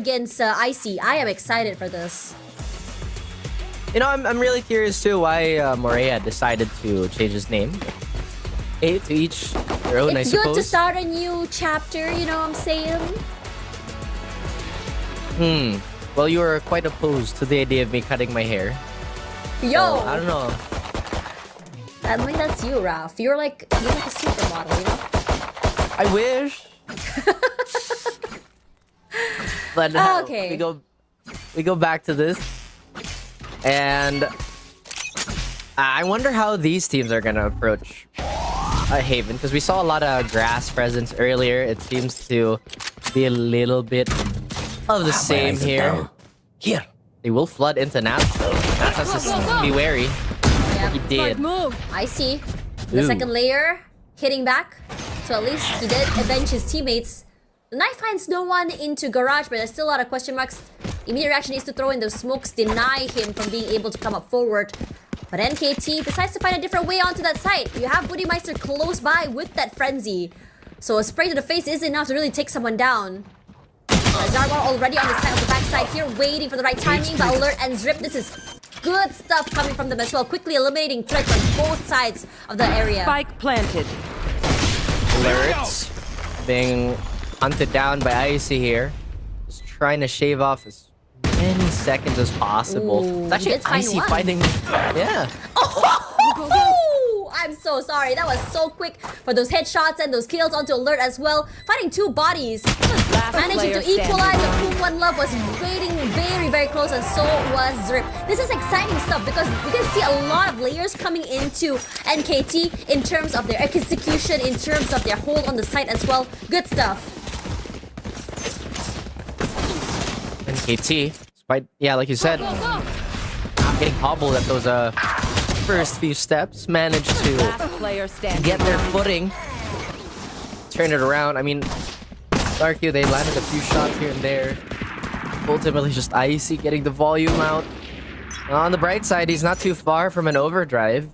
against Icy. I am excited for this. You know, I'm really curious too why Morea decided to change his name. Hey, to each their own, I It's suppose. good to start a new chapter, you know what I'm saying? Well, you were quite opposed to the idea of me cutting my hair. Yo! So, I don't know. I mean, that's you, Ralph. You're like a supermodel, you know? I wish. But Okay. we go back to this. And I wonder how these teams are gonna approach Haven, because we saw a lot of grass presence earlier. It seems to be a little bit of the same here. Here. They will flood into Nats though. Nats has to be wary. Yeah. He did. I see. The Ooh. second layer hitting back. So at least he did avenge his teammates. The knife finds no one into garage, but there's still a lot of question marks. Immediate reaction is to throw in those smokes, deny him from being able to come up forward. But NKT decides to find a different way onto that site. You have Budimeister close by with that frenzy. So a spray to the face is enough to really take someone down. Zarwar already on the side of the backside here, waiting for the right timing. But Alert and Zrip, this is good stuff coming from them as well. Quickly eliminating threats on both sides of the area. Spike planted. Alerts being hunted down by Icy here. Just trying to shave off as many seconds as possible. Ooh, It's actually he did find Icy one. finding... Yeah. Oh, I'm so sorry. That was so quick for those headshots and those kills onto Alert as well. Finding two bodies. Managing to player equalize. standing. The Whom One Love was waiting very, very close, and so was Zrip. This is exciting stuff because you can see a lot of layers coming into NKT in terms of their execution, in terms of their hold on the site as well. Good stuff. NKT, despite, yeah, like you said, getting hobbled at those first few steps, managed to Last player standing. get their footing, turn it around. I mean, RRQ, they landed a few shots here and there. Ultimately, just Icy getting the volume out. On the bright side, he's not too far from an overdrive.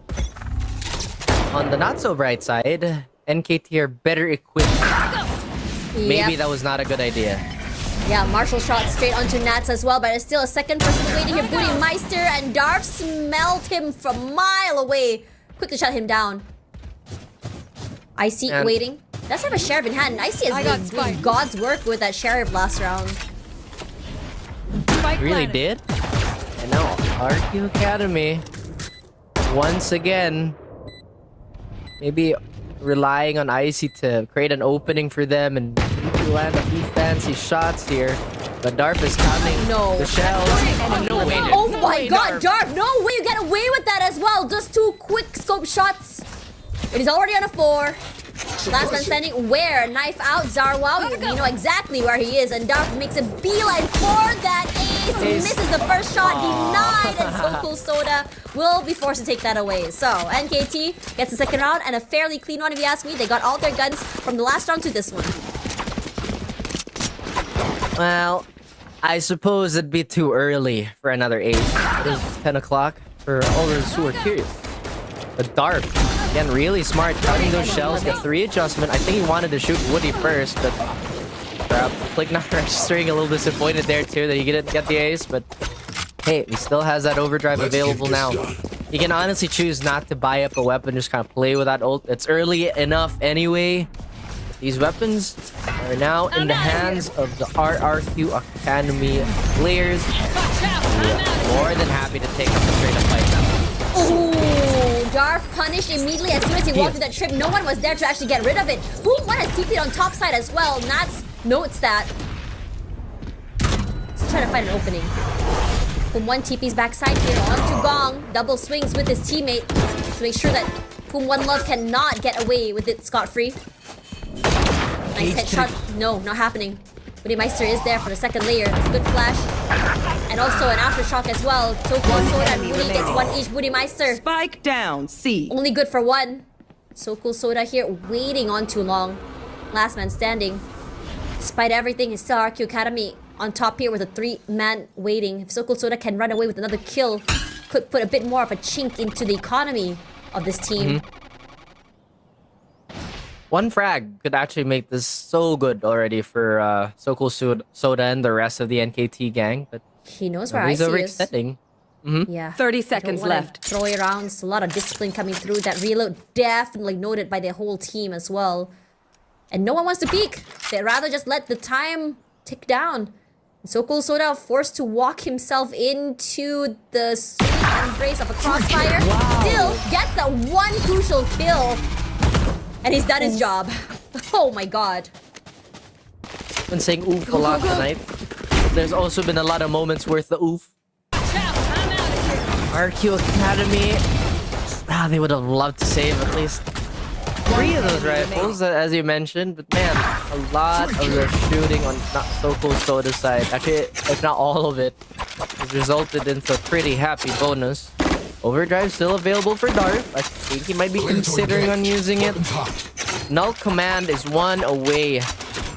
On the not so bright side, NKT are better equipped. Maybe Yep. that was not a good idea. Yeah, Marshall shot straight onto Nats as well, but there's still a second person waiting here. Budimeister and Darf smelled him from a mile away. Quickly shut him down. Icy And- waiting. Does have a sheriff in hand. Icy I has got been doing spike. God's work with that sheriff last round. Spike Really planted. did. And now RQ Academy, once again, maybe relying on Icy to create an opening for them and land a few fancy shots here. But Darf is counting No. the shells. Oh, no way. Oh No my way, god, Darf! No way you get away with that as well! Just two quick scope shots. It is already on a 4. Last man standing where? Knife out, Zarwao. You know exactly where he is, and Darf makes a beeline for that ace. Misses the first shot, denied, and So Cool Soda will be forced to take that away. So, NKT gets the second round, and a fairly clean one if you ask me. They got all their guns from the last round to this one. Well, I suppose it'd be too early for another ace. It is 10 o'clock for all those who are curious. But Darf, again, really smart, counting those shells, get 3 adjustment. I think he wanted to shoot Woody first, but Click not registering, a little disappointed there too that he didn't get the ace, but hey, he still has that overdrive available now. He can honestly choose not to buy up a weapon, just kind of play with that ult. It's early enough anyway. These weapons are now in the hands of the RRQ Academy players. More than happy to take up the straight up fight now. Ooh, Darf punished immediately as soon as he walked through that trip. No one was there to actually get rid of it. Whom One has TP'd on top side as well. Nats notes that. He's trying to find an opening. Whom One TP's backside here onto Gong. Double swings with his teammate to make sure that Whom One Love cannot get away with it scot-free. Nice headshot. No, not happening. Budimeister is there for the second layer. Good flash. And also an aftershock as well. So Cool Soda and Budi gets one each. Budimeister Spike down, C. only good for one. So Cool Soda here waiting on too long. Last man standing. Despite everything, it's still RRQ Academy on top here with a 3-man waiting. If So Cool Soda can run away with another kill, could put a bit more of a chink into the economy of this team. One frag could actually make this so good already for So Cool Soda and the rest of the NKT gang, but He knows where he's Icy is. overextending. Yeah. 30 Don't seconds wanna left. Throw it around. It's a lot of discipline coming through. That reload definitely noted by the whole team as well. And no one wants to peek. They'd rather just let the time tick down. So Cool Soda forced to walk himself into the sweet embrace of a crossfire. Still gets that one crucial kill. And he's done his job. Oh my god. Been saying oof a lot tonight. There's also been a lot of moments worth the oof. RQ Academy. They would have loved to save at least 3 of those rifles, as you mentioned. But man, a lot of the shooting on not So Cool Soda's side, actually, if not all of it, has resulted into a pretty happy bonus. Overdrive still available for Darth. I think he might be considering on using it. Null Command is 1 away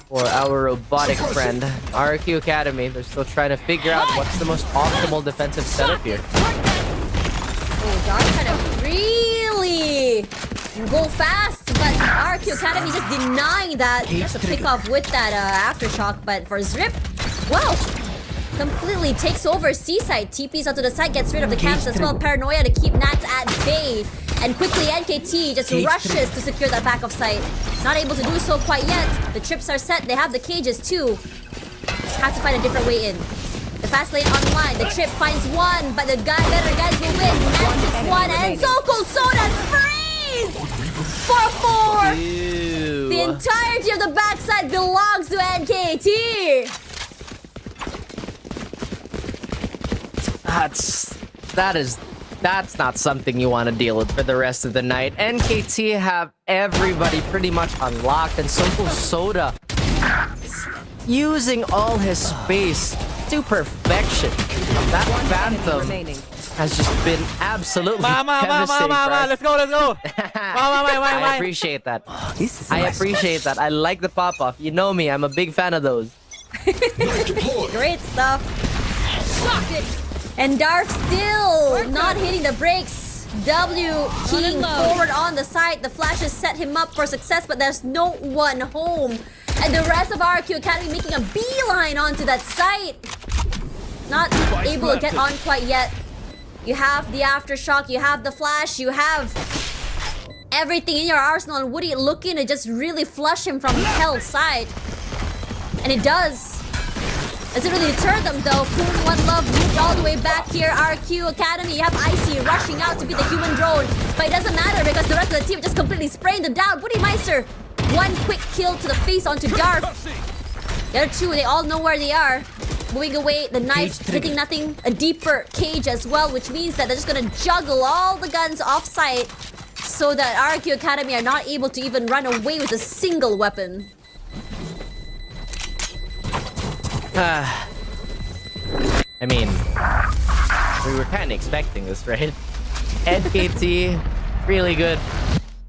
for our robotic friend. RRQ Academy, they're still trying to figure out what's the most optimal defensive setup here. Oh, Dark kind of really go fast, but RRQ Academy just denying that. Just a pick off with that aftershock, but for Zrip, well, completely takes over Seaside. TPs onto the side, gets rid of the camps as well. Paranoia to keep Nats at bay. And quickly NKT just rushes to secure that back of sight. Not able to do so quite yet. The trips are set, they have the cages too. Have to find a different way in. The fast lane online, the trip finds one, but the better guys will win. Nats is one, and So Cool Soda freeze! 4-4! The entirety of the backside belongs to NKT! That's not something you want to deal with for the rest of the night. NKT have everybody pretty much unlocked, and So Cool Soda using all his space to perfection. That Phantom has just been absolutely devastating. Let's go. I appreciate that. I appreciate that. I like the pop-off. You know me, I'm a big fan of those. Great stuff. And Dark still not hitting the brakes. W keying forward on the side. The flashes set him up for success, but there's no one home. And the rest of RRQ Academy making a beeline onto that site. Not able to get on quite yet. You have the aftershock, you have the flash, you have everything in your arsenal. And Woody looking to just really flush him from hell's side. And it does. Doesn't really deter them though. Poom One Love moved all the way back here. RQ Academy, you have Icy rushing out to be the human drone. But it doesn't matter because the rest of the team just completely spraying them down. Woody Meister, one quick kill to the face onto Dark. The other two, they all know where they are. Moving away, the knife hitting nothing. A deeper cage as well, which means that they're just gonna juggle all the guns off-site so that RRQ Academy are not able to even run away with a single weapon. I mean, we were kind of expecting this, right? NKT, really good.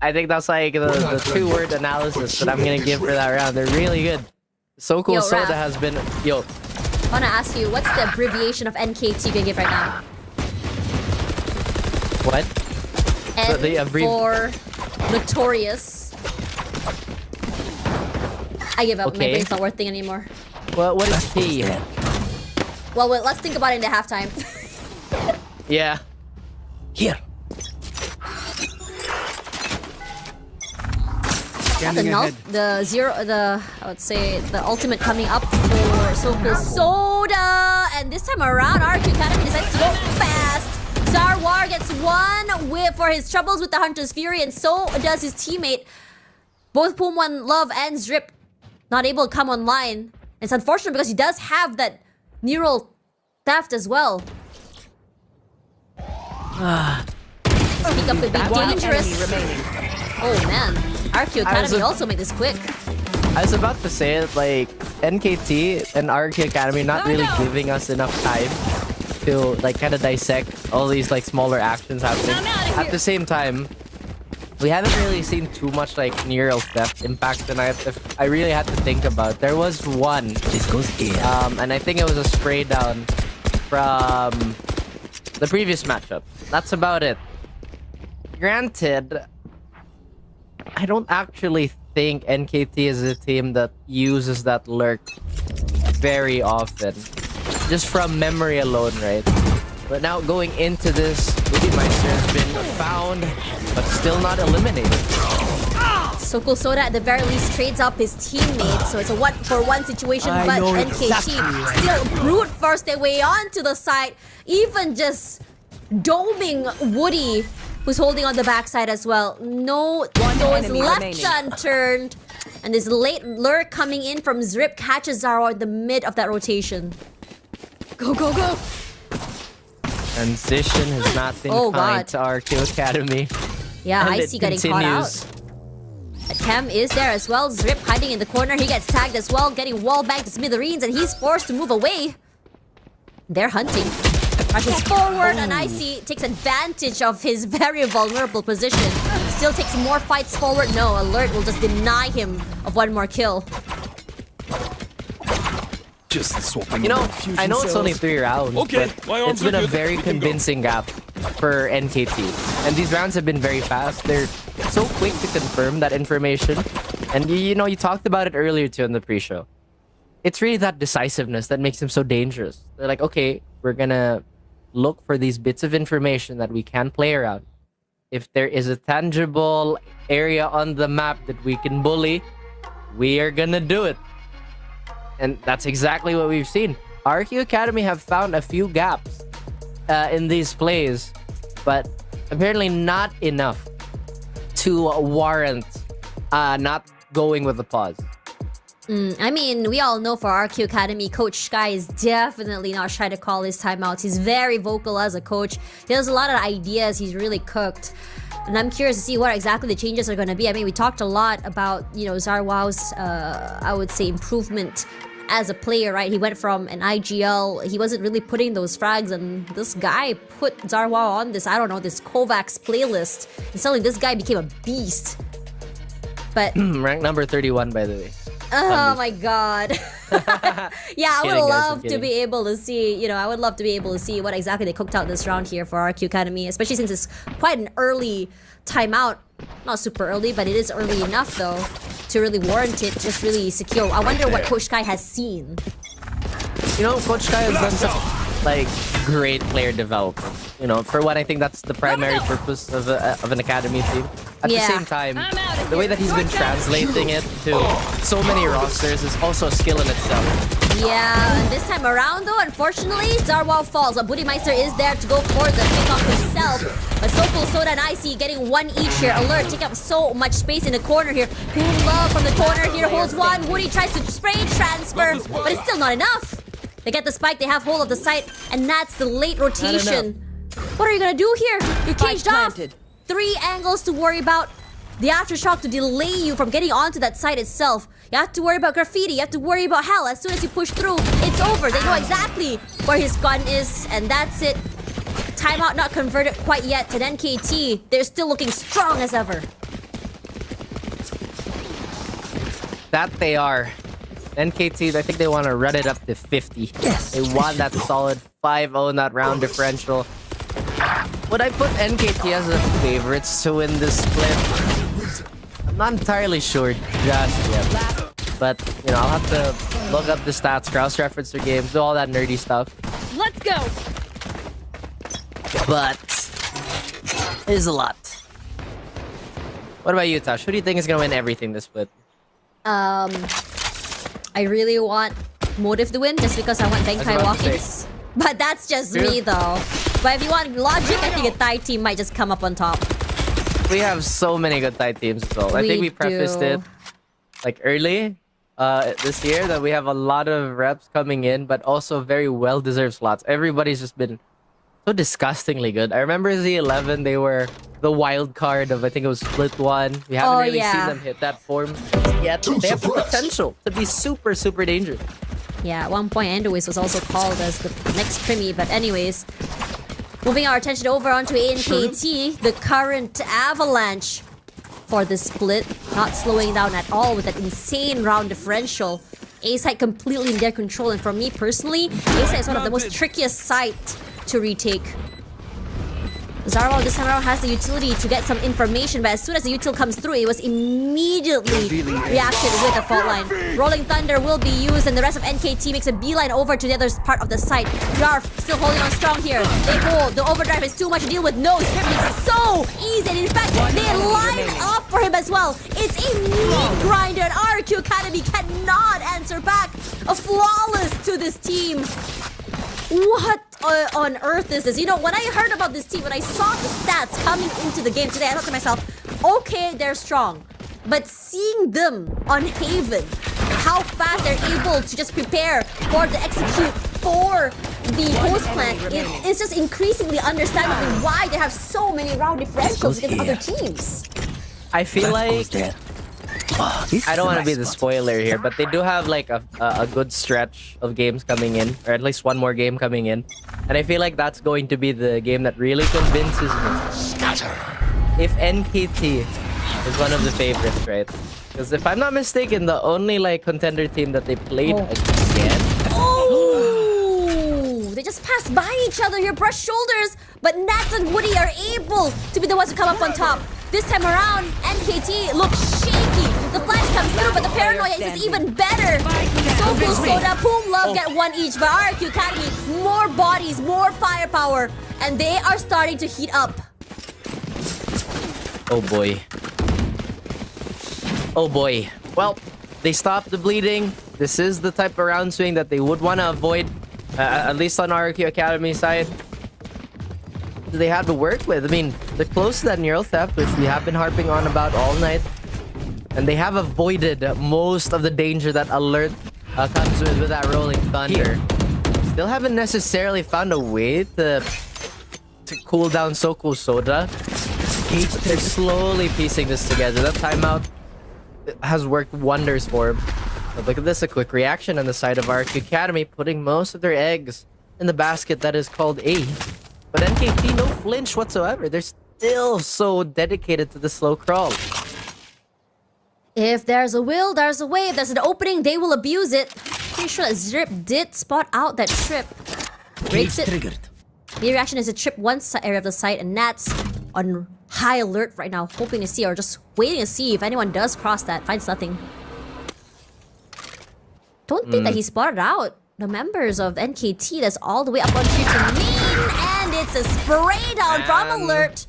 I think that's like the 2-word analysis that I'm gonna give for that round. They're really good. So Cool Soda Raph, has been... Yo. I wanna ask you, what's the abbreviation of NKT you can give right now? What? N for notorious. I give up. Okay. My brain's not worth thinking anymore. Well, what is T? Well, let's think about it in the halftime. Yeah. Here. I would say the ultimate coming up for So Cool Soda, and this time around, RRQ Academy decides to go fast. Zarwar gets one for his troubles with the Hunter's Fury, and so does his teammate. Both Poom One Love and Zrip not able to come online. It's unfortunate because he does have that neural theft as well. Speak up could be dangerous. Oh man, RQ Academy also made this quick. I was about to say it, like, NKT and RRQ Academy not really giving us enough time to, like, kind of dissect all these, like, smaller actions happening. At the same time, we haven't really seen too much, like, neural theft impact tonight. If I really had to think about it. There was one. This goes here. And I think it was a spray down from the previous matchup. That's about it. Granted, I don't actually think NKT is a team that uses that lurk very often. Just from memory alone, right? But now going into this, Meister has been found, but still not eliminated. Sokol Soda at the very least trades up his teammate, so it's a 1-for-1 situation, but NKT still brute force their way onto the side, even just doming Woody, who's holding on the backside as well. No, so it's left unturned, and this late lurk coming in from Zrip catches Zara in the mid of that rotation. Go, go, go! Transition has not been kind to RRQA Academy. Yeah, and Icy getting caught out. Cam is there as well. Zrip hiding in the corner. He gets tagged as well, getting wall back to smithereens, and he's forced to move away. They're hunting. Rushes forward, and Icy takes advantage of his very vulnerable position. Still takes more fights forward. No, Alert will just deny him of one more kill. Just swapping. You know, I know it's only 3 rounds, okay, but it's been a very convincing gap for NKT. And these rounds have been very fast. They're so quick to confirm that information. And you know, you talked about it earlier too in the pre-show. It's really that decisiveness that makes them so dangerous. They're like, okay, we're gonna look for these bits of information that we can play around. If there is a tangible area on the map that we can bully, we are gonna do it. And that's exactly what we've seen. RRQA Academy have found a few gaps in these plays, but apparently not enough to warrant not going with the pause. I mean, we all know for RRQA Academy, Coach Sky is definitely not shy to call his timeouts. He's very vocal as a coach. He has a lot of ideas. He's really cooked. And I'm curious to see what exactly the changes are going to be. I mean, we talked a lot about, you know, Zarwow's, I would say, improvement as a player, right? He went from an IGL, he wasn't really putting those frags, and this guy put Zarwow on this, I don't know, this Kovacs playlist. And suddenly this guy became a beast. But... Rank number 31, by the way. Oh my god. Yeah, I would love to be able to see, you know, I would love to be able to see what exactly they cooked out this round here for RRQ Academy, especially since it's quite an early timeout. Not super early, but it is early enough though to really warrant it, just really secure. I wonder what Coach Sky has seen. You know, Coach Sky has done some, like, great player development. You know, for what I think that's the primary purpose of an academy team. At the same time, the way that he's been translating it to so many rosters is also a skill in itself. Yeah, and this time around though, unfortunately, Zarwow falls. But Meister is there to go for the kickoff himself. But Sokol, Soda, and Icy getting one each here. Alert, taking up so much space in the corner here. Boom Love from the corner here holds one. Woody tries to spray transfer, but it's still not enough. They get the spike, they have hold of the site, and that's the late rotation. What are you gonna do here? You're caged off. 3 angles to worry about. The aftershock to delay you from getting onto that site itself. You have to worry about graffiti. You have to worry about hell. As soon as you push through, it's over. They know exactly where his gun is, and that's it. Timeout not converted quite yet. And NKT, they're still looking strong as ever. That they are. NKT, I think they want to run it up to 50. Yes. They want that solid 5-0 in that round differential. Would I put NKT as the favorites to win this split? I'm not entirely sure just yet. But, you know, I'll have to look up the stats, cross-reference their games, do all that nerdy stuff. Let's go! But it is a lot. What about you, Tash? Who do you think is going to win everything this split? I really want Motive to win just because I want Benkai walk-ins. But that's just me though. But if you want logic, I think a Thai team might just come up on top. We have so many good Thai teams as well. I think we prefaced it like early this year that we have a lot of reps coming in, but also very well-deserved slots. Everybody's just been so disgustingly good. I remember Z11, they were the wild card of, I think it was Split 1. We haven't really seen them hit that form yet. They have the potential to be super, super dangerous. Yeah, at one point Endois was also called as the next Crimmy, but anyways. Moving our attention over onto NKT, the current avalanche for the split. Not slowing down at all with that insane round differential. A-site completely in their control, and for me personally, A-site is one of the most trickiest sites to retake. Zarwell this time around has the utility to get some information, but as soon as the util comes through, it was immediately reacted with a fault line. Rolling Thunder will be used, and the rest of NKT makes a beeline over to the other part of the site. Yarf still holding on strong here. They hold. The overdrive is too much to deal with. No, Strip makes it so easy, and in fact, they line up for him as well. It's a meat grinder, and RRQ Academy cannot answer back. A flawless to this team. What on earth is this? You know, when I heard about this team, when I saw the stats coming into the game today, I thought to myself, okay, they're strong. But seeing them on Haven, how fast they're able to just prepare for the execute for the host plant, it's just increasingly understandably why they have so many round differentials against other teams. I feel like I don't want to be the spoiler here, but they do have like a good stretch of games coming in, or at least one more game coming in, and I feel like that's going to be the game that really convinces me. If NKT is one of the favorites, right? Because if I'm not mistaken, the only like contender team that they played against. Oh! They just passed by each other here, brush shoulders, but Nats and Woody are able to be the ones to come up on top. This time around, NKT looks shaky. The flash comes through, but the paranoia is even better. So cool, Soda, Poom, Love get one each, but RRQ Academy, more bodies, more firepower, and they are starting to heat up. Oh boy. Oh boy. Well, they stopped the bleeding. This is the type of round swing that they would want to avoid, at least on RRQ Academy side. They have to work with. I mean, they're close to that neural theft, which we have been harping on about all night. And they have avoided most of the danger that alert comes with that rolling thunder. Still haven't necessarily found a way to cool down So Cool Soda. They're slowly piecing this together. That timeout has worked wonders for him. But look at this, a quick reaction on the side of RRQ Academy, putting most of their eggs in the basket that is called A. But NKT, no flinch whatsoever. They're still so dedicated to the slow crawl. If there's a will, there's a way. If there's an opening, they will abuse it. Pretty sure that Zrip did spot out that trip. Breaks it. The reaction is a trip one area of the site, and Nats on high alert right now, hoping to see or just waiting to see if anyone does cross that. Finds nothing. Don't think that he spotted out the members of NKT. That's all the way up on tree to main, and it's a spray down from alert.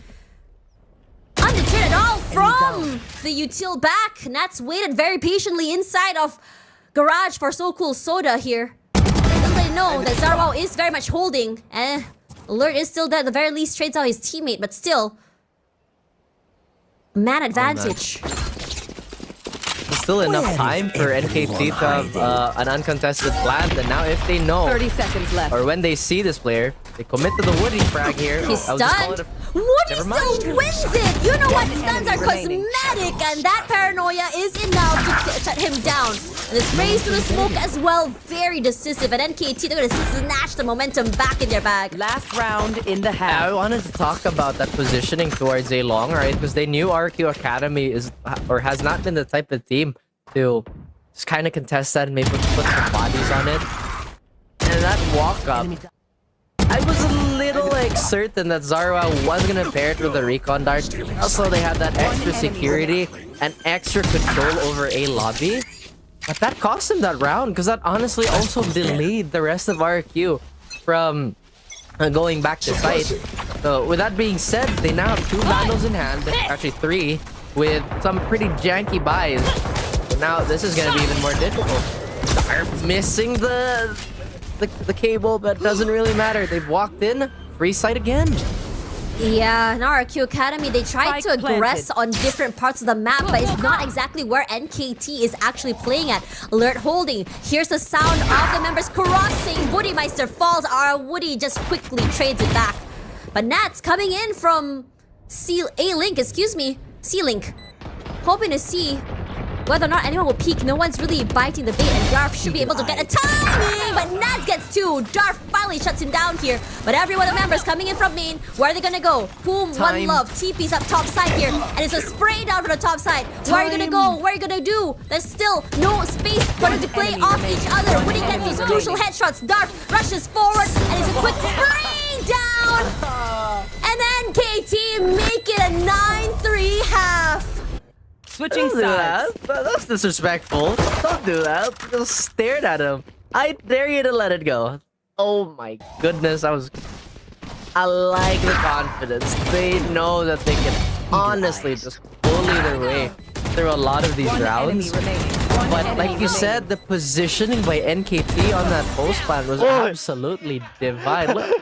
Undeterred at all from the util back. Nats waited very patiently inside of garage for So Cool Soda here. Little they know that Zarwell is very much holding. Alert is still there. At the very least trades out his teammate, but still. Man advantage. There's still enough time for NKT to have an uncontested plant, and now if they know 30 seconds left. or when they see this player, they commit to the Woody frag here. He's I would just call stunned. it Woody Never mind. still wins it! You know what? Stuns are remaining. cosmetic, and that paranoia is enough to shut him down. And the sprays to the smoke as well, very decisive. And NKT, they're gonna snatch the momentum back in their bag. Last round in the I half. wanted to talk about that positioning towards A long, right? Because they knew RRQ Academy is or has not been the type of team to just kind of contest that and maybe put some bodies on it. And that walk up, I was a little like certain that Zarwa was gonna pair it with a recon dart. Also, they had that extra security and extra control over A lobby. But that cost him that round because that honestly also delayed the rest of RRQ from going back to site. So with that being said, they now have 2 vandals in hand, actually 3, with some pretty janky buys. So now this is gonna be even more difficult. They're missing the cable, but it doesn't really matter. They've walked in, free site again. Yeah, in RRQ Academy, they tried to Spike aggress on different parts of the map, but it's not exactly where NKT is actually playing at. Alert holding. Here's the sound of the members crossing. Woodymeister falls. Our Woody just quickly trades it back. But Nats coming in from A-Link, C-Link. Hoping to see whether or not anyone will peek. No one's really biting the bait, and Darf should be able to get a timing, but Nats gets 2. Darf finally shuts him down here, but every one of the members coming in from main. Where are they gonna go? Boom, one love. TP's up top side here, and it's a spray down from the top side. Where are you gonna go? What are you gonna do? There's still no space for them to play off each other. When he gets those crucial headshots, Darf rushes forward, and it's a quick spray down. And NKT NKT make it a 9-3 half. Switching Don't do sides. that. That's disrespectful. Don't do that. Just stared at him. I dare you to let it go. Oh my goodness, I like the confidence. They know that they can honestly just bully their way through a lot of these One enemy rounds. remaining. One But enemy like you remaining. said, the positioning by NKT on that post plan was absolutely divine. Look,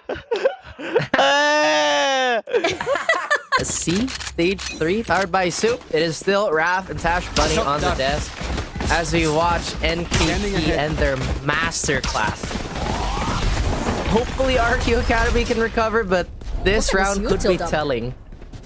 C, stage 3, powered by Soup. It is still Raph and Tash Bunny on the desk as we watch NKT and their masterclass. Hopefully RRQ Academy can recover, but this Look at round this could be util dump. telling.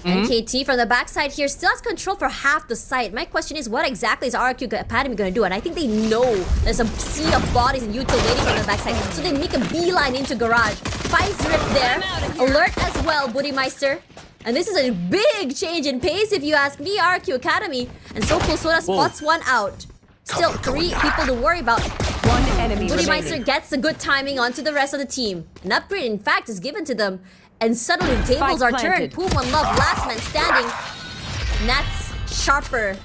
NKT from the backside here still has control for half the site. My question is, what exactly is RRQ Academy going to do? And I think they know there's a sea of bodies and util waiting from the backside. So they make a beeline into garage. Finds Rip there. Alert as well, Buddymeister. And this is a big change in pace if you ask me, RRQ Academy. And so Soda spots one out. Still 3 people to worry about. One enemy Buddymeister remaining. gets the good timing onto the rest of the team. An upgrade, in fact, is given to them. And suddenly tables Spike are planted. turned. Poom One Love, last man standing. Nats sharper.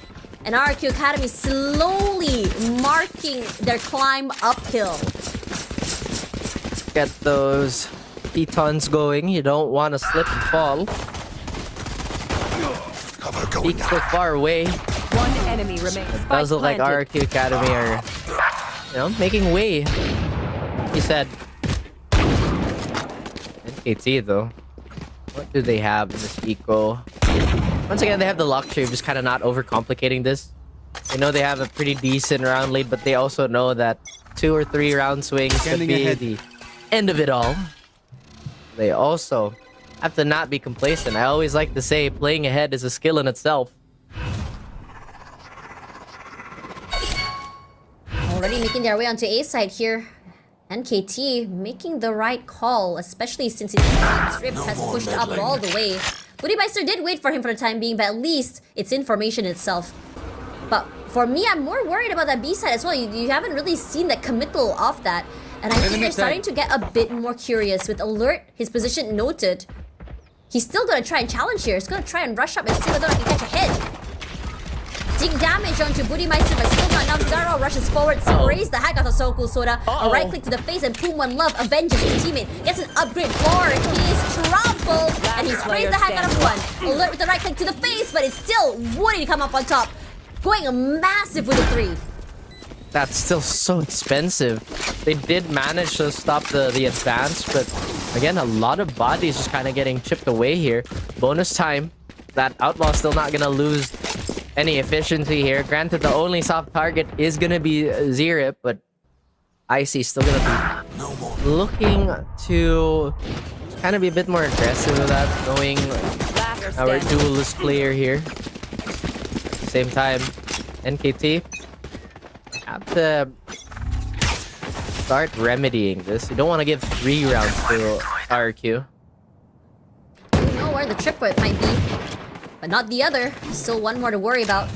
And RRQ Academy slowly marking their climb uphill. Get those pitons going. You don't want to slip and fall. Peak so far away. One enemy remaining. It does look like RRQ Academy are, making way. He said. NKT though. What do they have in this eco? Once again, they have the luxury of just kind of not overcomplicating this. They know they have a pretty decent round lead, but they also know that 2 or 3 round swings could be the end of it all. They also have to not be complacent. I always like to say playing ahead is a skill in itself. Already making their way onto A side here. NKT making the right call, especially since his team's Rip has pushed up all the way. Buddymeister did wait for him for the time being, but at least it's information itself. But for me, I'm more worried about that B side as well. You haven't really seen the committal of that. And I think they're starting to get a bit more curious. With Alert, his position noted. He's still gonna try and challenge here. He's gonna try and rush up and see whether he can catch a hit. Dig damage onto Buddymeister, but still not enough. Zaro rushes forward, sprays the heck out of Soul Soda. A right click to the face, and Poom One Love avenges his teammate. Gets an upgrade for his trample, and he sprays the heck out of one. Alert with the right click to the face, but it's still Woody to come up on top. Going massive with a 3. That's still so expensive. They did manage to stop the advance, but again, a lot of bodies just kind of getting chipped away here. Bonus time. That Outlaw still not gonna lose any efficiency here. Granted, the only soft target is gonna be Zerip, but Icy still gonna be looking to kind of be a bit more aggressive with that, knowing our duelist player here. Same time, NKT have to start remedying this. You don't want to give 3 rounds to RRQ. You know where the triplet might be, but not the other. Still one more to worry about.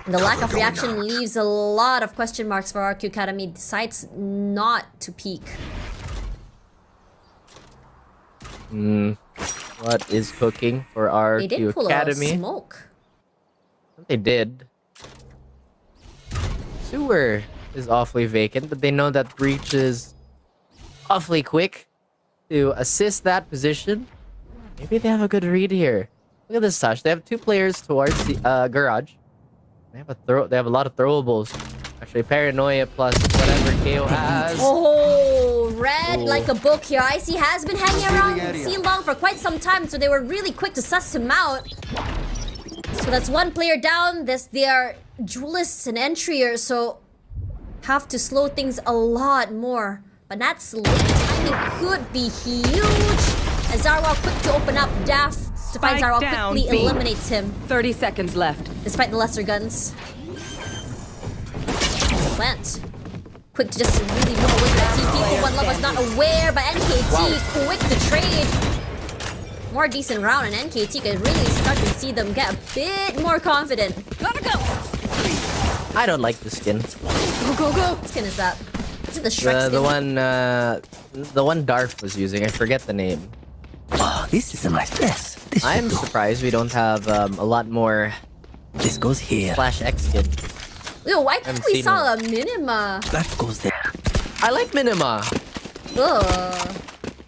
And the lack of reaction leaves a lot of question marks for RRQ Academy. Decides not to peek. What is cooking for They did RRQ pull Academy? a smoke. They did. Sewer is awfully vacant, but they know that Breach is awfully quick to assist that position. Maybe they have a good read here. Look at this touch. They have 2 players towards the garage. They have a lot of throwables. Actually, Paranoia plus whatever KO has. Oh, red Oh. like a book here. Icy has been hanging around C Long for quite some time, so they were really quick to suss him out. So that's 1 player down. They are duelists and entriers, so have to slow things a lot more. But that's late timing could be huge. As Zarwal quick to open up, Daff finds Zarwal down, quickly B. eliminates him, 30 seconds left. despite the lesser guns. Plant. Quick to just really move away from TP. One Love was not aware, but NKT quick to trade. More decent round, and NKT could really start to see them get a bit more confident. Gotta go! I don't like the skin. Go, go, go! What skin is that? Is it the Shrek skin? The one Darth was using. I forget the name. this is a nice dress. This should I'm do. surprised we don't have a lot more This goes here. Flash X kid. Yo, I think Haven't we seen saw a minima. That goes there. I like Minima. Ugh.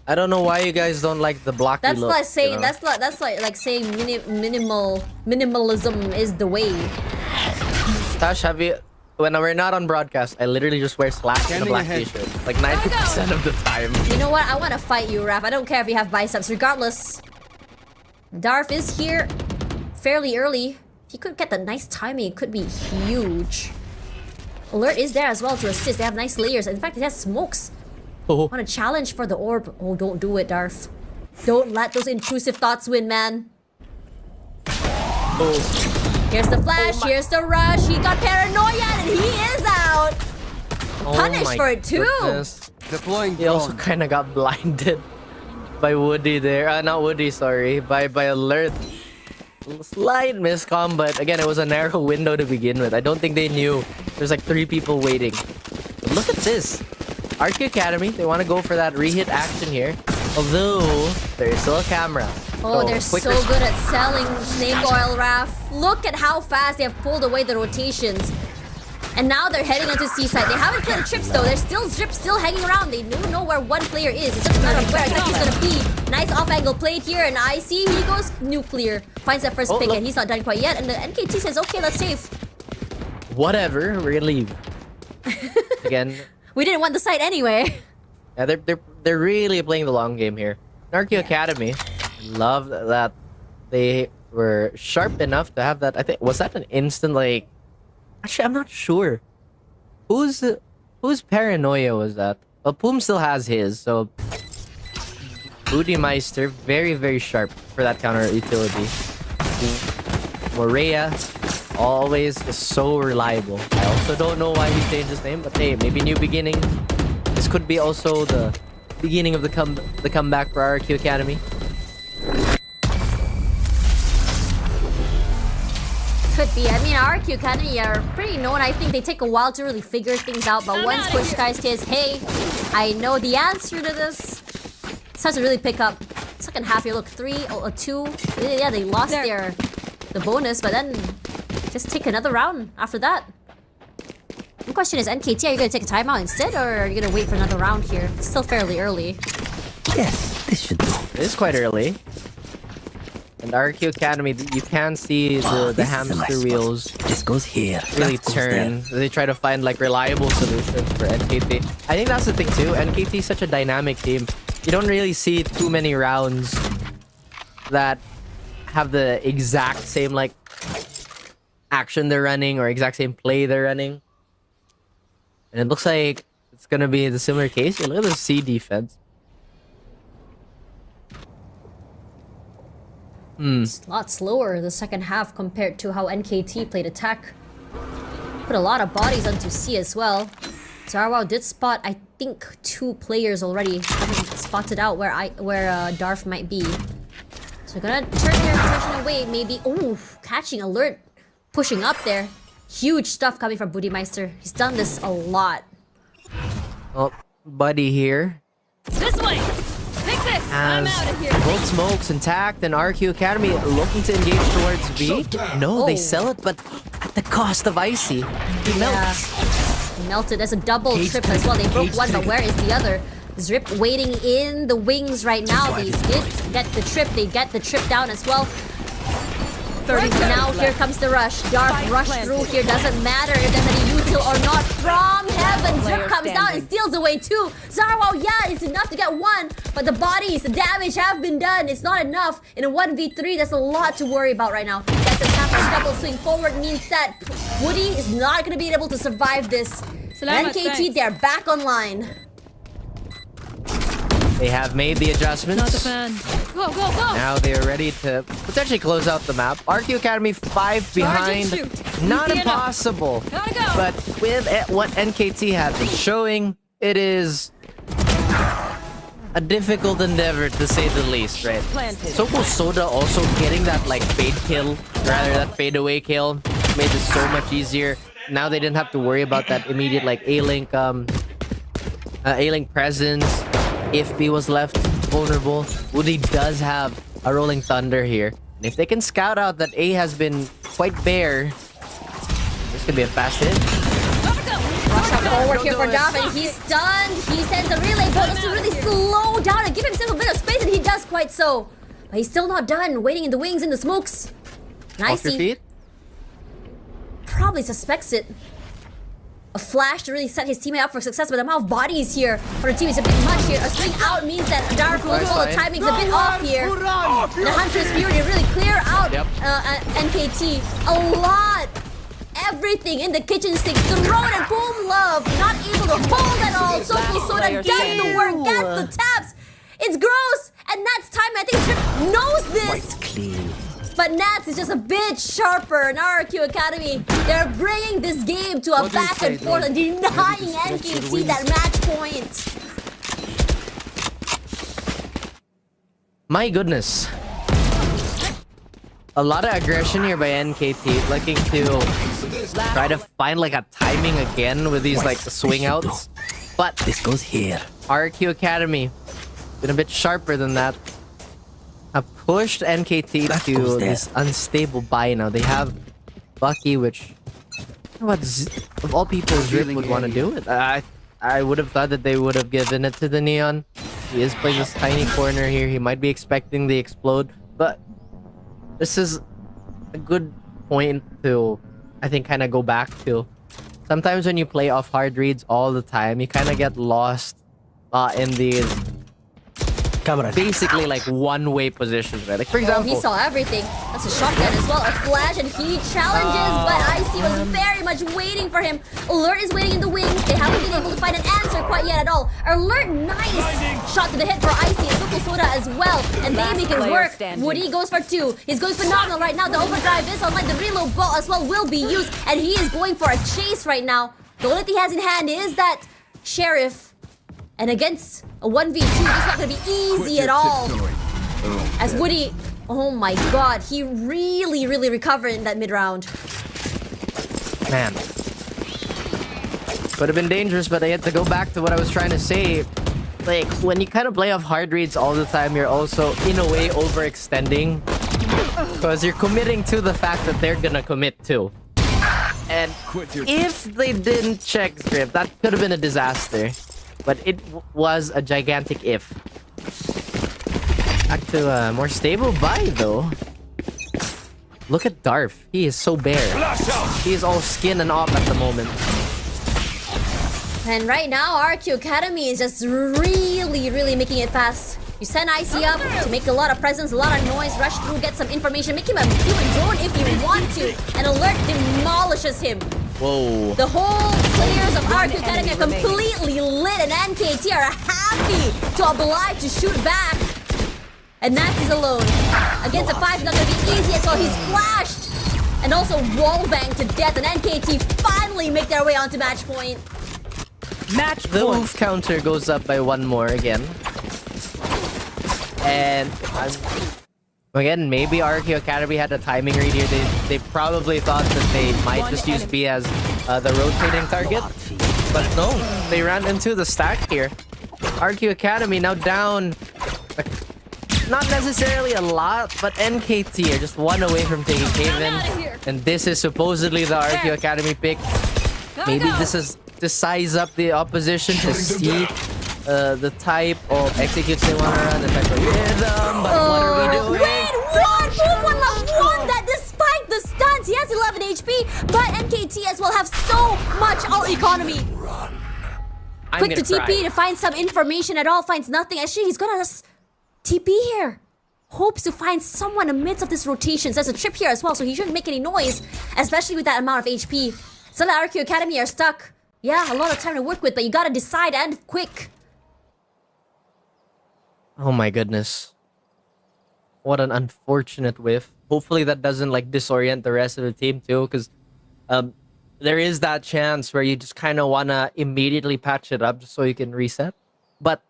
I don't know why you guys don't like the blocky That's look. like saying you know? that's like saying minimalism is the way. Tash, have you... When we're not on broadcast, I literally just wear slacks and a black t-shirt. Like 90% of the time. You know what? I want to fight you, Raph. I don't care if you have biceps. Regardless, Darf is here fairly early. If he could get the nice timing, it could be huge. Alert is there as well to assist. They have nice layers. In fact, it has smokes. Oh. Want a challenge for the orb? Oh, don't do it, Darf. Don't let those intrusive thoughts win, man. Oh. Here's the flash, here's the rush. He got paranoia and he is out. Punished my for it too. goodness. Deploying He also kind of got blinded by Woody there. Not Woody, sorry. By Alert. Slight miscom, but again, it was a narrow window to begin with. I don't think they knew. There's like 3 people waiting. But look at this. RRQA Academy, they want to go for that re-hit action here. Although, there is still a camera. Oh, they're so quicker good at selling snake oil, Raph. Look at how fast they have pulled away the rotations. And now they're heading onto Seaside. They haven't killed trips though. There's still trips still hanging around. They don't know where one player is. It's just a matter of where exactly he's gonna be. Nice off-angle played here, and I see he goes nuclear. Finds that first pick, look. and he's not done quite yet. And the NKT says, okay, let's save. Whatever, we're gonna leave. Again, We didn't want the site anyway. yeah, they're really playing the long game here. RRQA Academy, love that they were sharp enough to have that. I think was that an instant like. Actually, I'm not sure. Whose paranoia was that? Well, Poom still has his, so Booty Meister very very sharp for that counter utility. Morea always is so reliable. I also don't know why he changed his name, but hey, maybe new beginning. This could be also the beginning of the comeback for RRQ Academy. Could be. I mean, RRQ Academy are pretty known. I think they take a while to really figure things out. But once push guys says, hey, I know the answer to this, it starts to really pick up. Second half, you look 3 or 2. Yeah, they lost the bonus, but then just take another round after that. The question is, NKT, are you going to take a timeout instead, or are you going to wait for another round here? It's still fairly early. Yes, this should do. It is quite early. And RRQ Academy, you can see the This is a hamster nice spot. wheels This goes here. really That goes turn. there. They try to find like reliable solutions for NKT. I think that's the thing too. NKT is such a dynamic team. You don't really see too many rounds that have the exact same like action they're running or exact same play they're running. And it looks like it's gonna be the similar case. Look at the C defense. It's a lot slower the second half compared to how NKT played attack. Put a lot of bodies onto C as well. Zarwao did spot, I think, 2 players already. Haven't spotted out where Darf might be. So gonna turn their attention away, maybe. Ooh, catching Alert, pushing up there. Huge stuff coming from Budimeister. He's done this a lot. Oh, Buddy here. This way! Take this! I'm As out of here! both smokes intact and RRQ Academy looking to engage towards B. No, they Oh. sell it, but at the cost of Icy. He melts. He melted as a double trip as well. They broke one, but where is the other? Zrip waiting in the wings right now. They did get the trip. They get the trip down as well. 30 now, here comes the rush. Dark rush through here. Doesn't matter if there's any util or not. From heaven, Zrip comes down and steals away 2. Zarwao, yeah, it's enough to get 1. But the bodies, the damage have been done. It's not enough. In a 1v3, there's a lot to worry about right now. That's a double swing forward means that Woody is not going to be able to survive this. Salamat, NKT, thanks. they're back online. They have made the adjustments. Not a fan. Go, go, go! Now they are ready to potentially close out the map. RRQ Academy 5 behind. shoot. Not Easy enough. impossible. Gotta go! But with what NKT has been showing, it is a difficult endeavor to say the least, right? Planted. Soko Soda also getting that like fade kill, rather that fade away kill, made it so much easier. Now they didn't have to worry about that immediate like A-Link presence if B was left. vulnerable. Woody does have a Rolling Thunder here. And if they can scout out that A has been quite bare, this could be a fast hit. Rush up forward here for Dav, and he's stunned. He sends a relay bonus to really slow down and give himself a bit of space, and he does quite so. But he's still not done, waiting in the wings, in the smokes. Off your feet. Probably suspects it. A flash to really set his teammate up for success, but the amount of bodies here for the team is a bit much here. A swing out means that Dark will know the timing's a bit off here. The Hunter's Fury to really clear out NKT. A lot. Everything in the kitchen sink, thrown and boom love. Not able to hold at all. Soulful Soda gets the work, gets the taps. It's gross. And Nat's timing, I think Trip knows this. Clean. But Nats is just a bit sharper in RRQ Academy. They're bringing this game to a back and forth and denying NKT that match point. My goodness. A lot of aggression here by NKT, looking to try to find like a timing again with these like swing outs. But This goes here. RRQ Academy been a bit sharper than that. Have pushed NKT That to goes there. this unstable buy now. They have Bucky, which what of all people Zrip would want to do it. I would have thought that they would have given it to the Neon. He is playing this tiny corner here. He might be expecting the explode, but this is a good point to, I think, kind of go back to. Sometimes when you play off hard reads all the time, you kind of get lost in these Camera. basically like one-way positions, right? Like for example, He saw everything. That's a shotgun as well. A flash and he challenges, but Icy was very much waiting for him. Alert is waiting in the wings. They haven't been able to find an answer quite yet at all. Alert, nice shot to the head for Icy and Soulful Soda as well. And they make it work. Woody goes for 2. He's going phenomenal right now. The overdrive is online. The reload ball as well will be used. And he is going for a chase right now. The only thing he has in hand is that Sheriff. And against a 1v2, it's not going to be easy at all. As Woody, oh my god, he really recovered in that mid-round. man, could have been dangerous, but I had to go back to what I was trying to say. Like, when you kind of play off hard reads all the time, you're also, in a way, overextending. Because you're committing to the fact that they're gonna commit too. And if they didn't check script, that could have been a disaster. But it was a gigantic if. Back to a more stable buy, though. Look at Darf. He is so bare. He is all skin and op at the moment. And right now, RRQ Academy is just really making it fast. You send Icy up to make a lot of presence, a lot of noise, rush through, get some information, make him a human drone if you want to, and Alert demolishes him. Whoa. The whole players of RRQ Academy are completely lit, and NKT are happy to oblige to shoot back. And Nats is alone. Against a 5, not gonna be easy as well. He's flashed. And also wallbanged to death, and NKT finally make their way onto match point. Match The point. move counter goes up by 1 more again. And again, maybe RRQ Academy had a timing read here. They probably thought that they might just use B as the rotating target. But no, they ran into the stack here. RRQ Academy now down. Not necessarily a lot, but NKT are just 1 away from taking Haven. And this is supposedly the RRQ Academy pick. Maybe this is to size up the opposition to see the type of executes they want to run, the type of rhythm, but what are we doing? Wait, what? Boom won that despite the stunts. He has 11 HP, but NKT as well have so much all economy. Quick to TP to find some information at all, finds nothing. Actually, he's gonna just TP here. Hopes to find someone amidst of this rotations. There's a trip here as well, so he shouldn't make any noise, especially with that amount of HP. So the RQ Academy are stuck. Yeah, a lot of time to work with, but you gotta decide and quick. Oh my goodness. What an unfortunate whiff. Hopefully that doesn't like disorient the rest of the team too, because there is that chance where you just kind of want to immediately patch it up just so you can reset. But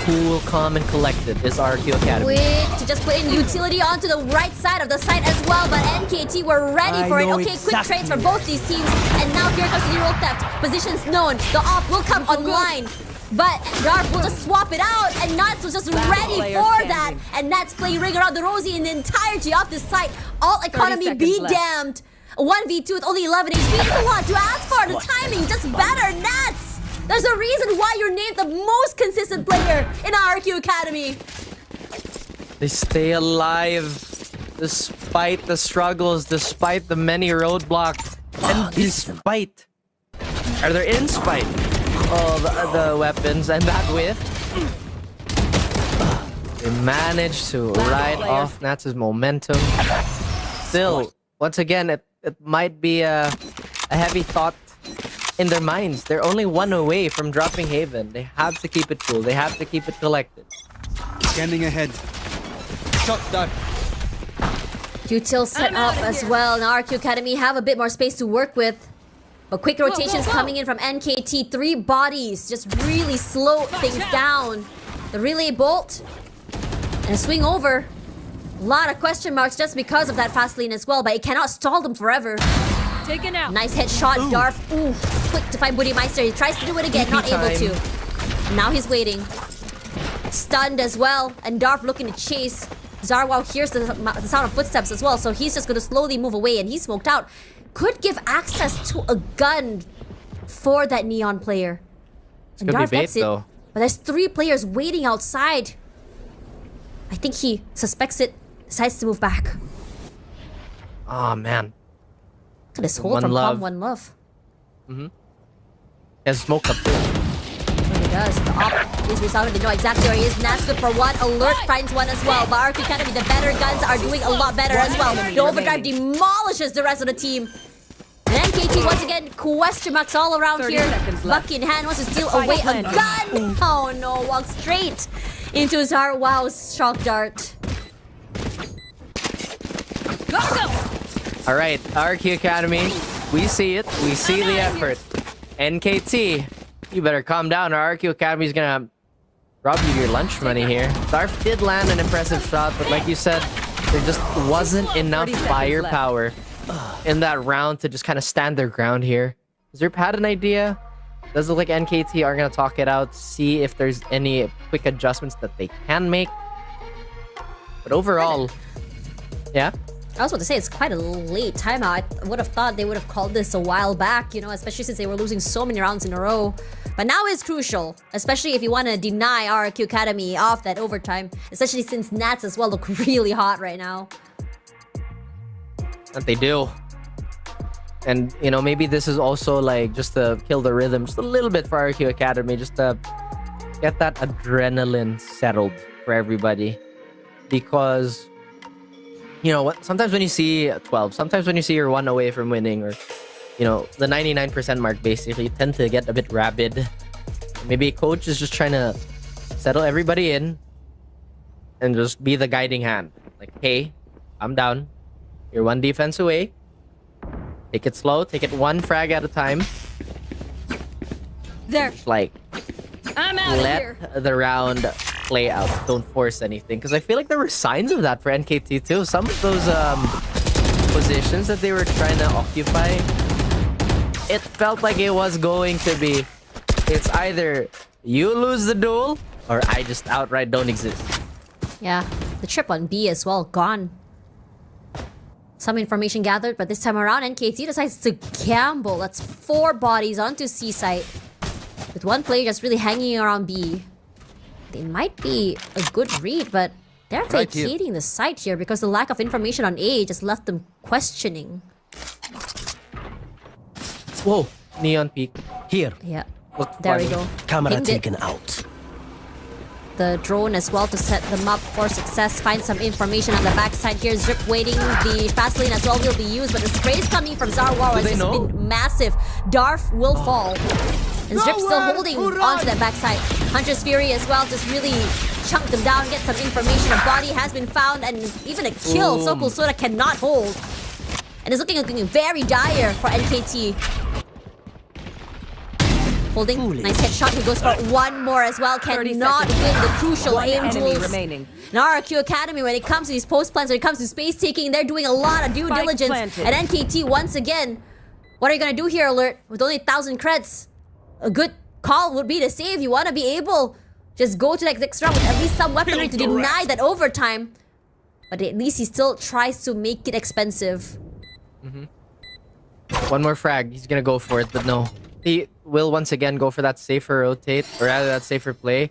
cool, calm, and collected is RRQ Academy. Quick to just put in utility onto the right side of the site as well, but NKT were ready for it. Okay, quick trades for both these teams, and now here comes the Euro theft. Positions known. The op will come online. But Darf will just swap it out, and Nuts was just ready player for standing. that. And Nuts playing ring around the Rosie in the entirety of this site. All economy 30 be seconds left. damned. 1v2 with only 11 HP. It's a lot to ask for. The timing just better. Nuts! There's a reason why you're named the most consistent player in RRQ Academy. They stay alive despite the struggles, despite the many roadblocks, and despite, or they're in spite of the weapons and that whiff. They managed to ride off Nats' momentum. Still, once again, it might be a heavy thought in their minds. They're only one away from dropping Haven. They have to keep it cool. They have to keep it collected. Scanning ahead. Shot done. Util set I'm up outta as here. well, and RQ Academy have a bit more space to work with. But quick rotations go. coming in from NKT. 3 bodies just really slow things out. down. The relay bolt and a swing over. A lot of question marks just because of that fast lane as well, but it cannot stall them forever. Taken out. Nice headshot, Darf. Ooh, quick to find Booty Meister. He tries to do it again, not able to. Now he's waiting. Stunned as well, and Darf looking to chase. Zarwao hears the sound of footsteps as well, so he's just going to slowly move away, and he's smoked out. Could give access to a gun for that Neon player. It's gonna be bait though. But there's 3 players waiting outside. I think he suspects it, decides to move back. Oh man. Look at this hold One from Love. Palm One Love. Has smoke up too. He does. The op is resolving. They know exactly where he is. Nat's good for one. Alert finds one as well. But RRQ Academy, the better guns are doing a lot better as well. The overdrive demolishes the rest of the team. And NKT once again, question marks all around 30 here. seconds left. Lucky in hand wants to steal Spike away a planted. gun. Oh no, walks straight into his heart. Wow, shock dart. Go, go. All right, RQ Academy, we see it. We see the effort. NKT, you better calm down, or RQ Academy is gonna rob you of your lunch money here. Darf did land an impressive shot, but like you said, there just wasn't enough 30 seconds firepower in that round to just kind of stand their ground here. Zerp had an idea. Does look like NKT are gonna talk it out, see if there's any quick adjustments that they can make. But overall, yeah. I was about to say, it's quite a late timeout. I would have thought they would have called this a while back, you know, especially since they were losing so many rounds in a row. But now is crucial, especially if you want to deny RRQ Academy off that overtime, especially since Nats as well look really hot right now. That they do. And, you know, maybe this is also like just to kill the rhythm just a little bit for RQ Academy, just to get that adrenaline settled for everybody. Because, you know what, sometimes when you see 12, sometimes when you see you're 1 away from winning, or, you know, the 99% mark basically, you tend to get a bit rabid. Maybe a coach is just trying to settle everybody in and just be the guiding hand. Like, hey, calm down. You're 1 defense away. Take it slow. Take it 1 frag at a time. There. Just like, I'm out of here. let the round play out. Don't force anything. Because I feel like there were signs of that for NKT too. Some of those positions that they were trying to occupy, it felt like it was going to be, it's either you lose the duel or I just outright don't exist. Yeah, the trip on B as well, gone. Some information gathered, but this time around, NKT decides to gamble. That's 4 bodies onto C site, with 1 player just really hanging around B. They might be a good read, but they're Right here. vacating the site here because the lack of information on A just left them questioning. Whoa, neon peak. Here. Yeah, Looked there we funny. go. Camera Pinged it. taken out. The drone as well to set them up for success. Find some information on the backside here. Zrip waiting. The fast lane as well will be used, but the sprays coming from Zarwar has they just know? been massive. Darf will fall. And Zrip still Nowhere holding to run. onto that backside. Hunter's Fury as well, just really chunk them down, get some information. A body has been found, and even a kill. Boom. Sokol Soda cannot hold. And it's looking very dire for NKT. Holding, Foolish. nice headshot. He goes for 1 more as well. 30 Cannot seconds win the crucial 1 aim enemy duels. remaining. In RRQ Academy, when it comes to these post plans, when it comes to space taking, they're doing a lot of due Spike diligence. planted. And NKT, once again, what are you gonna do here, Alert? With only 1,000 creds, a good call would be to save. You want to be able just go to like the next round with at least some weaponry to deny that overtime. But at least he still tries to make it expensive. One more frag. He's gonna go for it, but no. He will once again go for that safer rotate, or rather that safer play.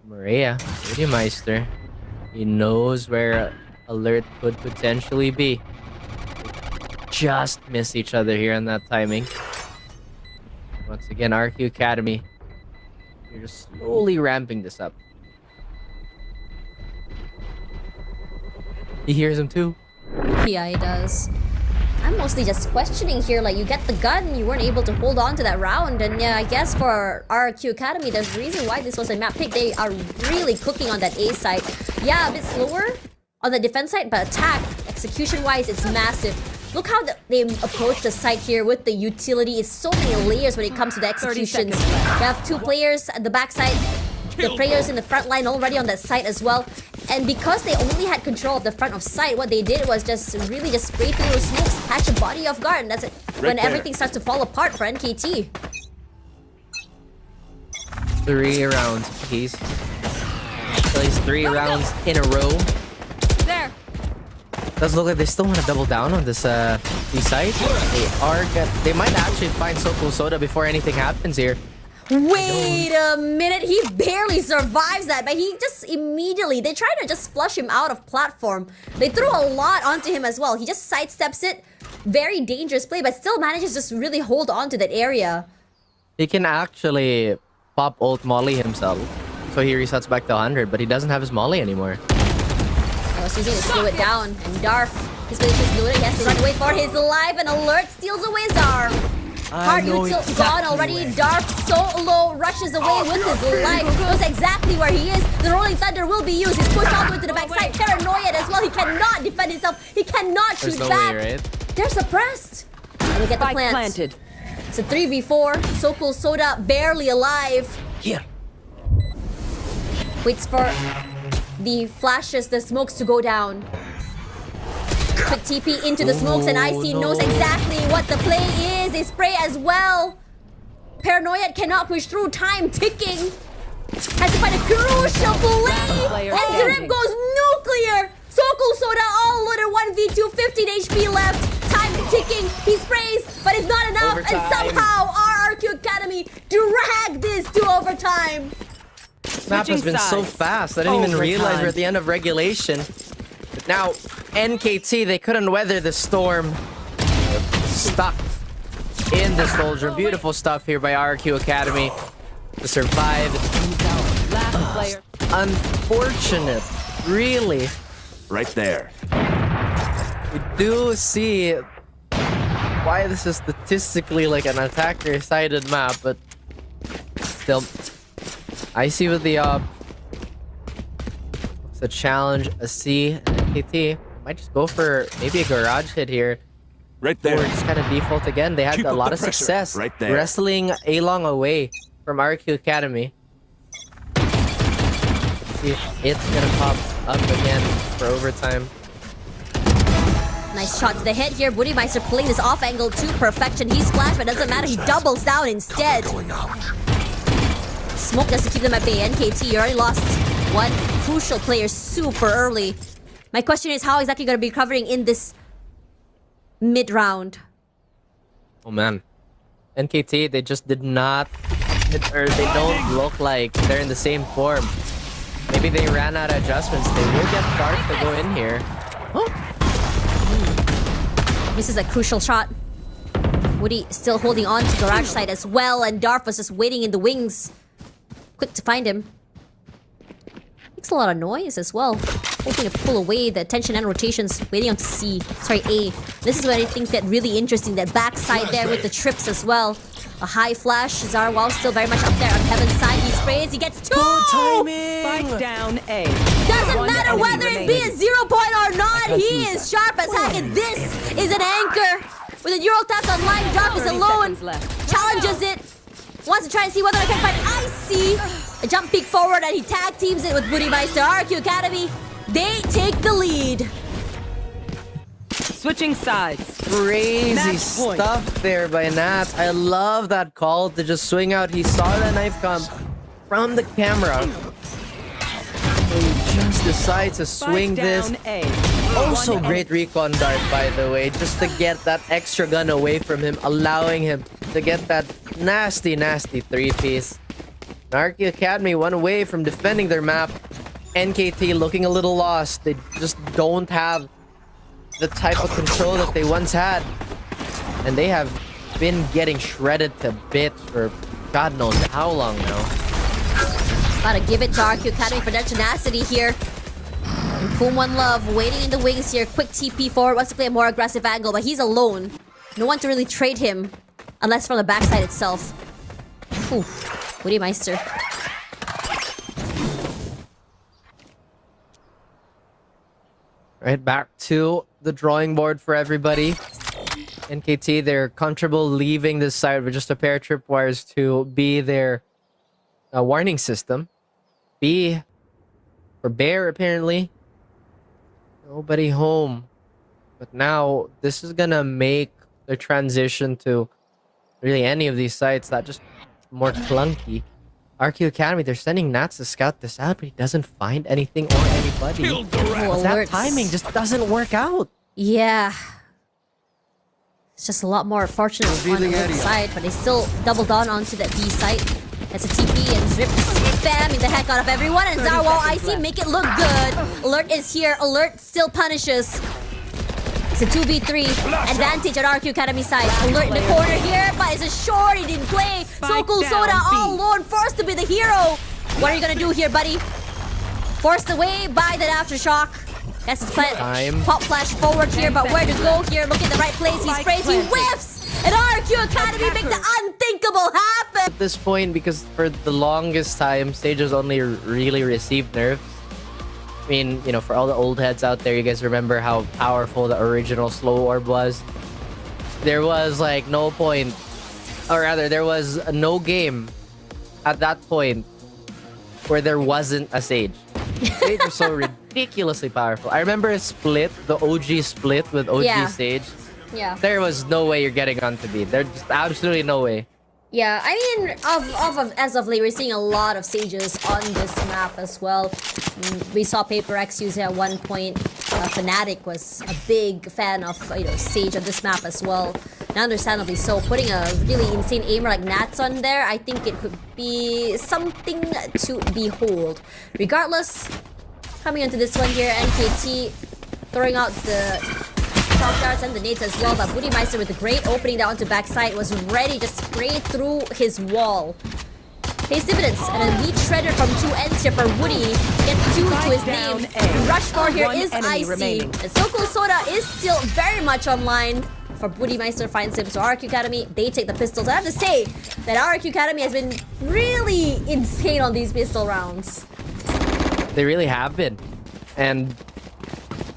Maria, Meister. He knows where alert could potentially be. Just miss each other here on that timing. Once again, RQ Academy. You're just slowly ramping this up. He hears him too. Yeah, he does. I'm mostly just questioning here, like, you get the gun, you weren't able to hold on to that round, and yeah, I guess for RRQ Academy, there's a reason why this was a map pick. They are really cooking on that A side. Yeah, a bit slower on the defense side, but attack, execution-wise, it's massive. Look how they approach the site here with the utility. It's so many layers when it comes to the executions. You have two players at the backside, the players in the front line already on that site as well. And because they only had control of the front of site, what they did was just really just spray through those smokes, catch a body off guard, and that's it. When everything starts to fall apart for NKT. 3 rounds apiece. Plays 3 rounds in a row. There. Does look like they still want to double down on this B site. They might actually find Soko Soda before anything happens here. Wait a minute, he barely survives that, but he just immediately, they try to just flush him out of platform. They threw a lot onto him as well. He just sidesteps it. Very dangerous play, but still manages to just really hold on to that area. He can actually pop ult molly himself. So he resets back to 100, but he doesn't have his molly anymore. I was using to slow it down, and Darf, his position's looted. He has to run away for his life, and Alert steals away his arm. Hard util gone already. Darf so low, rushes away with his life. Knows exactly where he is. The Rolling Thunder will be used. He's pushed all the way to the backside. Paranoid as well. He cannot defend himself. He cannot shoot back. Way, right? They're suppressed. And we get the plant. Planted. It's a 3v4. Soko Soda barely alive. Here. Waits for the flashes, the smokes to go down. Quick TP into the smokes, and IC knows exactly what the play is. They spray as well. Paranoid cannot push through. Time ticking. Has to find a crucial play. And Drip goes nuclear. Soko Soda all loaded 1v2, 15 HP left. Time ticking. He sprays, but it's not enough. Overtime. And somehow RRQ Academy drag this to overtime. This map has been so fast. I didn't even realize we're at the end of regulation. But now, NKT, they couldn't weather the storm. Stuck in the Soldier. Beautiful stuff here by RRQ Academy to survive. Last player. Unfortunate, really. Right there. We do see why this is statistically like an attacker-sided map, but still, I see with the ChallengersSEA NKT might just go for maybe a garage hit here. Right there. Or just kind of default again. They had Keep a up lot the of pressure. success Right there. wrestling A-Long away from RQ Academy. See if it's gonna pop up again for overtime. Nice shot to the head here. Budimeister playing this off angle to perfection. He's flashed, but it doesn't matter. He doubles down instead. Smoke just to keep them at bay. NKT, you already lost one crucial player super early. My question is, how exactly going to be recovering in this mid-round? Oh man. NKT, they just did not, or they don't look like they're in the same form. Maybe they ran out of adjustments. They will get Dark to go in here. Oh. This is a crucial shot. Woody still holding on to garage side as well, and Darf was just waiting in the wings. Quick to find him. Makes a lot of noise as well. Hoping to pull away the attention and rotations. Waiting on to C. Sorry, A. This is what I think that really interesting. That backside there with the trips as well. A high flash. Zarwal still very much up there on Heaven's side. He sprays. He gets two! Spike down A. Doesn't One matter enemy whether it be a remaining. 0 point or not. He is sharp as heck. And this is an anchor. With a Euro tap on line. Drop is 30 alone. seconds left. Challenges it. Wants to try and see whether I can find Icy. A jump peek forward, and he tag teams it with Budimeister. RQ Academy, they take the lead. Switching sides. Crazy Match point. stuff there by Nat. I love that call to just swing out. He saw the knife come from the camera. So he just decides to swing Spike this. down A. Also One great recon dart, by the way, just to get that extra gun away from him, allowing him to get that nasty, nasty 3-piece. RRQA Academy one away from defending their map. NKT looking a little lost. They just don't have the type of control that they once had. And they have been getting shredded to bits for God knows how long now. Gotta give it to RRQA Academy for their tenacity here. And Boom One Love waiting in the wings here. Quick TP forward, wants to play a more aggressive angle, but he's alone. No one to really trade him, unless from the backside itself. Whew. Woody Meister. Right, back to the drawing board for everybody. NKT, they're comfortable leaving this side with just a pair of tripwires to be their warning system. B for Bear, apparently. Nobody home. But now, this is gonna make the transition to really any of these sites that just more clunky. RRQA Academy, they're sending Nats to scout this out, but he doesn't find anything or anybody. Oh, That alerts. timing just doesn't work out. Yeah. It's just a lot more fortunate on the Revealing left area. side, but they still double down onto that B site. That's a TP and Zrip spamming the heck out of everyone. And 30 Zarwal seconds IC left. make it look good. Alert is here. Alert still punishes. It's a 2v3 advantage at RRQA Academy side. Alert in the corner here, but it's a short. He didn't play. So cool down, Soda B. all alone, forced to be the hero. What are you gonna do here, buddy? Forced away by that aftershock. That's his plan. Time. Pop flash forward here, but where to go here? Look at the right place. He Spike sprays, he planted. whiffs! And RRQA Academy make the unthinkable happen! At this point, because for the longest time, Sage has only really received nerfs. I mean, you know, for all the old heads out there, you guys remember how powerful the original slow orb was. There was like no point, or rather, there was no game at that point where there wasn't a Sage. Sage was so ridiculously powerful. I remember a split, the OG split with OG Yeah. Sage. Yeah. There was no way you're getting onto B. There's just absolutely no way. Yeah, I mean, as of late, we're seeing a lot of Sages on this map as well. We saw Paper X use it at one point. Fnatic was a big fan of Sage on this map as well. Now, understandably so. Putting a really insane aimer like Nats on there, I think it could be something to behold. Regardless, coming into this one here, NKT throwing out the shock darts and the nades as well, but Booty Meister with a great opening down to backside was ready to spray through his wall. Pays dividends, and a lead shredder from 2 ends here for Woody. Gets 2 to his down name. A. Rush for here One is enemy icy. remaining. And Soko Soda is still very much online. For Booty Meister finds him. So RRQ Academy, they take the pistols. I have to say that RRQ Academy has been really insane on these pistol rounds. They really have been. And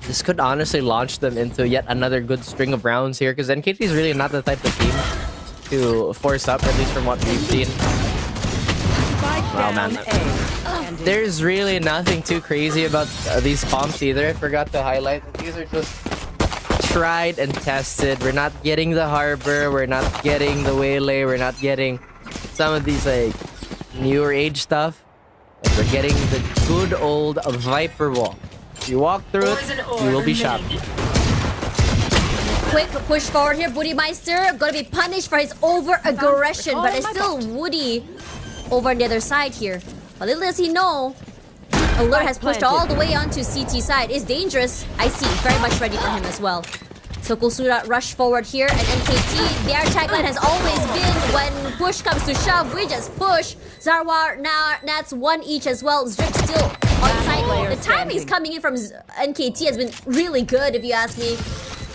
this could honestly launch them into yet another good string of rounds here, because NKT is really not the type of team to force up, at least from what we've seen. Spike Wow, down man. A. There's really nothing too crazy about these comps either. I forgot to highlight that these are just tried and tested. We're not getting the Harbor, we're not getting the Waylay, we're not getting some of these like newer age stuff. But we're getting the good old Viper Wall. If you walk through it, you will be shot. Quick push forward here. Booty Meister gonna be punished for his over-aggression, but it's still Woody over on the other side here. But little does he know, Alert has pushed all the way onto CT side. It's dangerous. I see. Very much ready for him as well. So Kulsura rush forward here, and NKT, their tagline has always been, when push comes to shove, we just push. Zarwar, Nats 1 each as well. Zrip still on site. The timing's coming in from NKT has been really good, if you ask me.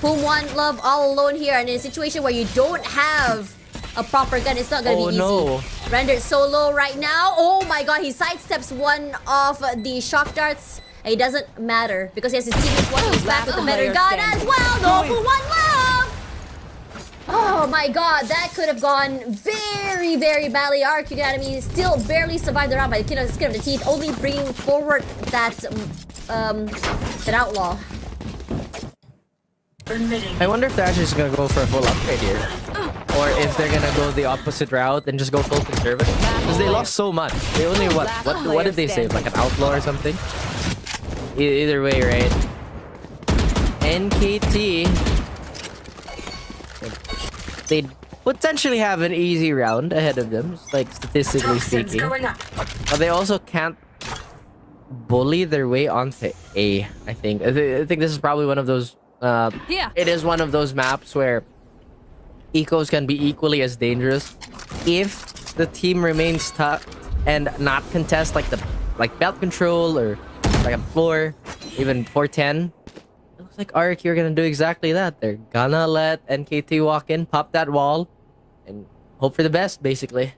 Boom One Love all alone here, and in a situation where you don't have a proper gun, it's not gonna be easy. No. Rendered solo right now. Oh my god, he sidesteps one of the shock darts. It doesn't matter because he has his teammates watching his back with a better gun as well. No, for One Love! Oh my god, that could have gone very, very badly. RRQ Academy still barely survived the round by the skin of the teeth, only bringing forward that outlaw. I wonder if they're actually just gonna go for a full upgrade here. Or if they're gonna go the opposite route and just go full conservative. Because they lost so much. They only, what did they save? Like an outlaw or something? Either way, right? NKT, they potentially have an easy round ahead of them, just like statistically speaking. But they also can't bully their way onto A, I think. I think this is probably one of those... it is one of those maps where ecos can be equally as dangerous if the team remains stuck and not contest like belt control or like a floor, even 410. It looks like RRQ are gonna do exactly that. They're gonna let NKT walk in, pop that wall, and hope for the best, basically.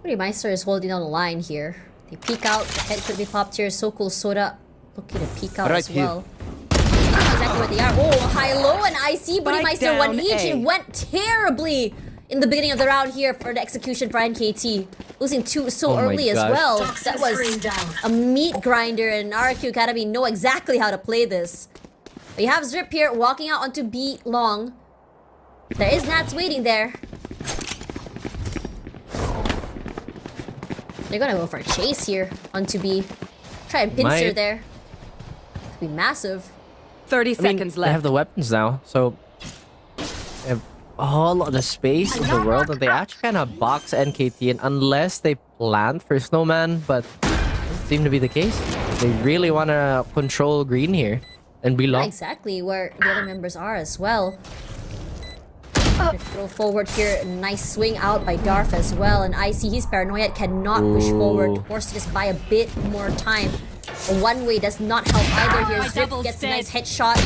Meister is holding on the line here. They peek out. The head could be popped here. So Cool Soda looking to peek out Right as here. well. Exactly where they are. Oh, high-low and IC. Buddy Meister down one each. A. It went terribly in the beginning of the round here for the execution for NKT. Losing two so Oh my early as gosh. well. That was a meat grinder, and RRQ Academy know exactly how to play this. But you have Zrip here walking out onto B long. There is Nats waiting there. They're gonna go for a chase here onto B. Try and pincer Might. there. Could be massive. 30 I mean, seconds they have left. the weapons now, so they have all of the space in the world, and they actually kind of box NKT in unless they plant for Snowman, but it doesn't seem to be the case. They really want to control green here and be Not long. exactly where the other members are as well. Throw forward here. Nice swing out by Darf as well. And I see he's paranoid, cannot push forward. Forced to just buy a bit more time. A one-way does not help either here. Zip gets a nice headshot.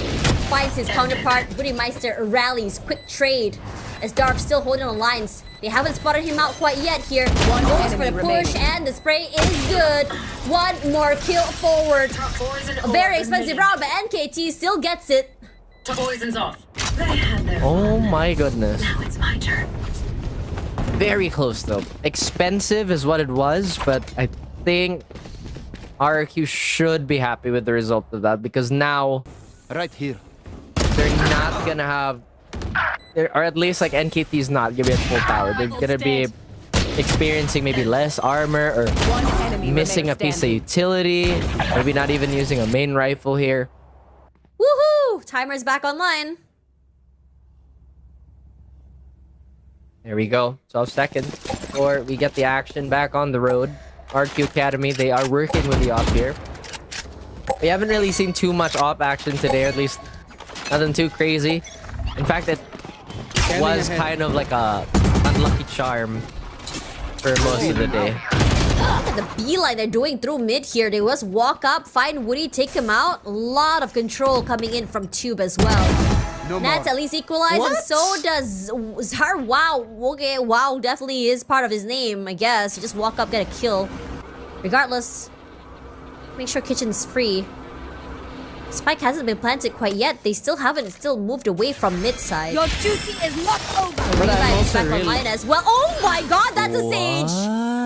Finds his counterpart. Budimeister rallies. Quick trade. As Darf still holding on lines. They haven't spotted him out quite yet here. Goes for the push and the spray is good. One more kill forward. A very expensive round, but NKT still gets it. Poison's off. They had their Oh my goodness. Now it's my turn. Very close though. Expensive is what it was, but I think RRQ should be happy with the result of that because now Right here. they're not gonna have, or at least like NKT's not gonna be at full power. They're gonna be experiencing maybe less armor or One enemy missing a remains piece of utility, maybe not even using a main rifle here. Woohoo! Timer's back online. There we go. 12 seconds before we get the action back on the road. RQ Academy, they are working with the op here. We haven't really seen too much op action today, or at least nothing too crazy. In fact, it was kind of like a unlucky charm for most of the day. Look at the beeline they're doing through mid here. They just walk up, find Woody, take him out. A lot of control coming in from Tube as well. No Nats more. at least equalize, and so does Zhar. Wow, okay, wow definitely is part of his name, I guess. You just walk up, get a kill. Regardless, make sure kitchen's free. Spike hasn't been planted quite yet. They still haven't moved away from mid side. Your duty is not over. Revive is also back really- online as well. Oh my god, that's a Sage!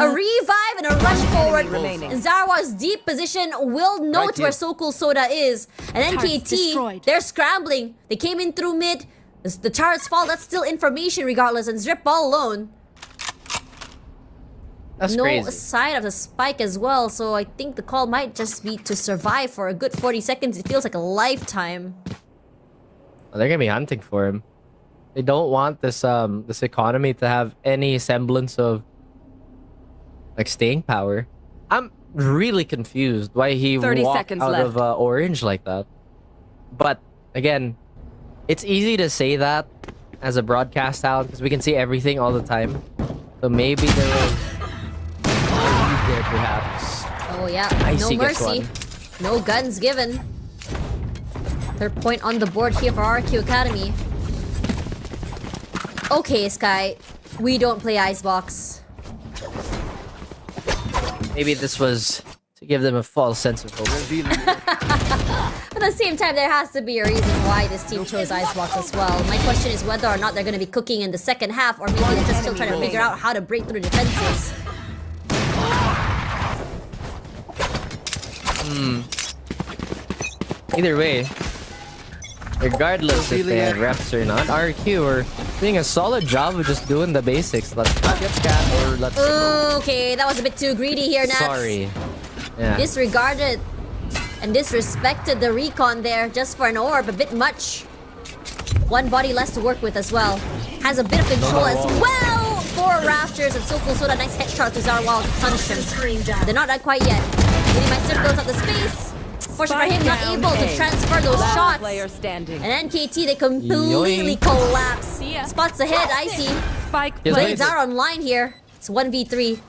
A revive and a rush forward. remaining. Zarwa's deep position will note Right here. where So Cool Soda is. And NKT, destroyed. they're scrambling. They came in through mid. The turrets fall, that's still information regardless. And Zrip all alone. That's No crazy. side of the spike as well. So I think the call might just be to survive for a good 40 seconds. It feels like a lifetime. They're gonna be hunting for him. They don't want this this economy to have any semblance of like staying power. I'm really confused why he 30 walked seconds out left. of orange like that. But again, it's easy to say that as a broadcast talent because we can see everything all the time. So maybe there was a lead there perhaps. Oh yeah, Icy no gets mercy. one. No guns given. Third point on the board here for RQ Academy. Okay, Sky. We don't play Icebox. Maybe this was to give them a false sense of hope. But at the same time, there has to be a reason why this team chose Icebox as well. My question is whether or not they're going to be cooking in the second half, or maybe they're just still trying to figure out how to break through defenses. Either way, regardless if they had reps or not, RRQ are doing a solid job of just doing the basics. Let's not get scat or let's... Okay, that was a bit too greedy here, Nats. Sorry. Yeah. Disregarded and disrespected the recon there just for an orb, a bit much. One body less to work with as well. Has a bit of control as well. 4 rafters and so cool. So that nice headshot to Zarwal to punish him. Screen down. They're not done quite yet. Meister builds up the space. Fortunately for him, not able to transfer those shots. Player standing. And NKT, they completely collapse. Spots ahead, Icy. Spike Blades are online here. It's 1v3.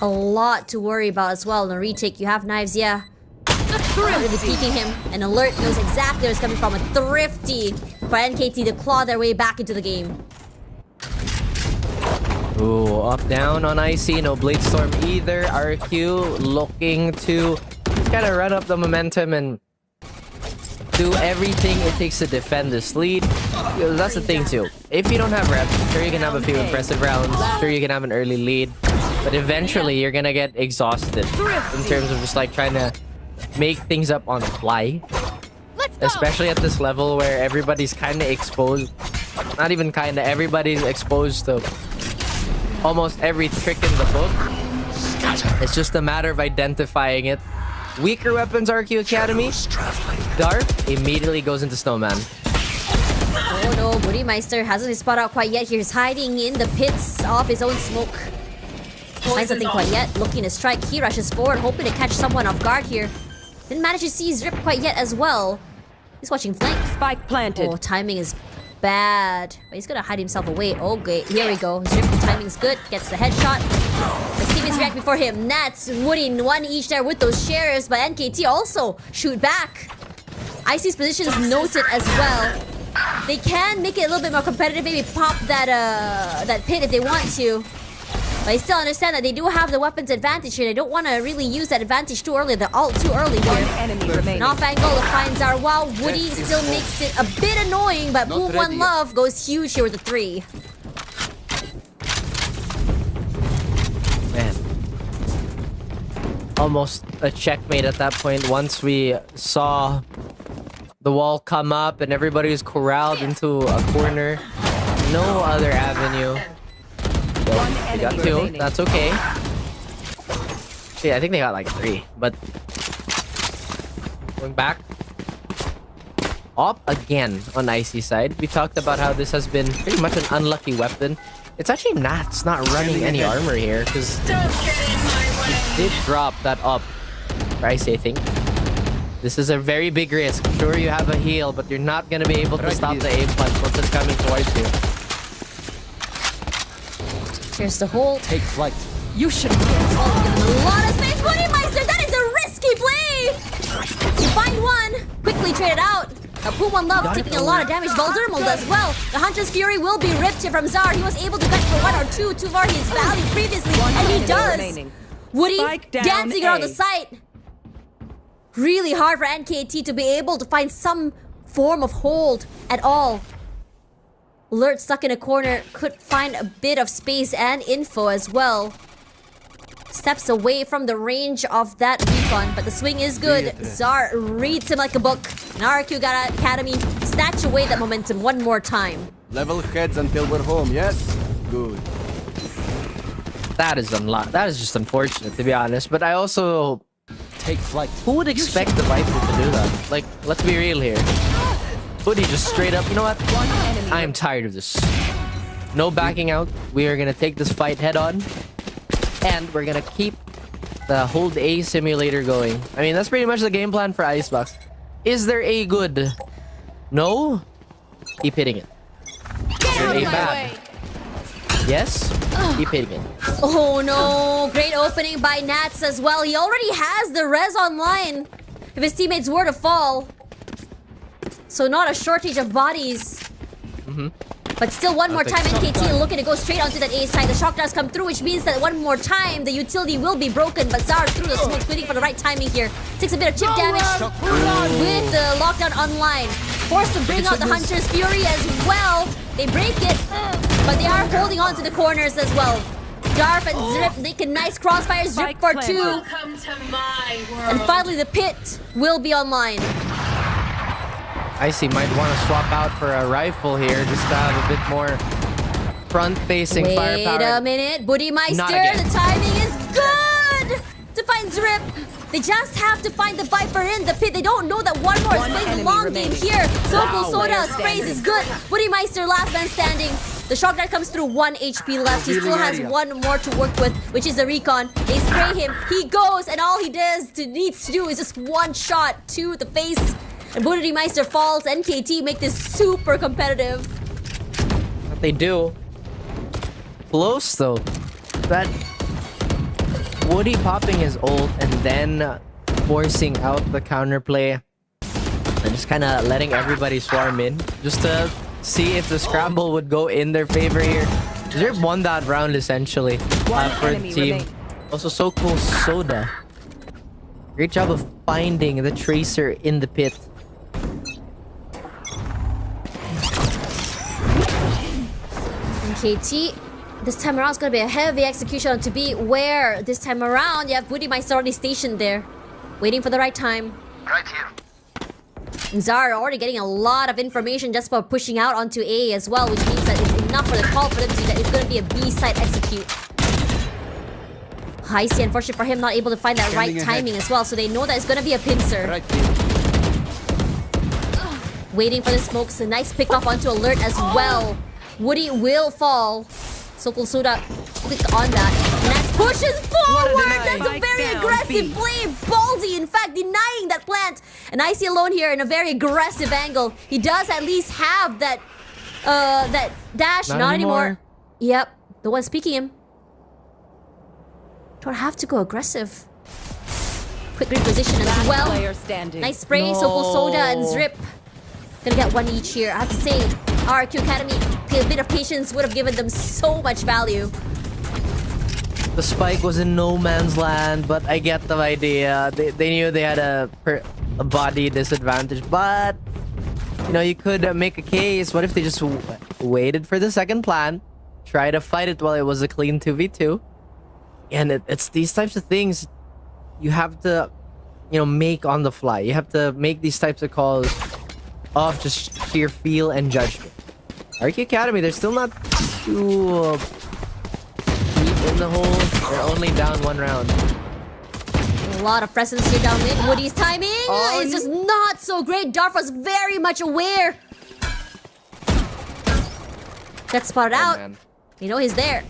A lot to worry about as well. In a retake, you have knives, yeah. Really peeking him. And Alert knows exactly where it's coming from. A thrifty for NKT to claw their way back into the game. Ooh, up down on Icy. No Blade Storm either. RRQ looking to kind of run up the momentum and do everything it takes to defend this lead. That's the thing too. If you don't have reps, sure you can have a few impressive rounds. Sure you can have an early lead. But eventually you're gonna get exhausted in terms of just like trying to make things up on the fly. Especially at this level where everybody's kind of exposed. Not even kind of, everybody's exposed to almost every trick in the book. It's just a matter of identifying it. Weaker weapons, RRQ Academy. Dark immediately goes into Snowman. Oh no, Budimeister hasn't his spot out quite yet. He's hiding in the pits of his own smoke. Finds nothing quite yet. Looking to strike. He rushes forward, hoping to catch someone off guard here. Didn't manage to see Zrip quite yet as well. He's watching flank. Spike planted. Oh, timing is bad. But he's gonna hide himself away. Okay, here we go. Zrip, timing's good. Gets the headshot. The teammates react before him. Nats, Woody, 1 each there with those shares. But NKT also shoot back. Icy's position is noted as well. They can make it a little bit more competitive. Maybe pop that pit if they want to. But I still understand that they do have the weapons advantage here. They don't want to really use that advantage too early. The ult too early here. Enemy remaining. An off angle to find Zarwal. Woody still makes it a bit annoying, but Boom One Love goes huge here with the 3. Man. Almost a checkmate at that point once we saw the wall come up and everybody was corralled into a corner. No other avenue. They got 2. Remaining. That's okay. Yeah, I think they got like 3. But going back. Up again on Icy side. We talked about how this has been pretty much an unlucky weapon. It's actually Nats not running any armor here because he did drop that up for Icy, I think. This is a very big risk. Sure, you have a heal, but you're not going to be able to stop the aim punch once it's coming towards you. Here's the hold. Take flight. You should. Oh, give him a lot of space. Budimeister, that is a risky play! You find one. Quickly trade it out. Boom One Love taking a lot of damage. Valdermal as well. The Hunter's Fury will be ripped here from Zar. He was able to cut for 1 or 2 too far his value previously, and he does. Woody dancing around the site. Really hard for NKT to be able to find some form of hold at all. Alert stuck in a corner, could find a bit of space and info as well. Steps away from the range of that recon, but the swing is good. Zar reads him like a book. And RRQ Academy snatch away that momentum one more time. Level heads until we're home, yes? Good. That is just unfortunate, to be honest. But I also... Take flight. Who would expect the Viper to do that? Like, let's be real here. Woody just straight up, you know what? I am tired of this. No backing out. We are going to take this fight head on. And we're going to keep the hold A simulator going. I mean, that's pretty much the game plan for Icebox. Is there A good? No? Keep hitting it. Is there A bad? Yes? Keep hitting it. Oh no! Great opening by Nats as well. He already has the res online if his teammates were to fall. So not a shortage of bodies. But still one more time, NKT looking to go straight onto that A side. The shock does come through, which means that one more time, the utility will be broken. But Zara through the smoke, waiting for the right timing here. Takes a bit of chip damage with the lockdown online. Forced to bring out the Hunter's Fury as well. They break it, but they are holding on to the corners as well. Darf and Zrip making nice crossfires. Zrip for 2. Welcome to my world. And finally, the pit will be online. Icy might want to swap out for a rifle here just to have a bit more front-facing Wait firepower. a minute. Buddymeister, Not again. the timing is good to find Zrip. They just have to find the Viper in the pit. They don't know that one more is playing the enemy long remaining. game here. Sokol Soda Player sprays standing. is good. Buddymeister, last man standing. The shock dart comes through 1 HP left. He still has one more to work with, which is the recon. They spray him. He goes, and all he needs to do is just one shot to the face. And Buddymeister falls. NKT make this super competitive. What they do. Close though. That Woody popping his ult and then forcing out the counterplay and just kind of letting everybody swarm in just to see if the scramble would go in their favor here. Zerb won that round essentially for the enemy team. remaining. Also, Sokol Soda. Great job of finding the Tracer in the pit. NKT, this time around, it's gonna be a heavy execution on to be where this time around you have Buddymeister already stationed there, waiting for the right time. Right here. And Zara already getting a lot of information just by pushing out onto A as well, which means that it's enough for the call for them to see that it's gonna be a B side execute. Icy, unfortunately for him, not able to find that right Scanning ahead. timing as well, so they know that it's gonna be a pincer. Right here. Waiting for the smokes, a nice pick off onto alert as well. Woody will fall. Sokol Soda click on that. And that pushes forward! That's a Spike very down, aggressive B. play. Ballsy, in fact, denying that plant. And Icy alone here in a very aggressive angle. He does at least have that dash. Not Not anymore. anymore. Yep, the one speaking him. Don't have to go aggressive. Quick reposition as Last well. player standing. Nice spray, No. Sokol Soda and Zrip. Gonna get one each here. I have to say, RRQ Academy, a bit of patience would have given them so much value. The spike was in no man's land, but I get the idea. They knew they had a body disadvantage, but you know, you could make a case. What if they just waited for the second plan, try to fight it while it was a clean 2v2? And it's these types of things you have to, you know, make on the fly. You have to make these types of calls off just sheer feel and judgment. RRQ Academy, they're still not too deep in the hole. They're only down one round. A lot of presence here down mid. Woody's timing is just not so great. Darfa's very much aware. Got spotted out. Man. You know he's there.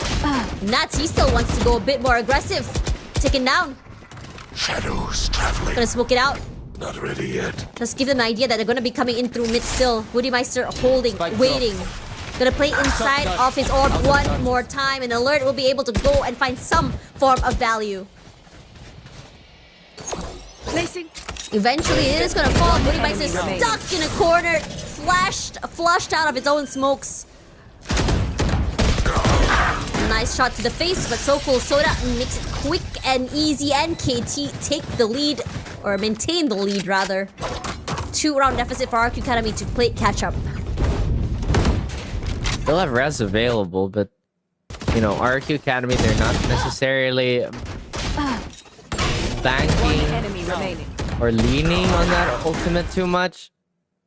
Nats, he still wants to go a bit more aggressive. Taken down. Shadows traveling. Gonna smoke it out. Not ready yet. Just give them an idea that they're gonna be coming in through mid still. Buddymeister holding, Spike waiting. Gonna play inside of his orb one more time, and Alert will be able to go and find some form of value. Placing. Eventually, it is gonna fall. Buddymeister is Enemy stuck in a corner, flushed out of its own smokes. Nice shot to the face, but Sokol Soda makes it quick and easy. NKT take the lead, or maintain the lead rather. 2-round deficit for RRQ Academy to play catch up. They'll have res available, but you know, RRQ Academy, they're not necessarily banking Enemy remaining. or leaning on that ultimate too much.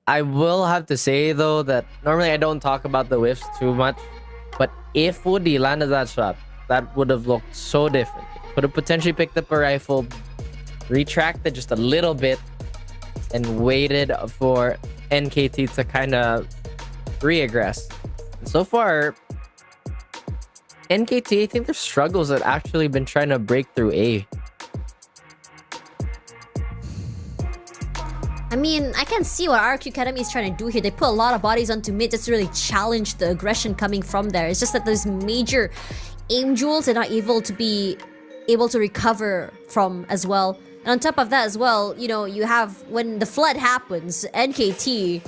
I will have to say though that normally I don't talk about the whiffs too much, but if Woody landed that shot, that would have looked so different. Could have potentially picked up a rifle, retracted just a little bit, and waited for NKT to kind of re-aggress. So far, NKT, I think their struggles have actually been trying to break through A. I mean, I can see what RRQ Academy is trying to do here. They put a lot of bodies onto mid just to really challenge the aggression coming from there. It's just that those major aim jewels are not able to recover from as well. And on top of that as well, you know, you have when the flood happens, NKT,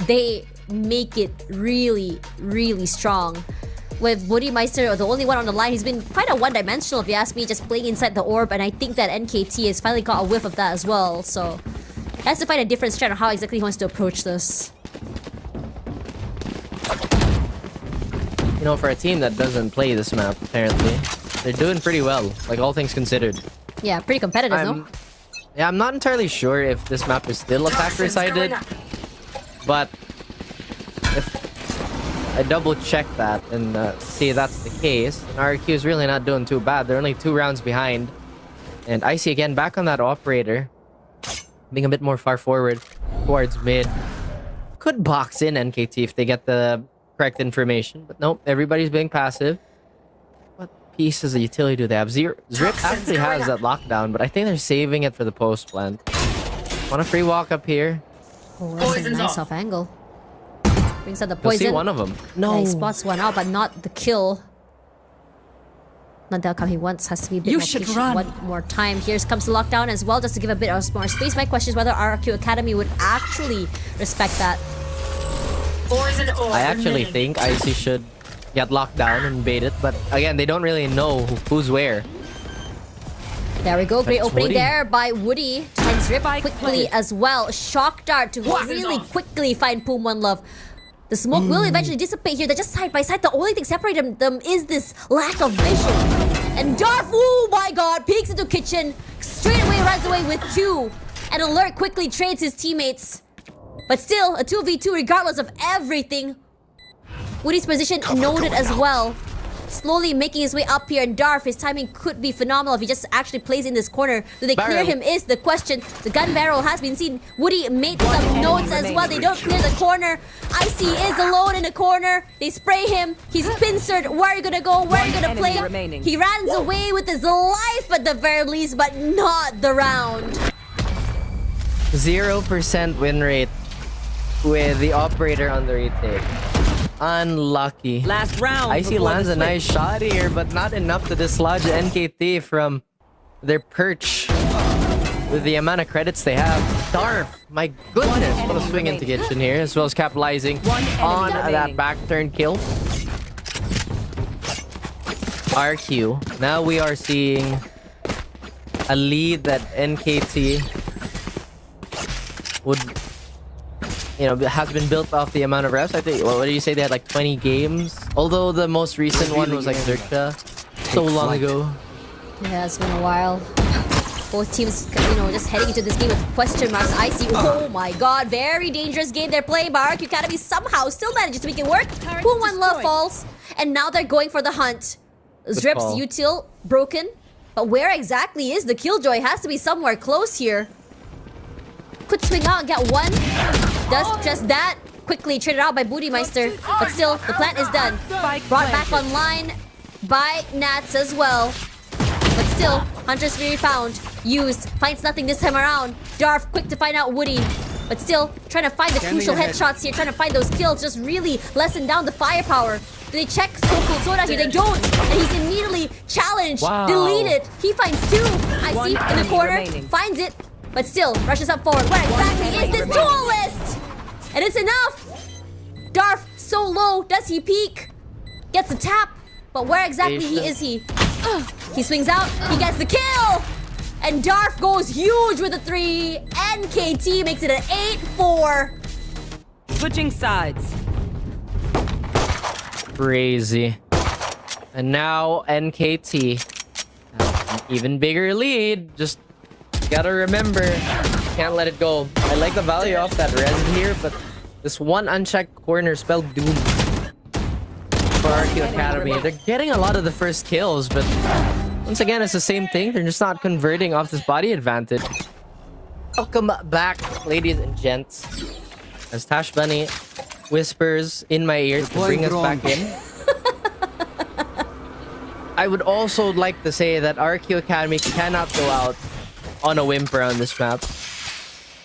they make it really, really strong. With Buddymeister, the only one on the line, he's been quite a one-dimensional if you ask me, just playing inside the orb, and I think that NKT has finally got a whiff of that as well, so he has to find a different strat on how exactly he wants to approach this. You know, for a team that doesn't play this map, apparently, they're doing pretty well, like all things considered. Yeah, pretty competitive, no? Yeah, I'm not entirely sure if this map is still attacker-sided. But if I double check that and see that's the case, and RRQ is really not doing too bad. They're only 2 rounds behind. And Icy again back on that operator, being a bit more far forward towards mid. Could box in NKT if they get the correct information, but nope, everybody's being passive. What pieces of utility do they have? Zrip actually has that lockdown, but I think they're saving it for the post plant. Want a free walk up here? Oh, that's a Poison's nice off. off angle. Brings out the You'll see poison. one of them. No. Yeah, he spots one out, but not the kill. Not the outcome he wants. Has to be a bit You more should patient. run. One more time. Here comes the lockdown as well, just to give a bit of more space. My question is whether RRQ Academy would actually respect that. Poison orb I actually remaining. think Icy should get locked down and bait it, but again, they don't really know who's where. There we go. Great That's opening Woody. there by Woody. Finds Rip Spike quickly planted. as well. Shock dart to Poison's really off. quickly find Poom One Love. The smoke will eventually dissipate here. They're just side by side. The only thing separating them is this lack of vision. And Darf, oh my god, peeks into kitchen. Straight away runs away with 2. And Alert quickly trades his teammates. But still, a 2v2 regardless of everything. Woody's position noted as well. Slowly making his way up here, and Darf, his timing could be phenomenal if he just actually plays in this corner. Do they clear Barrel. him is the question. The gun barrel has been seen. Woody made some enemy notes as well. They don't clear the corner. Icy is alone in the corner. They spray him. He's pincered. Where are you gonna go? Where are you gonna enemy play? remaining. He runs away with his life at the very least, but not the round. 0% win rate with the operator on the retake. Unlucky. Last round. Icy before lands the a nice shot here, but not enough to dislodge NKT from their perch with the amount of credits they have. Darf, my goodness, what a enemy swing into remaining. kitchen here, as well as capitalizing One enemy on that remaining. back turn kill. RQ. Now we are seeing a lead that NKT would, has been built off the amount of reps. I think, what do you say? They had like 20 games? Although the most recent one was like Zerka so long ago. Yeah, it's been a while. Both teams, just heading into this game with question marks. Icy, oh my god, very dangerous game they're playing. But RRQ Academy somehow still manages to make it work. Boom, One Love falls. And now they're going for the hunt. Zrip's call. util broken. But where exactly is the killjoy? Has to be somewhere close here. Could swing out and get one. Does just that. Quickly traded out by Bootymeister. But still, the plant is done. Spike Brought back planted. online by Nats as well. But still, Hunter's Fury found. Used. Finds nothing this time around. Darf quick to find out Woody. But still, trying to find the Scanning crucial ahead. headshots here. Trying to find those kills. Just really lessen down the firepower. Do they check Cold Soda here? They don't. And he's immediately challenged. Wow. Deleted. He finds 2. I One see in the enemy corner. remaining. Finds it. But still, rushes up forward. Where exactly is enemy this remaining. duelist? And it's enough. Darf so low. Does he peek? Gets a tap. But where exactly is he? He swings out. He gets the kill. And Darf goes huge with a 3. NKT makes it an 8-4. Switching sides. Crazy. And now NKT have an even bigger lead. Just gotta remember, can't let it go. I like the value off that res here, but this one unchecked corner spelled doom for RQ Academy. They're getting a lot of the first kills, but once again, it's the same thing. They're just not converting off this body advantage. Welcome back, ladies and gents. As Tash Bunny whispers in my ear to bring us back in. I would also like to say that RQ Academy cannot go out on a whimper on this map.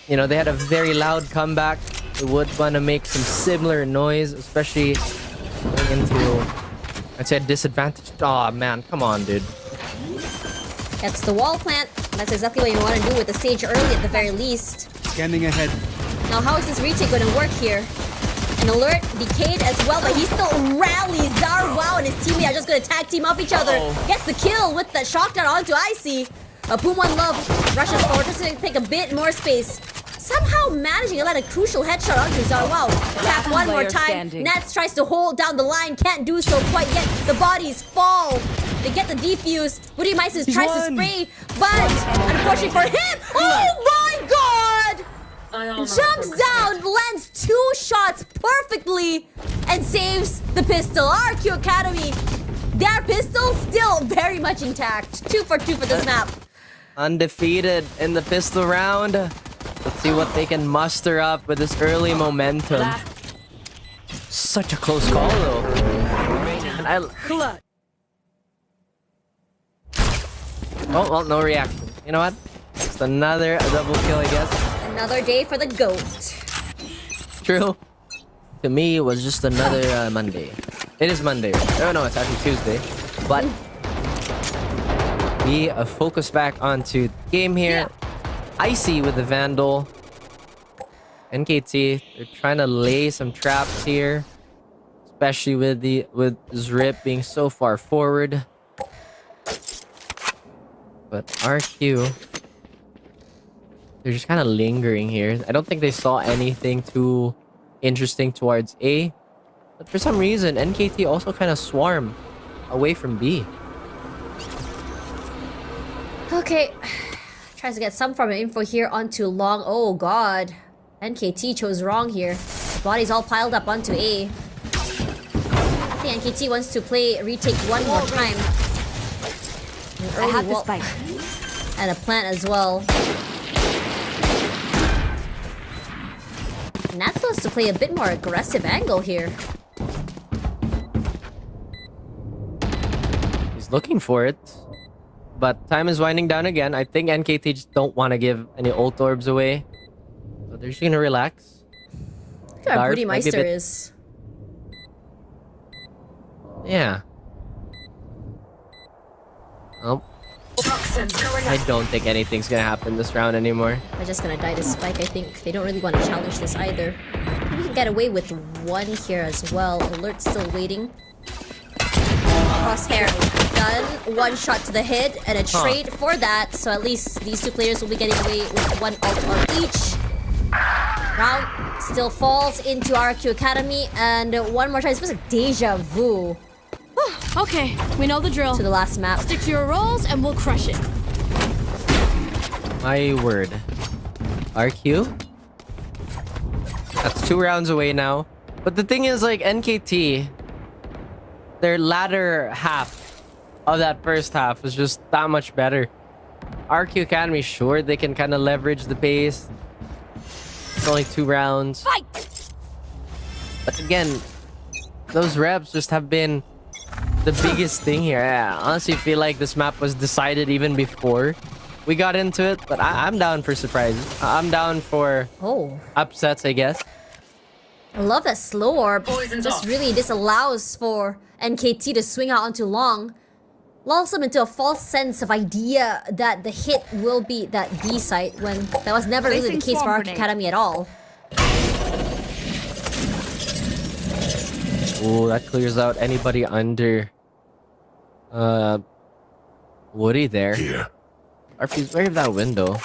They had a very loud comeback. They would want to make some similar noise, especially going into, I'd say, a disadvantage. Oh man, come on, dude. Gets the wall plant. That's exactly what you want to do with the Sage early at the very least. Scanning ahead. Now, how is this retake going to work here? An Alert decayed as well, but he still rallies. Wow and his teammate are just going to tag team off each other. Gets the kill with the shock down onto Icy. Boom One Love rushes forward just to take a bit more space. Somehow managing to let a crucial headshot onto Zar. Wow. Tap one more player time. standing. Nats tries to hold down the line. Can't do so quite yet. The bodies fall. They get the defuse. Woody Mices tries to spray, but unfortunately for him, oh my god! My armor jumps down, lands 2 shots perfectly, and saves the pistol. RRQ Academy, their pistol still very much intact. 2 for 2 for this map. Undefeated in the pistol round. Let's see what they can muster up with this early momentum. Such a close call, though. And Clutch. oh, well, no reaction. You know what? Just another double kill, I guess. Another day for the GOAT. True. To me, it was just another Monday. It is Monday. Oh no, it's actually Tuesday. But we focus back onto the game here. Icy with the Vandal. NKT, they're trying to lay some traps here, especially with Zrip being so far forward. But RQ, they're just kind of lingering here. I don't think they saw anything too interesting towards A, but for some reason NKT also kind of swarm away from B. Okay, tries to get some from info here onto long. Oh god, NKT chose wrong here. Bodies all piled up onto A. I think NKT wants to play retake one more time. I have the spike. And a plant as well. Nats wants to play a bit more aggressive angle here. He's looking for it, but time is winding down again. I think NKT just don't want to give any ult orbs away, so they're just gonna relax. Look how Darf Booty might be a Meister bit- is. Yeah. Oh, Toxins going I up. don't think anything's gonna happen this round anymore. They're just gonna die to spike, I think. They don't really want to challenge this either. Maybe we can get away with one here as well. Alert's still waiting. Crosshair done. 1 shot to the head and a trade for that. So at least these 2 players will be getting away with 1 ult on each. Round still falls into RRQ Academy. And one more try. This was a deja vu Okay, we know the drill. to the last map. Stick to your roles and we'll crush it. My word. RQ? That's 2 rounds away now. But the thing is, like, NKT, their latter half of that first half was just that much better. RQ Academy, sure, they can kind of leverage the pace. It's only 2 rounds. Fight! But again, those reps just have been the biggest thing here. I honestly feel like this map was decided even before we got into it. But I'm down for surprises. I'm down for Oh. upsets, I guess. I love that slow orb. Poison's Just off. really disallows for NKT to swing out onto long. Lulls them into a false sense of idea that the hit will be that B site when that was never really the Placing case for swarm Arc grenade. Academy at all. Oh, that clears out anybody under Woody there. Here. RP's very of that window.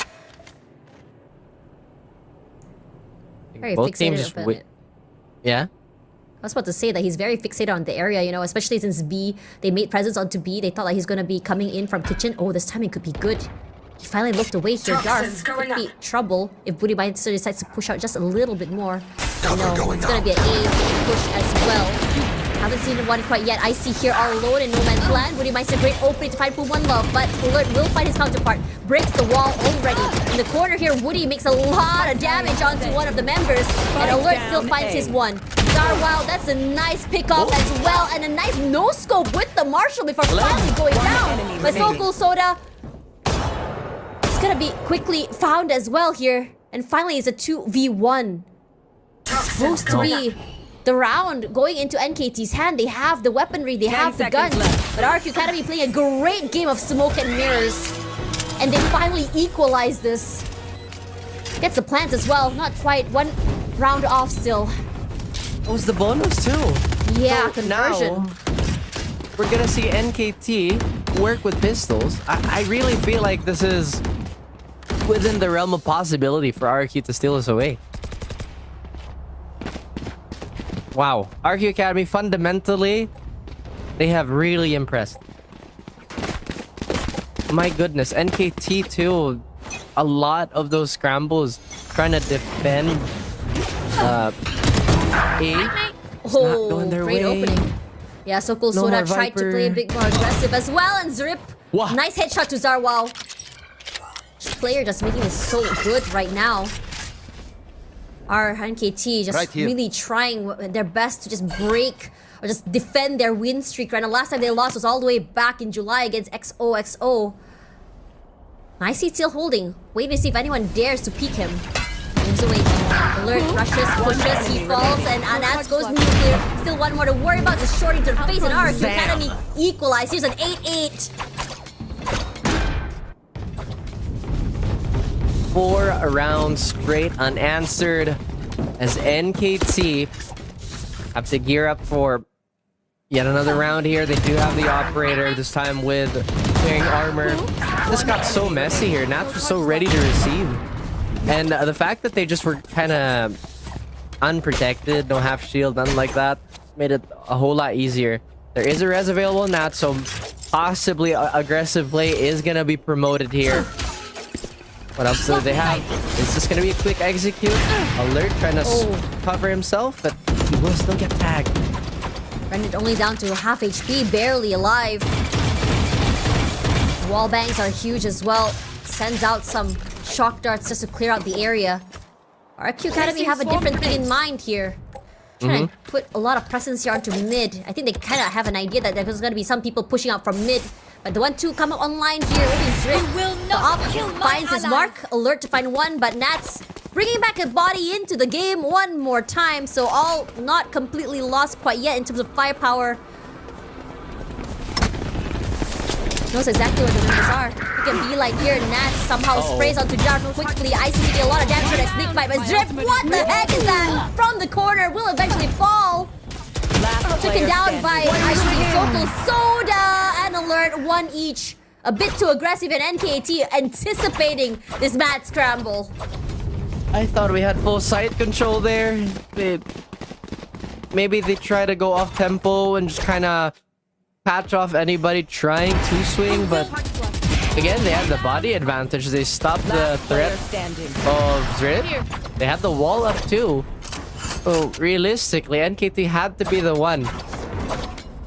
Very Both teams fixated just on it. yeah. I was about to say that he's very fixated on the area, you know, especially since B, they made presence onto B. They thought that he's gonna be coming in from kitchen. Oh, this timing could be good. He finally looked away here. Toxins Darth going could be up. trouble if Booty Meister decides to push out just a little bit more. Cover No, going it's gonna out. be an A push as well. Haven't seen one quite yet. I see here all alone in no man's land. Booty Meister, great opening to find Poo One Love, but Alert will find his counterpart. Breaks the wall already. In the corner here, Woody makes a lot of damage onto one of the members, and Alert still down finds A. his one. Wow, that's a nice pickup as well, and a nice no scope with the Marshall before finally going down. enemy But remaining. Soul Soda is gonna be quickly found as well here, and finally it's a 2v1. Supposed to be the round going into NKT's hand. They have the weaponry, they 10 have the guns, seconds left. but RQ Academy playing a great game of smoke and mirrors, and they finally equalize this. Gets the plant as well, not quite. 1 round off still. That was the bonus too. Yeah, So conversion. now, we're gonna see NKT work with pistols. I really feel like this is within the realm of possibility for RQ to steal us away. Wow. RQ Academy, fundamentally, they have really impressed. My goodness, NKT too. A lot of those scrambles trying to defend A. Oh, going their great way. opening. Yeah, Sokol No Soda more tried to Viper. play a bit more aggressive as well, and Zrip, Wow. nice headshot to Zarwao. This player just making it so good right now. Our NKT just Right here. really trying their best to just break or just defend their win streak. Right now, last time they lost was all the way back in July against XOXO. Nicely still holding, waiting to see if anyone dares to peek him. Moves away. Alert, rushes, pushes, he falls, and Anats goes nuclear. Still one more to worry about, just shorting to the face, and RRQ Academy equalize. Here's an 8-8. 4 rounds straight unanswered as NKT have to gear up for yet another round here. They do have the operator, this time with clearing armor. This got so messy here. Nats were so ready to receive. And the fact that they just were kind of unprotected, no half shield, nothing like that, made it a whole lot easier. There is a res available in that, so possibly aggressive play is going to be promoted here. What else do they have? Is this going to be a quick execute? Alert trying to cover himself, but he will still get tagged. Rendered only down to half HP, barely alive. Wall bangs are huge as well. Sends out some shock darts just to clear out the area. RRQ Academy have a different thing in mind here. Trying to put a lot of presence here onto mid. I think they kind of have an idea that there's going to be some people pushing out from mid. But the 1-2 come up online here. Zrip. The op finds his mark. Alert to find one, but Nats bringing back a body into the game one more time. So all not completely lost quite yet in terms of firepower. Knows exactly where the numbers are. He can be like here. Nats somehow sprays onto Jar quickly. Icy taking a lot of damage for that snake bite. But Zrip, what the heck is that? From the corner, will eventually fall. Taken down by Icy, Sokol Soda, and Alert. One each. A bit too aggressive, and NKT anticipating this mad scramble. I thought we had full site control there. Maybe they try to go off tempo and just kind of patch off anybody trying to swing, but again, they have the body advantage. They stopped the threat of Zrip. They had the wall up too. So realistically, NKT had to be the one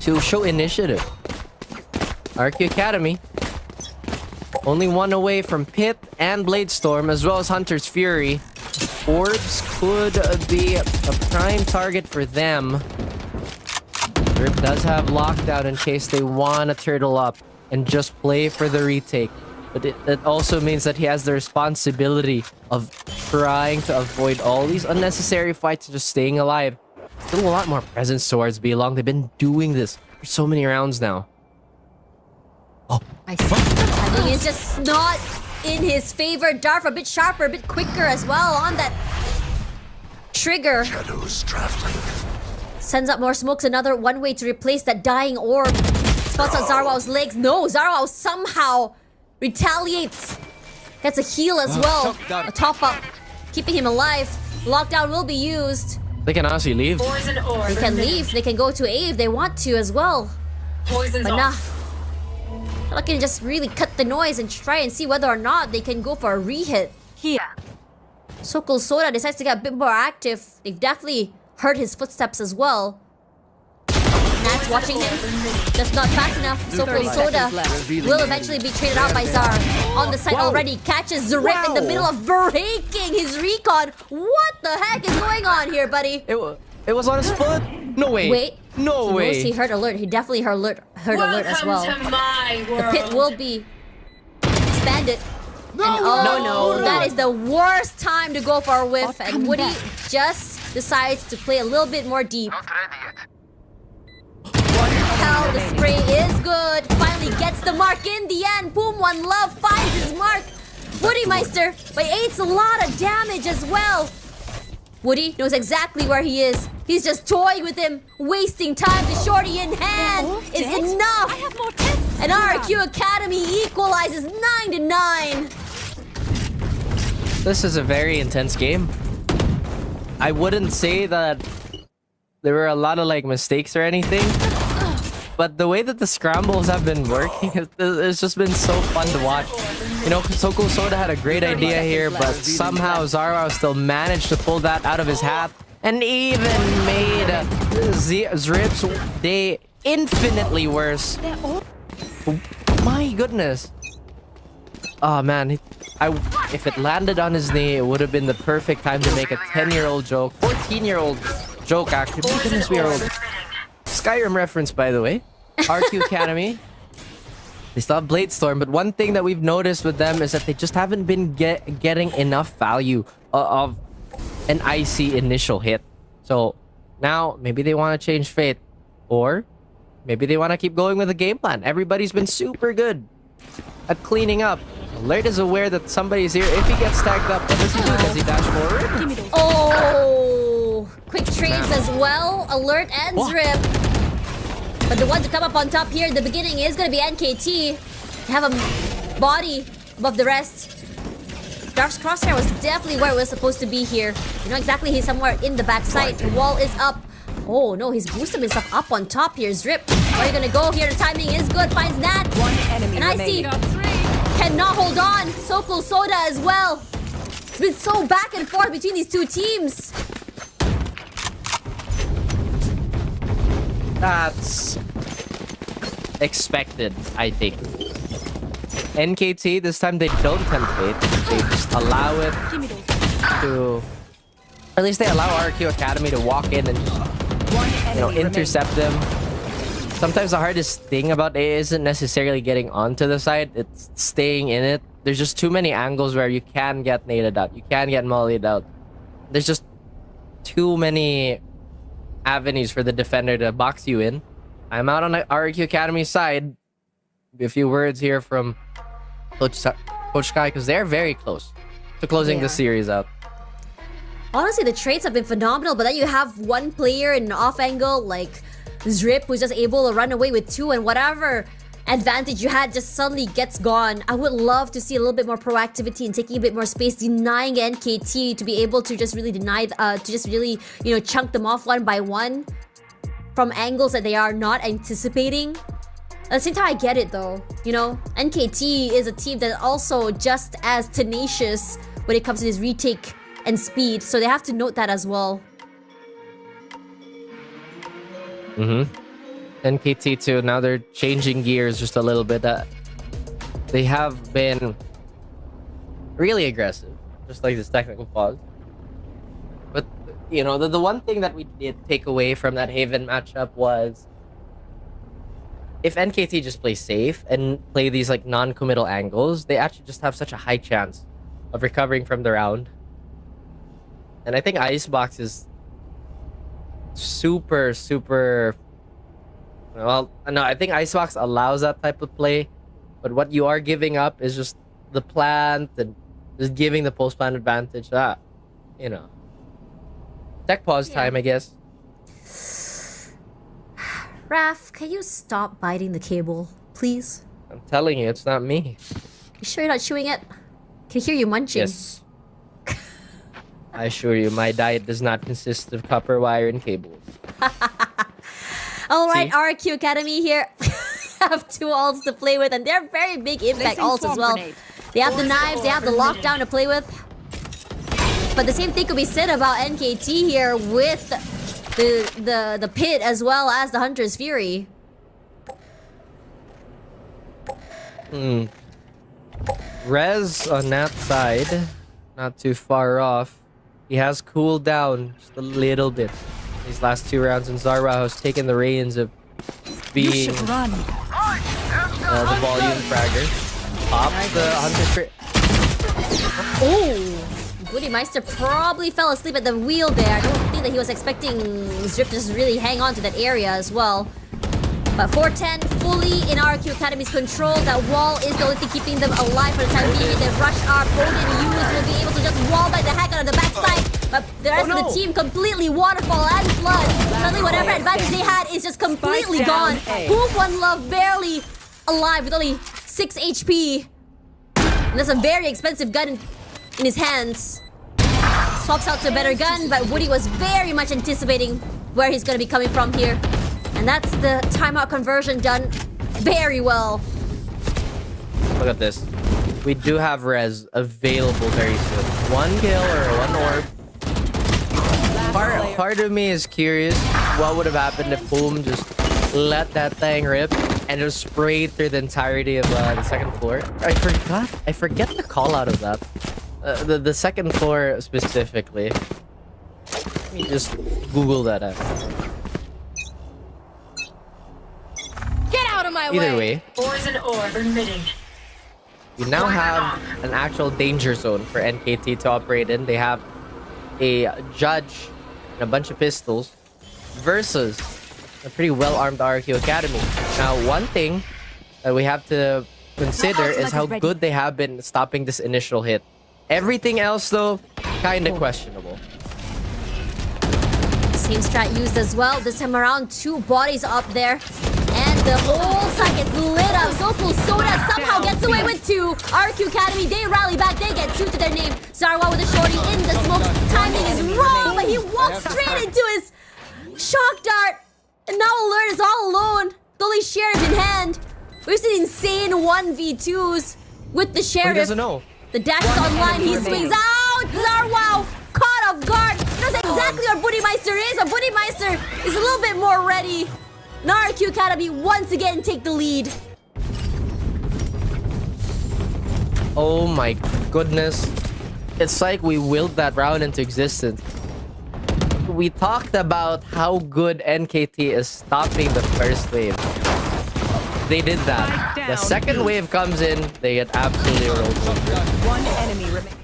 to show initiative. RRQ Academy only one away from Pit and Bladestorm, as well as Hunter's Fury. Orbs could be a prime target for them. Zrip does have lockdown in case they want to turtle up and just play for the retake. But it also means that he has the responsibility of trying to avoid all these unnecessary fights and just staying alive. Still a lot more presence towards B-Long. They've been doing this for so many rounds now. I see. I think it's just not in his favor. Darf a bit sharper, a bit quicker as well on that trigger. Shadows traveling. Sends up more smokes, another one way to replace that dying orb. Spots out Zarwao's legs. No, Zarwao somehow retaliates. Gets a heal as well. A top up, keeping him alive. Lockdown will be used. They can honestly leave. Poison orb. They can leave. They can go to A if they want to as well. Poison's But nah. off. I can just really cut the noise and try and see whether or not they can go for a re-hit. Here. Sokol Soda decides to get a bit more active. They've definitely heard his footsteps as well. Nats watching him. Just not fast enough. Sokol Soda will eventually be traded out by Zar. On the side already. Catches Zrip in the middle of breaking his recon. What the heck is going on here, buddy? It was on his foot. No way. Wait. No He way. knows he heard alert. He definitely heard alert as well. Welcome to my world. The pit will be expanded. No, that is the worst time to go for a whiff. And Woody just decides to play a little bit more deep. Hell, the spray is good. Finally gets the mark in the end. Boom, One Love finds his mark. Woody Meister, but 8's a lot of damage as well. Woody knows exactly where he is. He's just toying with him, wasting time. The shorty in hand is enough. I have more tests. And RRQ Academy equalizes 9-9. This is a very intense game. I wouldn't say that there were a lot of like mistakes or anything, but the way that the scrambles have been working, it's just been so fun to watch. You know, Soko Soda had a great idea here, but somehow Zara still managed to pull that out of his hat and even made Zrip's day infinitely worse. My goodness. Oh man, if it landed on his knee, it would have been the perfect time to make a 10-year-old joke, 14-year-old joke actually. My goodness, we are old. Skyrim reference, by the way. RQ Academy. They still have Blade Storm, but one thing that we've noticed with them is that they just haven't been getting enough value of an icy initial hit. So now maybe they want to change fate, or maybe they want to keep going with the game plan. Everybody's been super good at cleaning up. Alert is aware that somebody's here. If he gets tagged up, what does he do? Does he dash forward? Oh, quick trades as well. Alert and Zrip. But the one to come up on top here in the beginning is going to be NKT. They have a body above the rest. Dark's crosshair was definitely where it was supposed to be here. You know exactly he's somewhere in the backside. The wall is up. Oh no, he's boosted himself up on top here. Zrip, where are you going to go here? The timing is good. Finds Nat. One enemy and I see cannot hold on. Soko Soda as well. It's been so back and forth between these two teams. That's expected, I think. NKT, this time they don't tempt fate. They just allow it to... Or at least they allow RRQ Academy to walk in and, you know, intercept them. Sometimes the hardest thing about A isn't necessarily getting onto the side, it's staying in it. There's just too many angles where you can get naded out. You can get mollied out. There's just too many avenues for the defender to box you in. I'm out on the RRQ Academy side. A few words here from Coach Sky, because they're very close to closing the series out. Honestly, the trades have been phenomenal, but then you have one player in an off angle like Zrip who's just able to run away with two, and whatever advantage you had just suddenly gets gone. I would love to see a little bit more proactivity and taking a bit more space, denying NKT to be able to just really chunk them off one by one from angles that they are not anticipating. At the same time, I get it though. You know, NKT is a team that also just as tenacious when it comes to this retake and speed, so they have to note that as well. NKT too, now they're changing gears just a little bit. They have been really aggressive, just like this technical pause. But, you know, the one thing that we did take away from that Haven matchup was if NKT just play safe and play these like non-committal angles, they actually just have such a high chance of recovering from the round. And I think Icebox is super... Well, no, I think Icebox allows that type of play, but what you are giving up is just the plant and just giving the post-plant advantage. You know. Tech pause time, I guess. Raph, can you stop biting the cable, please? I'm telling you, it's not me. You sure you're not chewing it? I can hear you munching. Yes. I assure you, my diet does not consist of copper wire and cables. Alright, RRQ Academy here have two ults to play with, and they're very big impact ults as well. They have the knives, they have the lockdown to play with. But the same thing could be said about NKT here with the pit as well as the Hunter's Fury. Rez on that side, not too far off. He has cooled down just a little bit these last two rounds, and Zara has taken the reins of being the volume fragger. Pops the Hunter's Fury. Oh! Woody Meister probably fell asleep at the wheel there. I don't think that he was expecting Zrip to just really hang on to that area as well. But 410 fully in RRQ Academy's control. That wall is the only thing keeping them alive for the time being. The rush our Odin use will be able to just wall by the heck out of the backside. But the rest of the team completely waterfall and flood. Suddenly whatever advantage they had is just completely gone. Hoop One Love barely alive with only 6 HP. And that's a very expensive gun in his hands. Swaps out to a better gun, but Woody was very much anticipating where he's going to be coming from here. And that's the timeout conversion done very well. Look at this. we do have res available very soon. One kill or one orb. Part of me is curious what would have happened if Boom just let that thing rip and just sprayed through the entirety of the second floor. I forget the call out of that. The second floor specifically. Let me just Google that up. Get out of my Either way, Poison orb emitting. we now have an actual danger zone for NKT to operate in. They have a judge and a bunch of pistols versus a pretty well-armed RRQ Academy. Now, one thing that we have to consider is how good they have been stopping this initial hit. Everything else, though, kind of questionable. Same strat used as well. This time around, 2 bodies up there. And the whole side gets lit up. Zopul Soda somehow gets away with 2. RQ Academy, they rally back. They get 2 to their name. Zarwa with a shorty in the smoke. Timing is wrong, but he walks straight into his shock dart. And now Alert is all alone. The only sheriff in hand. We've seen insane 1v2s with the sheriff. He doesn't know. The dash is online. He swings out. Zarwa caught off guard. Knows exactly where Buddhimeister is. But Buddhimeister is a little bit more ready. RRQ Academy once again take the lead. Oh my goodness. It's like we willed that round into existence. We talked about how good NKT is stopping the first wave. They did that. The second wave comes in, they get absolutely rolled over. One enemy remains.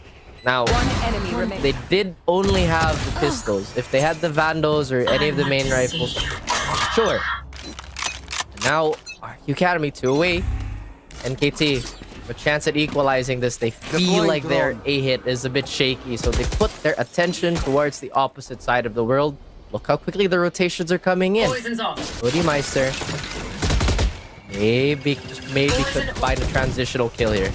Now, One enemy remains. they did only have the pistols. If they had the Vandals or any of the main rifles, sure. Now, RQ Academy 2 away. NKT, a chance at equalizing this. They feel like their A-hit is a bit shaky, so they put their attention towards the opposite side of the world. Look how quickly the rotations are coming in. Poison's off. Buddhimeister maybe could find a transitional kill here.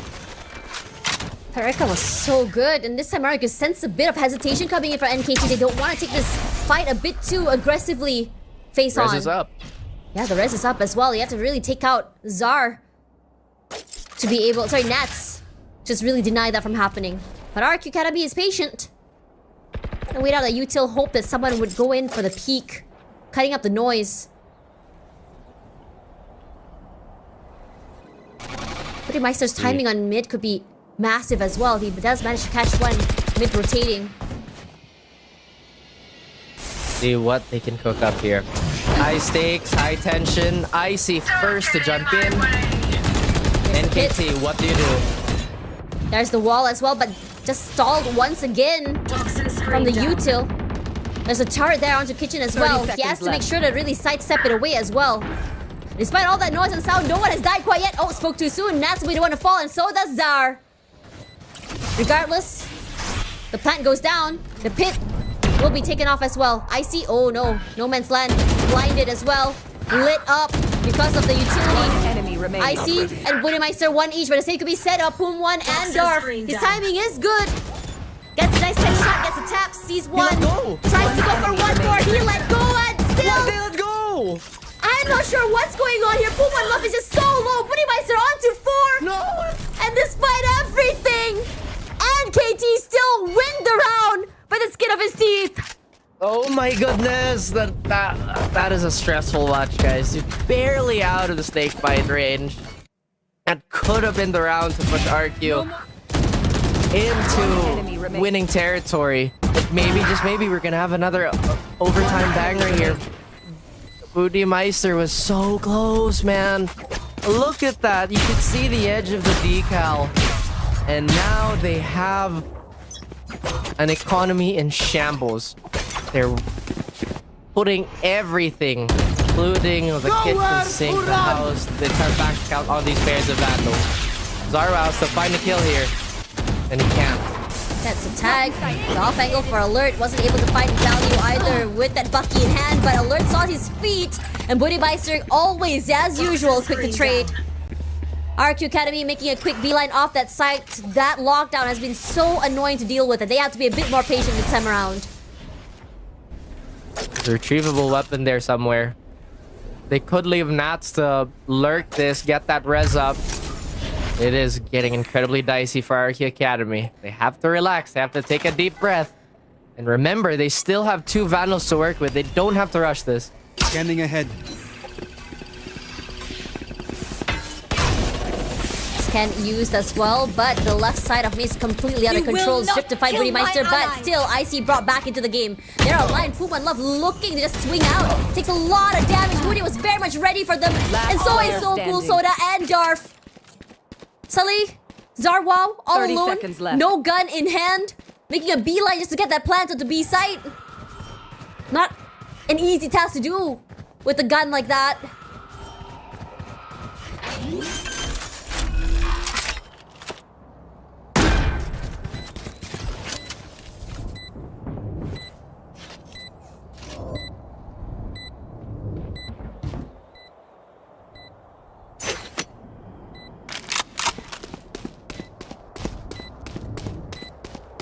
Pareka was so good, and this time around you can sense a bit of hesitation coming in for NKT. They don't want to take this fight a bit too aggressively face on. Res is up. Yeah, the res is up as well. You have to really take out Zar to be able... Sorry, Nats. Just really deny that from happening. But RQ Academy is patient. And wait out a util, hope that someone would go in for the peak, cutting up the noise. Buddhimeister's timing on mid could be massive as well. He does manage to catch one mid-rotating. See what they can cook up here. High stakes, high tension. Icy first to jump in. NKT, what do you do? There's the wall as well, but just stalled once again Toxin from the screen down. util. There's a turret there onto kitchen as well. He has to make sure to really sidestep it away as well. Despite all that noise and sound, no one has died quite yet. Oh, spoke too soon. Nats will be the one to fall, and so does Zar. Regardless, the plant goes down. The pit will be taken off as well. Icy, oh no. No man's land. Blinded as well. Lit up because of the utility. Enemy remains. Icy and Buddhimeister 1 each, but the same could be set up. Boom 1 and Darf. His timing is good. Gets a nice headshot, gets a tap, sees one. let go. Tries to go for one more. He let go and still. They let go! I'm not sure what's going on here. Boom 1 Muff is just so low. Buddhimeister onto 4. No! And despite everything, NKT still win the round by the skin of his teeth. Oh my goodness! That is a stressful watch, guys. You're barely out of the snake bite range. That could have been the round to push RQ into winning territory. But maybe, just maybe, we're gonna have another overtime banger here. Buddhimeister was so close, man. Look at that. You could see the edge of the decal. And now they have an economy in shambles. They're putting everything, including the kitchen sink, the house, the entire bank account on these pairs of vandals. Zarwa has to find a kill here, and he can't. That's a tag. The off angle for Alert wasn't able to find value either with that Bucky in hand, but Alert saw his feet, and Buddhimeister always, as usual, quick to trade. RQ Academy making a quick beeline off that site. That lockdown has been so annoying to deal with, and they have to be a bit more patient this time around. There's a retrievable weapon there somewhere. They could leave Nats to lurk this, get that res up. It is getting incredibly dicey for RRQ Academy. They have to relax. They have to take a deep breath. And remember, they still have 2 Vandals to work with. They don't have to rush this. Scanning ahead. Scan used as well, but the left side of me is completely out of control. Stripped to find Budimeister, but still IC brought back into the game. They're online. Puma and Love looking to just swing out. Takes a lot of damage. Woody was very much ready for them. And so is So Cool Soda and Darf. Sully, Zarwao, all 30 alone. seconds left. No gun in hand. Making a beeline just to get that plant onto B site. Not an easy task to do with a gun like that.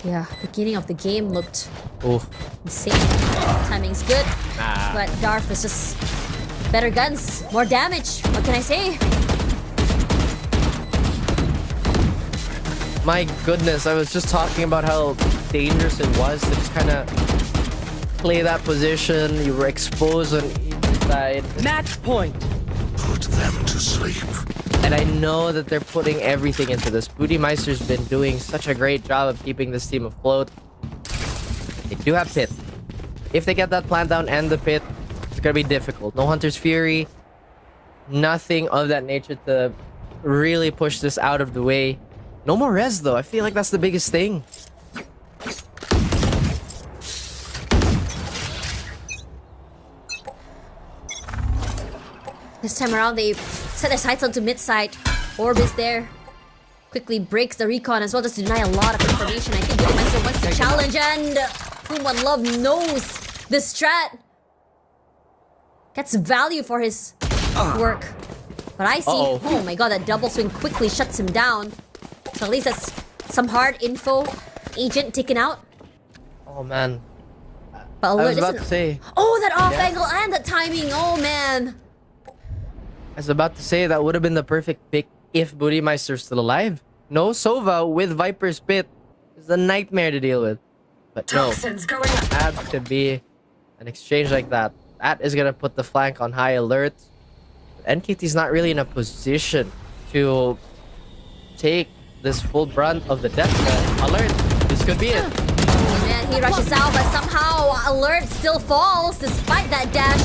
Yeah, beginning of the game looked Oh, insane. Timing's good, but Darf is just better guns, more damage. What can I say? my goodness. I was just talking about how dangerous it was to just kind of play that position. You were exposed on each side. Match point. Put them to sleep. And I know that they're putting everything into this. Budimeister's been doing such a great job of keeping this team afloat. They do have pit. If they get that plant down and the pit, it's gonna be difficult. No Hunter's Fury. Nothing of that nature to really push this out of the way. No more res though. I feel like that's the biggest thing. This time around, they set their sights onto mid side. Orb is there. Quickly breaks the recon as well, just to deny a lot of information. I think Budimeister wants to challenge, and Puma and Love knows the strat. Gets value for his work. But I see, oh my god, that double swing quickly shuts him down. So at least that's some hard info. Agent taken out. Oh man. But I alert was about isn't- to say. Oh, that off angle and that timing. Oh man. I was about to say that would have been the perfect pick if Budimeister's still alive. No Sova with Viper's Pit is a nightmare to deal with. But no, Toxins going up. had to be an exchange like that. That is gonna put the flank on high alert. NKT's not really in a position to take this full brunt of the death threat. Alert, this could be it. Oh man, he rushes out, but somehow Alert still falls despite that dash.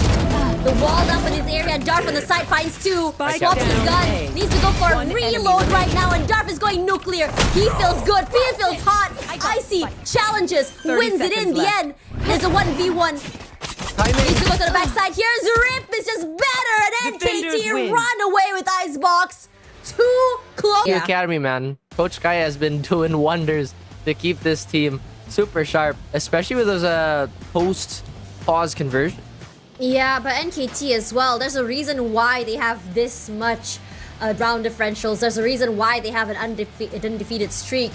The wall up in his area, and Darf on the side finds 2. Spike Swaps his down gun, A. needs to go for a One enemy reload right remaining. now, and Darf is going nuclear. He feels good, he feels hot. Icy challenges, 30 wins it in seconds the left. end. There's a 1v1. Needs to go to the backside. Here's Rip, is just better, and Defenders NKT win. run away with Icebox. Too close. The Academy, man. Coach Kaya has been doing wonders to keep this team super sharp, especially with those post-pause conversion. Yeah, but NKT as well. There's a reason why they have this much round differentials. There's a reason why they have an undefeated streak.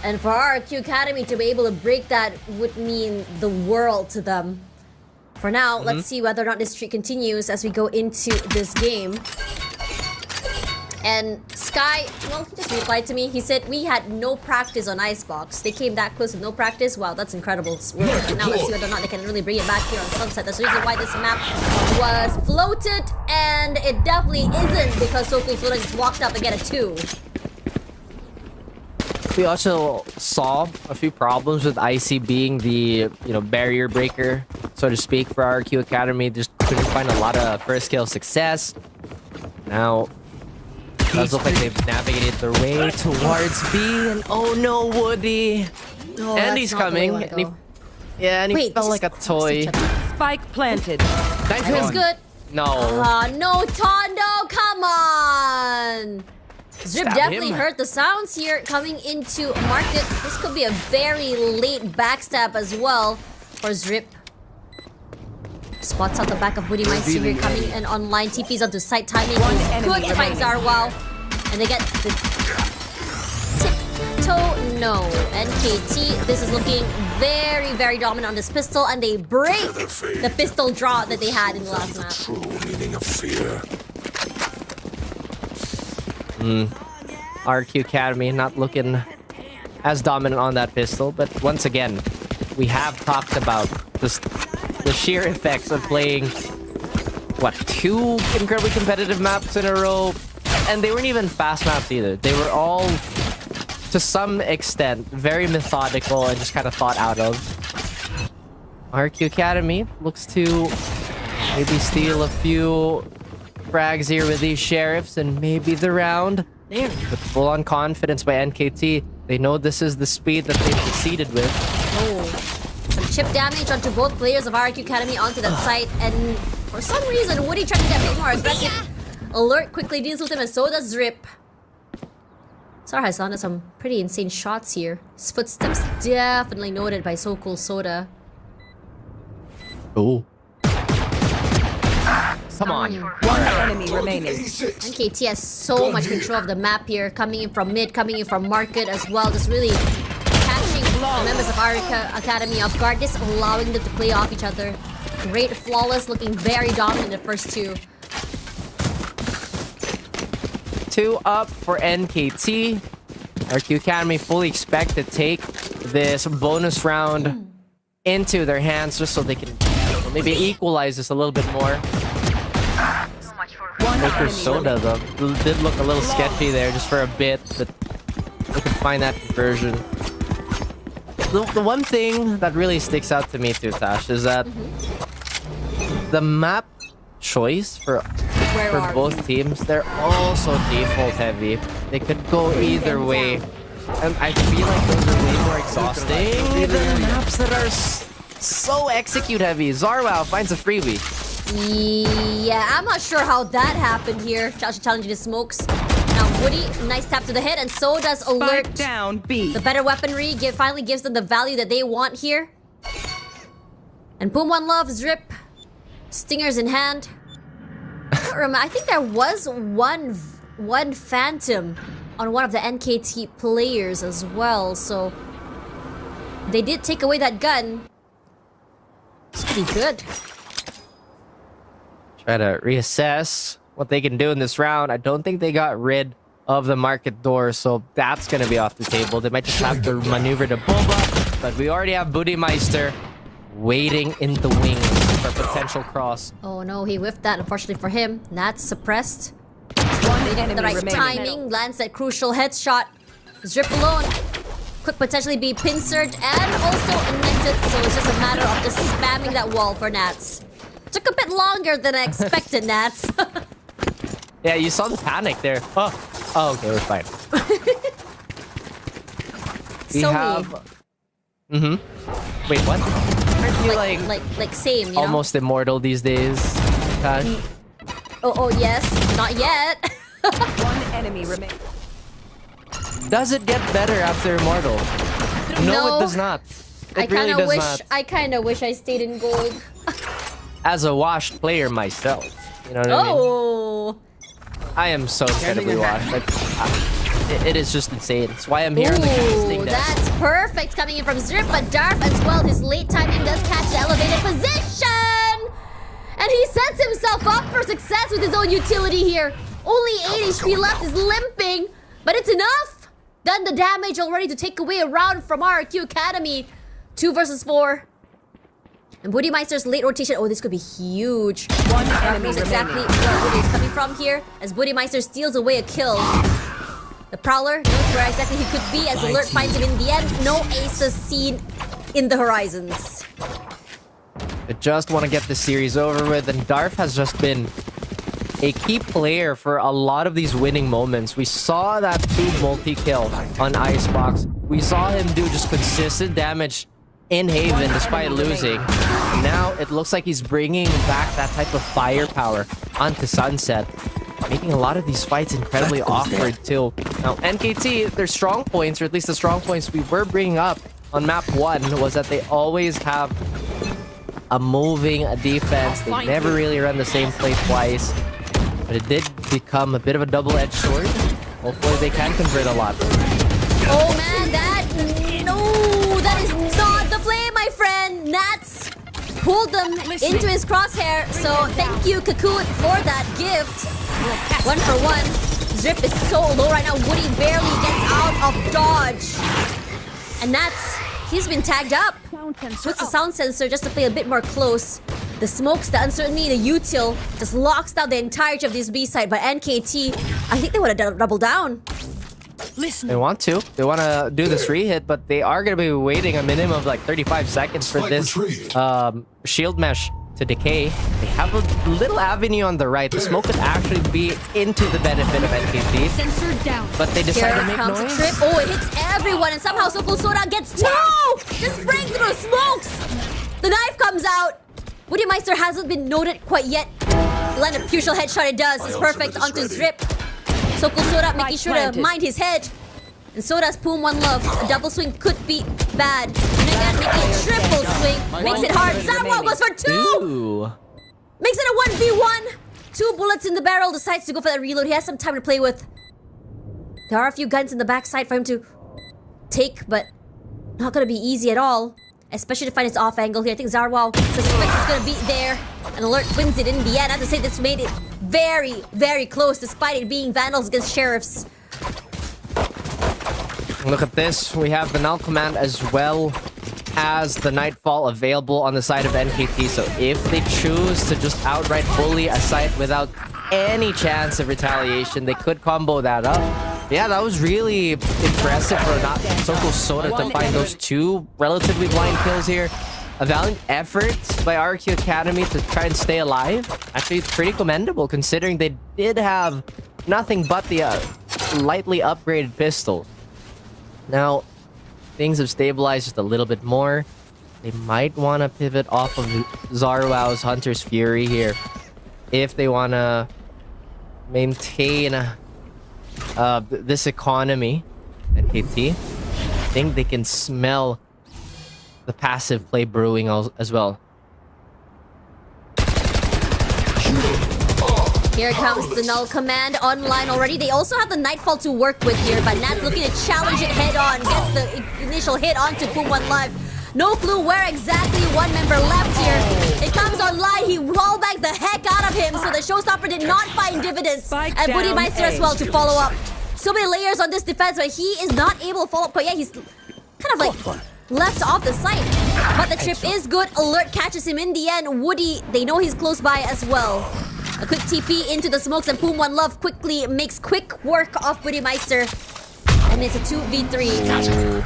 And for RRQ Academy to be able to break that would mean the world to them. For now, let's see whether or not this streak continues as we go into this game. And Sky, well, he just replied to me. He said, we had no practice on Icebox. They came that close with no practice. Wow, that's incredible. And now let's see whether or not they can really bring it back here on Sunset. That's the reason why this map was floated. And it definitely isn't because So Cool Soda just walked up and get a 2. We also saw a few problems with IC being the barrier breaker, so to speak, for RRQ Academy. Just couldn't find a lot of first kill success. Now it does look like they've navigated their way towards B, and oh no, Woody! Oh, And that's he's not the way coming. we wanna And he, go. yeah, and he Wait, felt they like a just crossed toy. each other. Spike planted. Nice That was one. good. No. No, Tondo, come on! Zrip Stab definitely him. heard the sounds here coming into market. This could be a very late backstab as well for Zrip. Spots out the back of Budimeister here coming in online. TP's onto site timing. One He's enemy good to find remaining. Zarwao. And they get the tiptoe. No. NKT, this is looking very, very dominant on this pistol. And they break the pistol draw that they had in the last map. True meaning of fear. RRQ Academy not looking as dominant on that pistol. But once again, we have talked about just the sheer effects of playing, what, 2 incredibly competitive maps in a row? And they weren't even fast maps either. They were all, to some extent, very methodical and just kind of thought out of. RRQ Academy looks to maybe steal a few frags here with these sheriffs and maybe the round. With full-on confidence by NKT. They know this is the speed that they've succeeded with. Oh, some chip damage onto both players of RRQ Academy onto that site, and for some reason, Woody trying to get a bit more aggressive. Alert quickly deals with him, and so does Drip. Sar has landed some pretty insane shots here. His footsteps definitely noted by So Cool Soda. Oh. Come on. One enemy remaining. NKT has so much control of the map here, coming in from mid, coming in from market as well, just really catching the members of RRQ Academy off guard, just allowing them to play off each other. Great Flawless, looking very dominant in the first 2. 2 up for NKT. RRQ Academy fully expect to take this bonus round into their hands just so they can maybe equalize this a little bit more. Maker Soda though did look a little sketchy there just for a bit, but we can find that conversion. The one thing that really sticks out to me too, Tash, is that the map choice for both teams, they're also default heavy. They could go either way, and I feel like those are way more exhausting than maps that are so execute heavy. Zarwow finds a freebie. Yeah, I'm not sure how that happened here. Challenging the smokes. Now Woody, nice tap to the head, and so does Alert. Spike down B. The better weaponry finally gives them the value that they want here. And Boom One loves Drip. Stingers in hand. I think there was one Phantom on one of the NKT players as well, so they did take away that gun. It's pretty good. Try to reassess what they can do in this round. I don't think they got rid of the market door, so that's going to be off the table. They might just have to maneuver the Boba, but we already have Bootymeister waiting in the wings for potential cross. Oh no, he whiffed that, unfortunately for him. That's suppressed. One enemy The right remaining. timing, lands that crucial headshot. Drip alone could potentially be pincered and also netted, so it's just a matter of just spamming that wall for Nats. Took a bit longer than I expected, Nats. Yeah, you saw the panic there. Oh okay, we're fine. We So have... Wait, what? Aren't you like same, you know? almost immortal these days, Tash? Oh yes, not yet. One enemy remaining. Does it get better after immortal? No, it does not. It really does not. I kind of wish I stayed in gold. As a washed player myself, you know what I mean? Oh. I am so incredibly washed. It is just insane. That's why I'm here on the casting Ooh, desk. that's perfect coming in from Zrip, but Darf as well. His late timing does catch the elevated position! And he sets himself up for success with his own utility here. Only 8 HP left, is limping, but it's enough! Done the damage already to take away a round from RRQ Academy. 2 versus 4. And Bootymeister's late rotation. Oh, this could be huge. One enemy Knows exactly remaining. where Woody is coming from here, as Bootymeister steals away a kill. The Prowler knows where exactly he could be, as Alert finds him in the end. No aces seen in the horizons. I just want to get this series over with, and Darf has just been a key player for a lot of these winning moments. We saw that 2 multi-kill on Icebox. We saw him do just consistent damage in Haven despite losing. Now it looks like he's bringing back that type of firepower onto Sunset, making a lot of these fights incredibly awkward too. Now NKT, their strong points, or at least the strong points we were bringing up on map 1, was that they always have a moving defense. They never really run the same play twice, but it did become a bit of a double-edged sword. Hopefully they can convert a lot. Oh man, that is not the play, my friend. Nats pulled them into his crosshair. So thank you, Cocoon, for that gift. 1 for 1. His drip is so low right now. Woody barely gets out of dodge. And he's been tagged up. Puts the sound sensor just to play a bit more close. The smokes, the uncertainty, the util just locks down the entirety of this B side. But NKT, I think they would have doubled down. They want to. They want to do this re-hit, but they are going to be waiting a minimum of like 35 seconds for this shield mesh to decay. They have a little avenue on the right. The smoke could actually be into the benefit of NKT. Sensor down. But they decide Here to make comes a noise. trip. Oh, it hits everyone, and somehow Sokol Soda gets two! Just break through the smokes! The knife comes out. Woody Meister hasn't been noted quite yet. Land a crucial headshot it does. It's perfect onto his drip. Sokol Soda making sure to mind his head. And so does Poom One Love. A double swing could be bad. Megan making a triple swing. Makes it hard. Zarwell goes for two! Ooh. Makes it a 1v1. 2 bullets in the barrel. Decides to go for that reload. He has some time to play with. There are a few guns in the backside for him to take, but not gonna be easy at all. Especially to find his off angle here. I think Zarwell suspects it's gonna be there. And Alert wins it in the end. I have to say this made it very, very close despite it being Vandals against Sheriffs. Look at this. We have the null command as well as the Nightfall available on the side of NKT. So if they choose to just outright bully a site without any chance of retaliation, they could combo that up. Yeah, that was really impressive for not Sokol Soda to find those two relatively blind kills here. A valiant effort by RRQ Academy to try and stay alive. Actually, it's pretty commendable considering they did have nothing but the lightly upgraded pistol. Now, things have stabilized just a little bit more. They might want to pivot off of Zarwow's Hunter's Fury here if they want to maintain this economy. NKT, I think they can smell the passive play brewing as well. Here comes the null command online already. They also have the Nightfall to work with here, but Nat's looking to challenge it head on. Gets the initial hit onto Poom One Live. No clue where exactly one member left here. It comes online. He wallbangs the heck out of him, so the showstopper did not find dividends. And Woody Meister as well to follow up. So many layers on this defense, but he is not able to follow up. But yeah, he's kind of like left off the site. But the trip is good. Alert catches him in the end. Woody, they know he's close by as well. A quick TP into the smokes, and Poom One Love quickly makes quick work of Woody Meister. And it's a 2v3.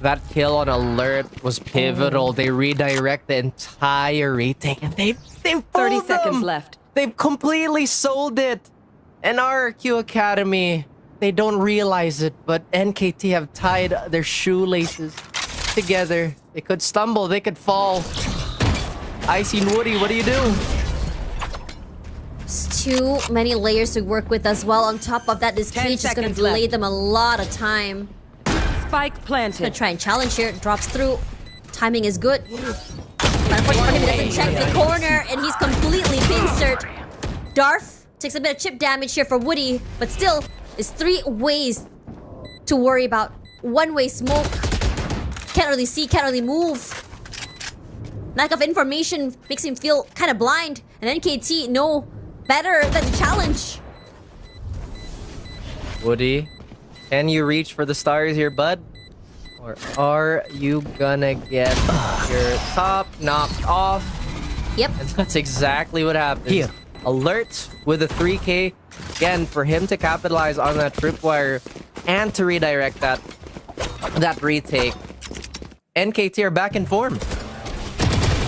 That kill on Alert was pivotal. They redirect the entire retake, and they've 30 seconds left. They've completely sold it. And RRQ Academy, they don't realize it, but NKT have tied their shoelaces together. They could stumble, they could fall. Icy Woody, what do you do? It's too many layers to work with as well. On top of that, this 10 cage is going to seconds delay left. them a lot of time. Spike Gonna planted. try and challenge here. Drops through. Timing is good. But unfortunately for him, he doesn't check the corner, and he's completely pincered. Darth takes a bit of chip damage here for Woody, but still, it's 3 ways to worry about. One-way smoke. Can't really see, can't really move. Lack of information makes him feel kind of blind. And NKT know better than to challenge. Woody, can you reach for the stars here, bud? Or are you gonna get your top knocked off? Yep. And that's exactly what happens. Here. Alert with a 3K. Again, for him to capitalize on that tripwire and to redirect that retake. NKT are back in form.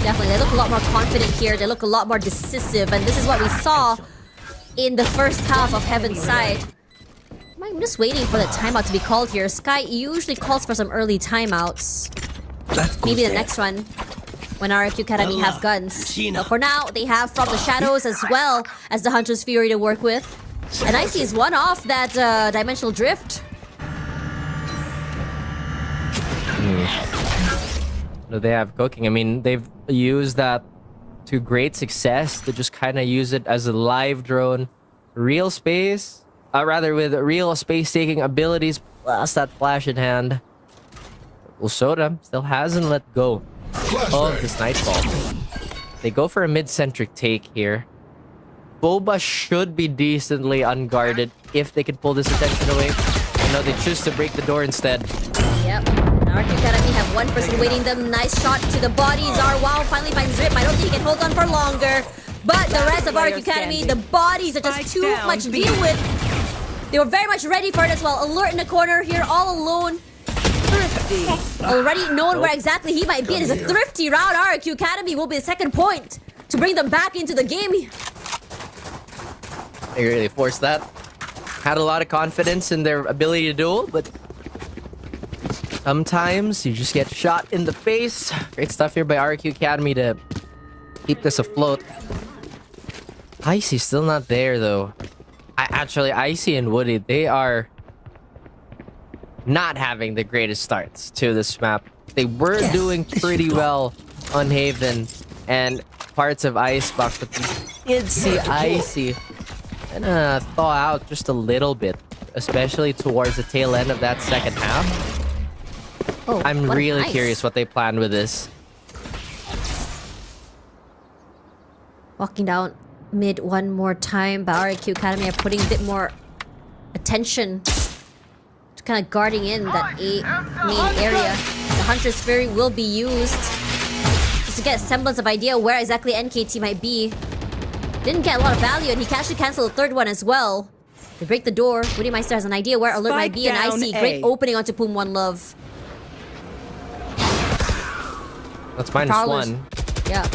Definitely, they look a lot more confident here. They look a lot more decisive, and this is what we saw in the first half of Heaven's Side. I'm just waiting for the timeout to be called here. Sky usually calls for some early timeouts. Maybe the next one, when RRQ Academy have guns. But for now, they have From the Shadows as well as the Hunter's Fury to work with. And Icy is one off that Dimensional Drift. No, they have cooking. I mean, they've used that to great success to just kind of use it as a live drone. Real space, with real space-taking abilities, plus that flash in hand. Soda still hasn't let go of this Nightfall. They go for a mid-centric take here. Boba should be decently unguarded if they could pull this attention away. No, they choose to break the door instead. Yep. RRQ Academy have one person waiting them. Nice shot to the body. Wow finally finds Rip. I don't think he can hold on for longer. But the rest of RRQ Academy, the bodies are just too much to deal with. They were very much ready for it as well. Alert in the corner here, all alone. Already knowing where exactly he might be. It is a thrifty round. RRQ Academy will be the second point to bring them back into the game. They really forced that. Had a lot of confidence in their ability to duel, but sometimes you just get shot in the face. Great stuff here by RRQ Academy to keep this afloat. Icy's still not there though. Actually, Icy and Woody, they are not having the greatest starts to this map. They were doing pretty well on Haven and parts of Icebox, but we did see Icy kinda thaw out just a little bit, especially towards the tail end of that second half. Oh, I'm really curious what they planned with this. Walking down mid one more time, but RRQ Academy are putting a bit more attention to kind of guarding in that A main area. The Hunter's Fury will be used just to get a semblance of idea where exactly NKT might be. Didn't get a lot of value, and he can actually cancel the third one as well. They break the door. Woody Meister has an idea where Alert might be, and Icy. Great opening onto Poom One Love. That's -1. Yeah,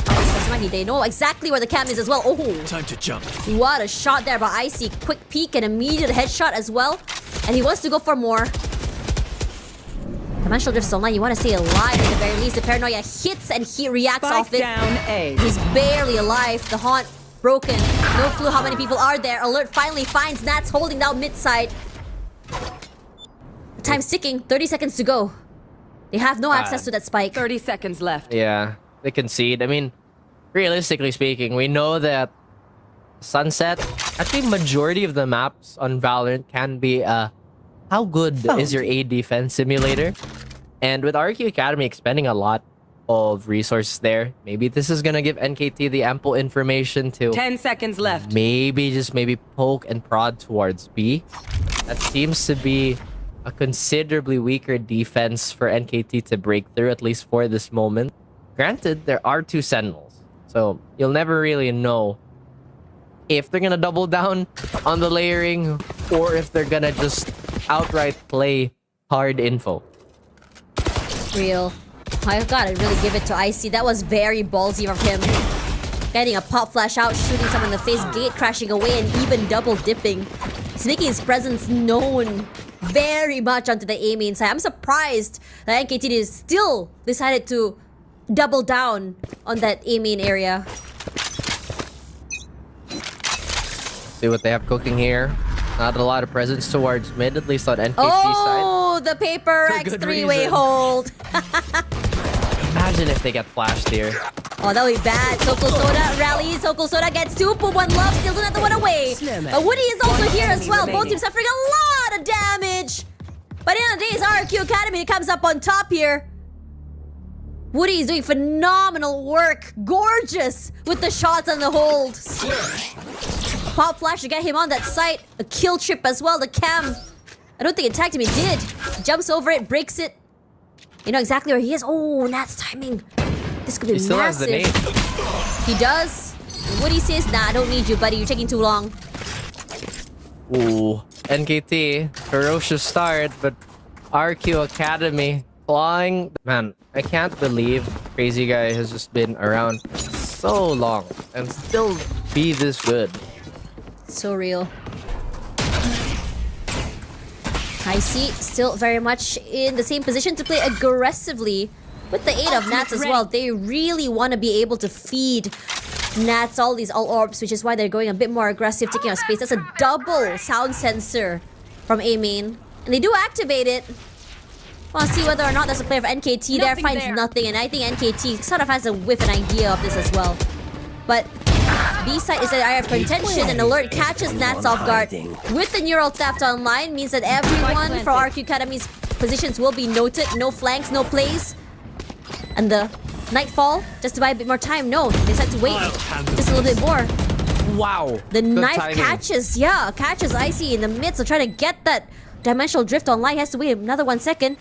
they know exactly where the cam is as well. Oh, Time to jump. what a shot there by Icy. Quick peek and immediate headshot as well. And he wants to go for more. Dimensional Drift's online. You want to stay alive at the very least. The paranoia hits and he reacts off it. Down A. He's barely alive. The haunt broken. No clue how many people are there. Alert finally finds Nats holding down mid side. The time's ticking. 30 seconds to go. They have no access to that spike. 30 seconds left. Yeah, they concede. I mean, realistically speaking, we know that Sunset, actually majority of the maps on Valorant can be how good is your A defense simulator? And with RRQ Academy expending a lot of resources there, maybe this is gonna give NKT the ample information to 10 seconds left. maybe poke and prod towards B. That seems to be a considerably weaker defense for NKT to break through, at least for this moment. Granted, there are 2 Sentinels, so you'll never really know if they're gonna double down on the layering or if they're gonna just outright play hard info. Real. I've got to really give it to Icy. That was very ballsy of him. Getting a pop flash out, shooting someone in the face, gate crashing away, and even double dipping. He's making his presence known very much onto the A main side. I'm surprised that NKT still decided to double down on that A main area. See what they have cooking here. Not a lot of presence towards mid, at least on NKT side. Oh, the paper For X good three-way reason. hold. Imagine if they get flashed here. Oh, that would be bad. Sokol Soda rallies. Sokol Soda gets 2. Poom One Love still doing the one away. But Woody is also here as well. Both teams suffering a lot of damage. But at the end of the day, it's RRQ Academy that comes up on top here. Woody is doing phenomenal work. Gorgeous with the shots and the hold. Pop flash to get him on that site. A kill trip as well. The cam. I don't think it tagged him. It did. Jumps over it, breaks it. You know exactly where he is. Oh, Nat's timing. This could be He still has the massive. nade. He does. Woody says, nah, I don't need you, buddy. You're taking too long. Ooh. NKT, ferocious start, but RQ Academy clawing. Man, I can't believe Crazy Guy has just been around so long and still be this good. So real. Icy still very much in the same position to play aggressively with the aid of Nats as well. They really want to be able to feed Nats all these all orbs, which is why they're going a bit more aggressive, taking up space. That's a double sound sensor from A main. And they do activate it. Want to see whether or not there's a player of NKT there. Finds nothing, and I think NKT sort of has a whiff an idea of this as well. But B side is an area of contention, and Alert catches Nats off guard. With the neural theft online, means that everyone for RQ Academy's positions will be noted. No flanks, no plays. And the Nightfall, just to buy a bit more time. No, they decide to wait just a little bit more. Wow. The Good knife timing. catches Icy in the midst of trying to get that dimensional drift online. He has to wait another 1 second.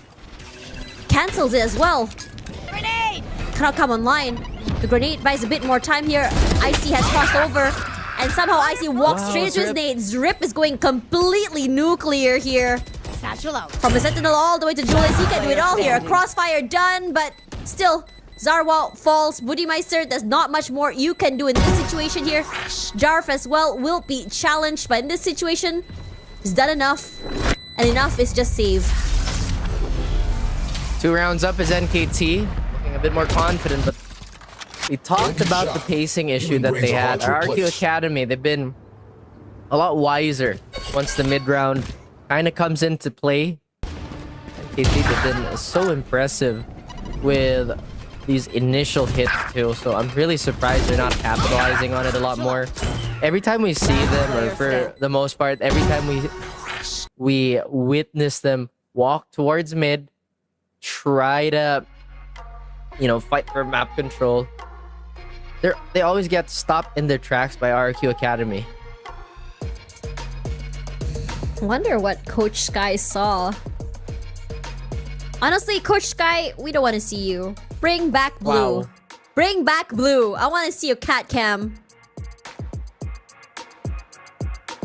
Cancels it as well. Grenade! Cannot come online. The grenade buys a bit more time here. Icy has crossed over. And somehow Icy walks straight into his nade. Zrip is going completely nuclear here. Satchel out. From the Sentinel all the way to Julius, he can do it all here. A crossfire done, but still, Zarwa falls. Budimeister, there's not much more you can do in this situation here. Jarf as well will be challenged, but in this situation, he's done enough. And enough is just save. 2 rounds up is NKT. Looking a bit more confident, but we talked about the pacing issue that they had. RRQA Academy, they've been a lot wiser once the mid-round kind of comes into play. NKT, they've been so impressive with these initial hits too, so I'm really surprised they're not capitalizing on it a lot more. Every time we see them, or for the most part, every time we witness them walk towards mid, try to, you know, fight for map control, they always get stopped in their tracks by RRQ Academy. Wonder what Coach Sky saw. Honestly, Coach Sky, we don't want to see you. Bring back blue. Wow. Bring back blue. I want to see your cat cam.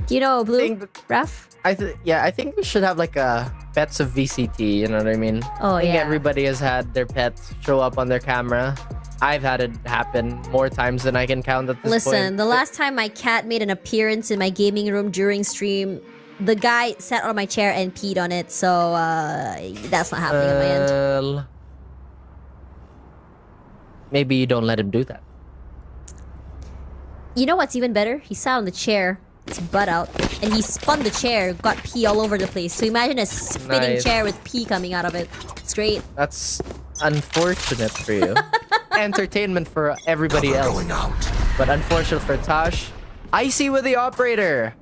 Do you know blue, Ref? I think we should have like a pets of VCT, you know what I mean? Oh, I think yeah. everybody has had their pets show up on their camera. I've had it happen more times than I can count at this point. Listen, the last time my cat made an appearance in my gaming room during stream, the guy sat on my chair and peed on it, so that's not happening on my end. Maybe you don't let him do that. You know what's even better? He sat on the chair, his butt out, and he spun the chair, got pee all over the place. So imagine a spinning Nice. chair with pee coming out of it. It's great. That's unfortunate for you. Entertainment for everybody else. Going out. But unfortunate for Tosh. Icy with the operator.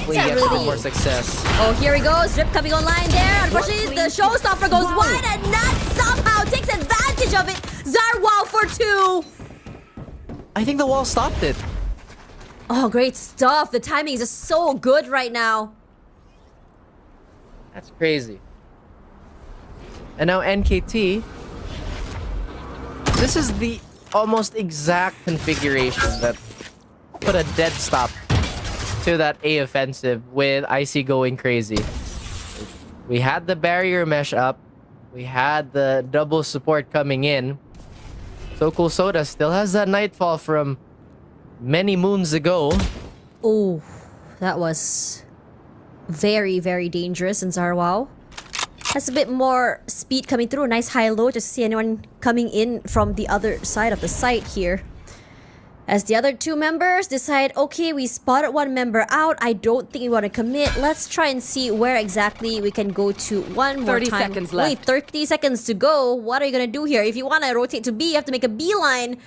We It's a get some really- more success. Oh, here he goes. Rip coming online there. Unfortunately, the showstopper goes wide, and Nat somehow takes advantage of it. Zarwal for 2. I think the wall stopped it. Oh, great stuff. The timing is just so good right now. That's crazy. And now NKT. This is the almost exact configuration that put a dead stop to that A offensive with Icy going crazy. We had the barrier mesh up. We had the double support coming in. So Cool Soda still has that nightfall from many moons ago. Oh, that was very, very dangerous in Zarwao. Has a bit more speed coming through. A nice high-low just to see anyone coming in from the other side of the site here. As the other 2 members decide, okay, we spotted 1 member out. I don't think we want to commit. Let's try and see where exactly we can go to one more 30 time. seconds left. Wait, 30 seconds to go. What are you going to do here? If you want to rotate to B, you have to make a beeline.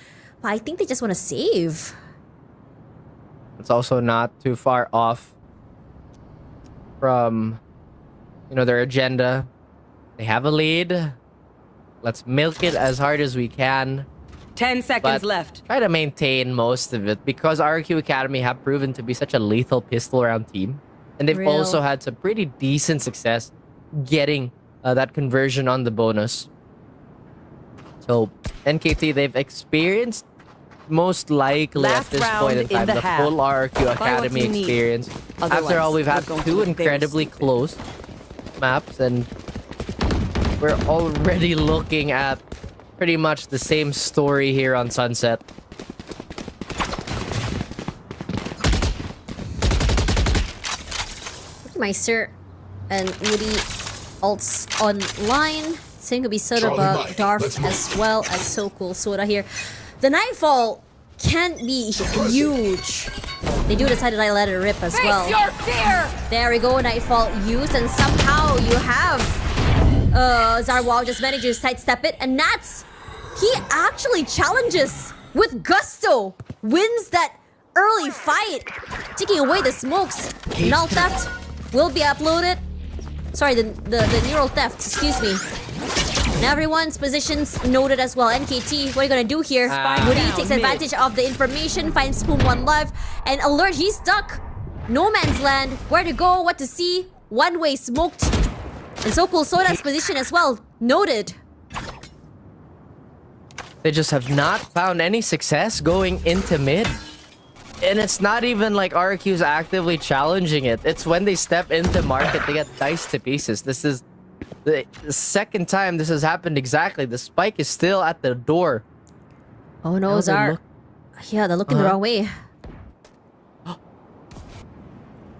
But I think they just want to save. It's also not too far off from, you know, their agenda. They have a lead. Let's milk it as hard as we can. 10 seconds But left. try to maintain most of it because RRQ Academy have proven to be such a lethal pistol round team. And they've Real. also had some pretty decent success getting that conversion on the bonus. So NKT, they've experienced most likely Last at this round point in in time the the half. full RRQ what Academy you need. experience. After Otherwise, all, we've had we're going 2 to be incredibly very close maps, and we're already looking at pretty much the same story here on Sunset. Meister and Woody ults online. Same could be Soda, but Darf as well as So Cool Soda here. The Nightfall can be huge. They do decide to let it rip as well. Your fear! There we go, Nightfall used, and somehow you have Zarwal just managed to sidestep it, and Nats, he actually challenges with gusto, wins that early fight, taking away the smokes. Null theft will be uploaded. Sorry, the neural theft, excuse me. And everyone's positions noted as well. NKT, what are you gonna do here? Woody down takes mid. advantage of the information, finds Spoon 1 live, and Alert, he's stuck. No man's land. Where to go, what to see. One way smoked. And So Cool Soda's position as well, noted. They just have not found any success going into mid. And it's not even like RRQ's actively challenging it. It's when they step into market, they get diced to pieces. This is the second time this has happened exactly. The spike is still at the door. Oh no, Now they Zar. look- Yeah, they're looking the wrong way.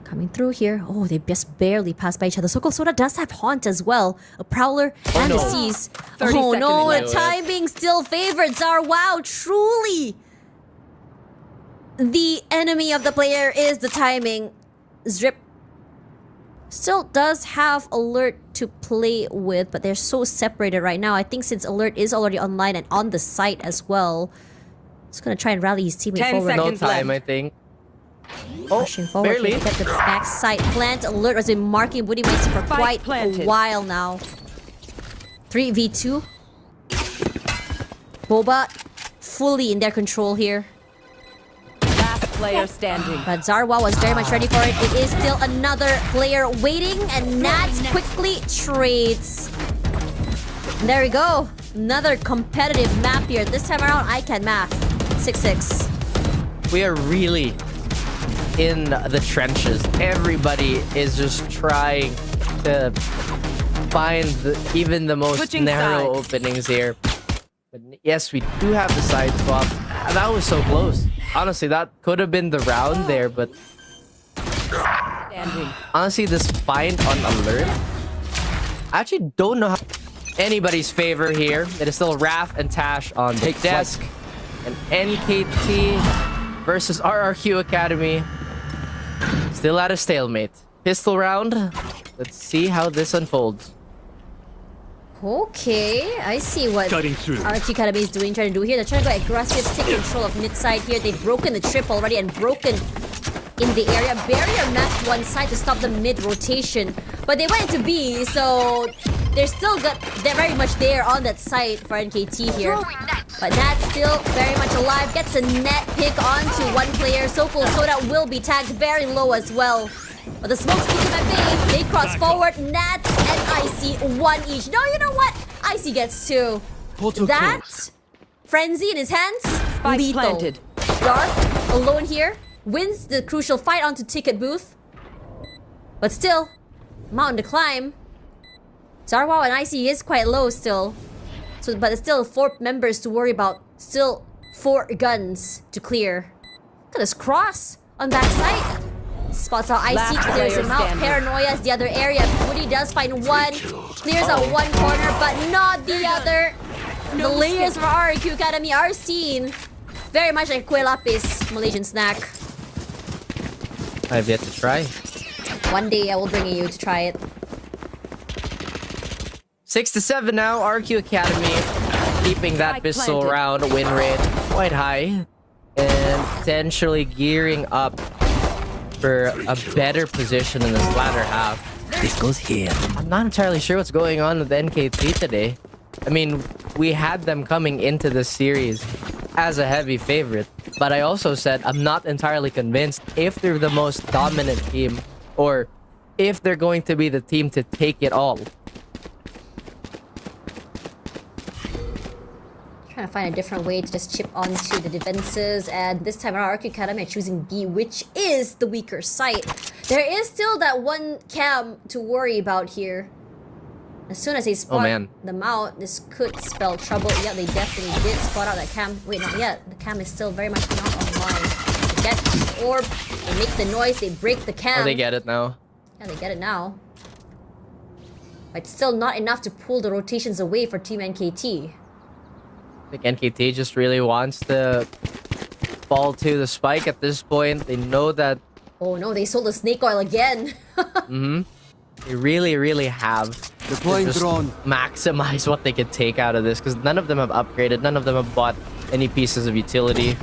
Coming through here. Oh, they just barely passed by each other. So Cool Soda does have Haunt as well. A Prowler and no. a Seize. 30 Oh no, seconds the left. timing still favored Zar. Wow, truly. The enemy of the player is the timing. Zrip still does have Alert to play with, but they're so separated right now. I think since Alert is already online and on the site as well, he's gonna try and rally his teammate 10 forward. No seconds time, left. I think. Pushing forward barely. here to get the backside plant. Alert has been marking Woody Mason for Spike quite planted. a while now. 3v2. Boba fully in their control here. Last player standing. But Zarwa was very much ready for it. It is still another player waiting, and Nats quickly trades. And there we go. Another competitive map here. This time around, I can math. 6-6. We are really in the trenches. Everybody is just trying to find even the most Switching narrow sides. openings here. But yes, we do have the side swap. That was so close. Honestly, that could have been the round there, but Standing. honestly, this find on Alert, I actually don't know how anybody's favor here. It is still Raph and Tash on the Take desk. And NKT versus RRQ Academy. Still at a stalemate. Pistol round. Let's see how this unfolds. Okay, I see what Cutting through. RRQ Academy is trying to do here. They're trying to go aggressive, take control of mid side here. They've broken the trip already and broken in the area. Barrier matched one side to stop the mid rotation. But they went into B, so they're very much there on that side for NKT here. But Nat's still very much alive. Gets a net pick onto one player. So Cool Soda will be tagged very low as well. But the smokes keep them at bay. They cross forward. Nats and Icy, one each. No, you know what? Icy gets two. That frenzy in his hands, Spike lethal. planted. Darth alone here wins the crucial fight onto Ticket Booth. But still, mountain to climb. Zarwao and Icy is quite low still. So, but it's still 4 members to worry about. Still 4 guns to clear. Look at this cross on backside. Spots out Icy, Last clears player him out. standing. Paranoia is the other area. Woody does find one. Clears out one corner, but not the other. The layers for RRQ Academy are seen. Very much like Kue Lapis, Malaysian snack. I've yet to try. One day I will bring you to try it. 6-7 now. RQ Academy keeping that Spike pistol planted. round win rate quite high. And potentially gearing up for a better position in this latter half. This goes here. I'm not entirely sure what's going on with NKT today. I mean, we had them coming into this series as a heavy favorite, but I also said I'm not entirely convinced if they're the most dominant team or if they're going to be the team to take it all. Trying to find a different way to just chip onto the defenses, and this time around RRQ Academy are choosing B, which is the weaker site. There is still that one cam to worry about here. As soon as they spot man. them out, this could spell trouble. Yeah, they definitely did spot out that cam. Wait, not yet. The cam is still very much not online. They get the orb, they make the noise, they break the cam. Oh, they get it now. Yeah, they get it now. But it's still not enough to pull the rotations away for Team NKT. I think NKT just really wants to fall to the spike at this point. They know that Oh no, they sold the snake oil again. they really have to Deploying just drone. maximize what they could take out of this because none of them have upgraded, none of them have bought any pieces of utility.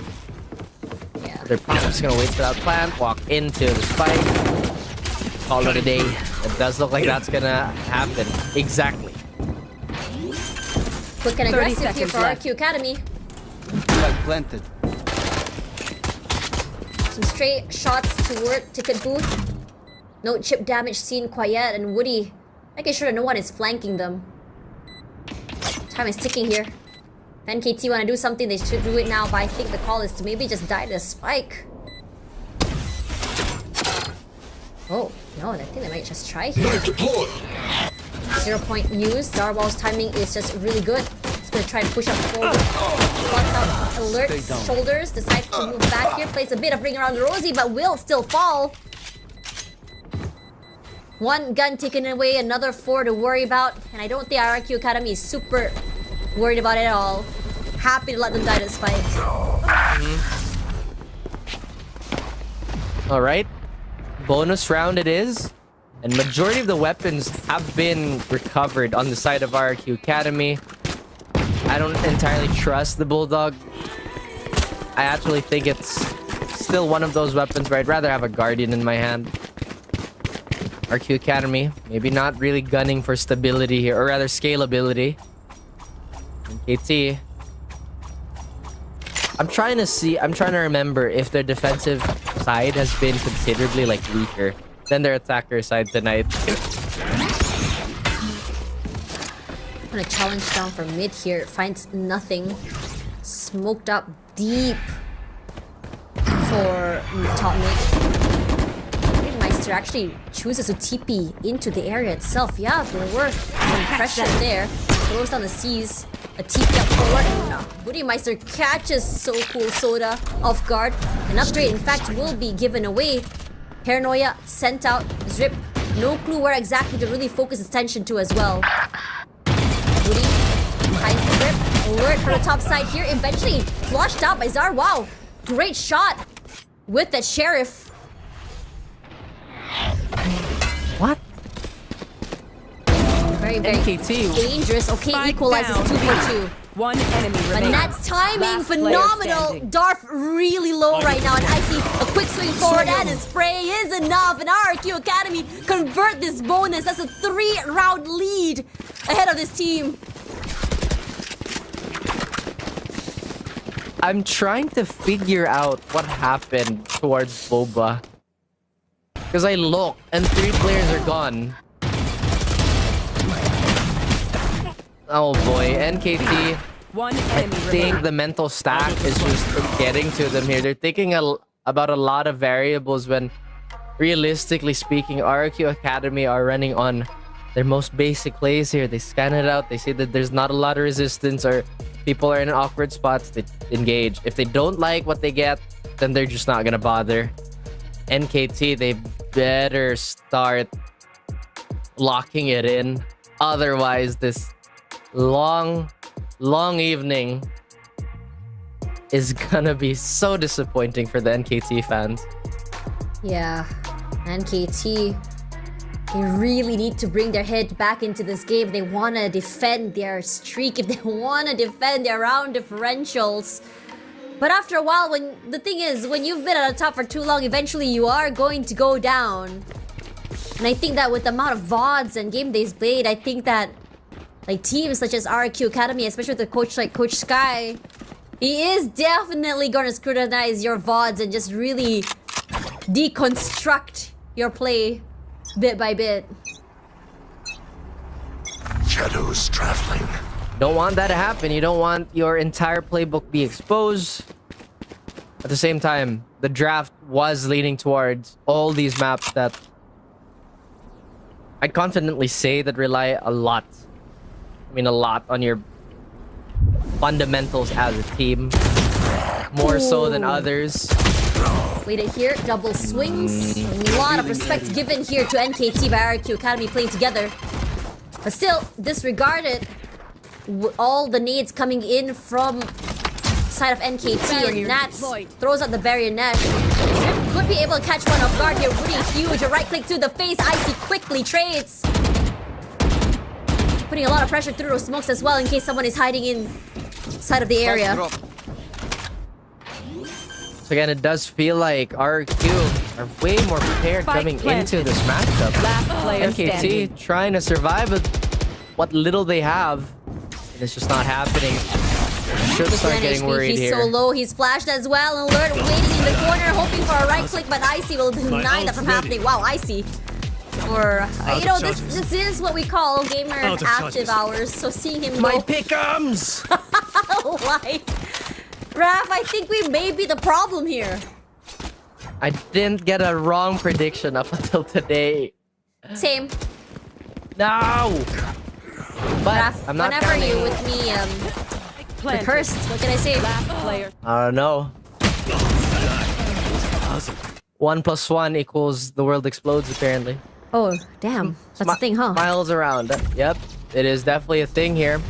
Yeah. They're probably just gonna wait for that plant, walk into the spike, call it a day. It does look like that's gonna happen. Exactly. Quick and 30 aggressive here seconds for left. RRQ Academy. Spike planted. Some straight shots toward ticket booth. No chip damage seen quite yet, and Woody making sure that no one is flanking them. Time is ticking here. If NKT want to do something, they should do it now, but I think the call is to maybe just die to the spike. Oh, no, I think they might just try here. 0 point use. Darwall's timing is just really good. He's gonna try to push up forward. Spots out alerts, shoulders, decides to move back here, plays a bit of ring around the Rosie, but will still fall. One gun taken away, another 4 to worry about, and I don't think RRQ Academy is super worried about it at all. Happy to let them die to the spike. All right, bonus round it is, and majority of the weapons have been recovered on the side of RRQ Academy. I don't entirely trust the Bulldog. I actually think it's still one of those weapons where I'd rather have a Guardian in my hand. RQ Academy, maybe not really gunning for stability here, or rather scalability. NKT. I'm trying to remember if their defensive side has been considerably like weaker than their attacker side tonight. I'm gonna challenge down from mid here. Finds nothing. Smoked up deep for top mid. Meister actually chooses to TP into the area itself. Yeah, there were some pressure there. Throws down the C's. A TP up forward. Woody Meister catches So Cool Soda off guard. An upgrade, in fact, will be given away. Paranoia sent out. Zrip. No clue where exactly to really focus attention to as well. Woody behind Zrip. Alert for the top side here. Eventually flushed out by Zar. Wow. Great shot with the Sheriff. What? Very, very NKT. dangerous. Okay, Spike equalizes down. 2 for 2. One enemy But remaining. Nat's timing, Last player phenomenal. standing. Darf really low right now, and I see a quick swing forward and his spray is enough. And RRQ Academy convert this bonus. That's a 3-round lead ahead of this team. I'm trying to figure out what happened towards Boba. Because I look and 3 players are gone. Oh boy, NKT. One I enemy think remaining. the mental stack is just getting to them here. They're thinking about a lot of variables when, realistically speaking, RRQ Academy are running on their most basic plays here. They scan it out. They see that there's not a lot of resistance or people are in awkward spots. They engage. If they don't like what they get, then they're just not gonna bother. NKT, they better start locking it in. Otherwise, this long evening is gonna be so disappointing for the NKT fans. Yeah, NKT, they really need to bring their head back into this game. They want to defend their streak, if they want to defend their round differentials. But after a while, the thing is, when you've been at the top for too long, eventually you are going to go down. And I think that with the amount of VODs and game days played, I think that like teams such as RRQ Academy, especially with a coach like Coach Sky, he is definitely going to scrutinize your VODs and just really deconstruct your play bit by bit. Shadows traveling. Don't want that to happen. You don't want your entire playbook be exposed. At the same time, the draft was leaning towards all these maps that I confidently say that rely a lot on your fundamentals as a team. More so than others. Waited here, double swings. A lot of respect given here to NKT by RRQ Academy playing together. But still, disregarded. All the nades coming in from side of NKT, and Nats throws out the barrier Nash. Could be able to catch one off guard here. Woody huge, a right click to the face. Icy quickly trades. Putting a lot of pressure through those smokes as well in case someone is hiding in side of the area. So again, it does feel like RRQ are way more prepared Spike coming planted. into this matchup. Last player NKT standing. trying to survive with what little they have. And it's just not happening. Should start 59 getting HP. worried He's here. so low. He's flashed as well. Alert waiting in the corner, hoping for a right click, but Icy will deny that from happening. Wow, Icy. For you know, this is what we call gamer active hours. So seeing him My go pickums! like Raph, I think we may be the problem here. I didn't get a wrong prediction up until today. Same. No! But Raph, I'm not whenever counting. you with me, the Planted. cursed. What can I say? Last player. I don't know. 1 + 1 equals the world explodes, apparently. Oh, damn. That's the thing, huh? Miles around. Yep, it is definitely a thing here.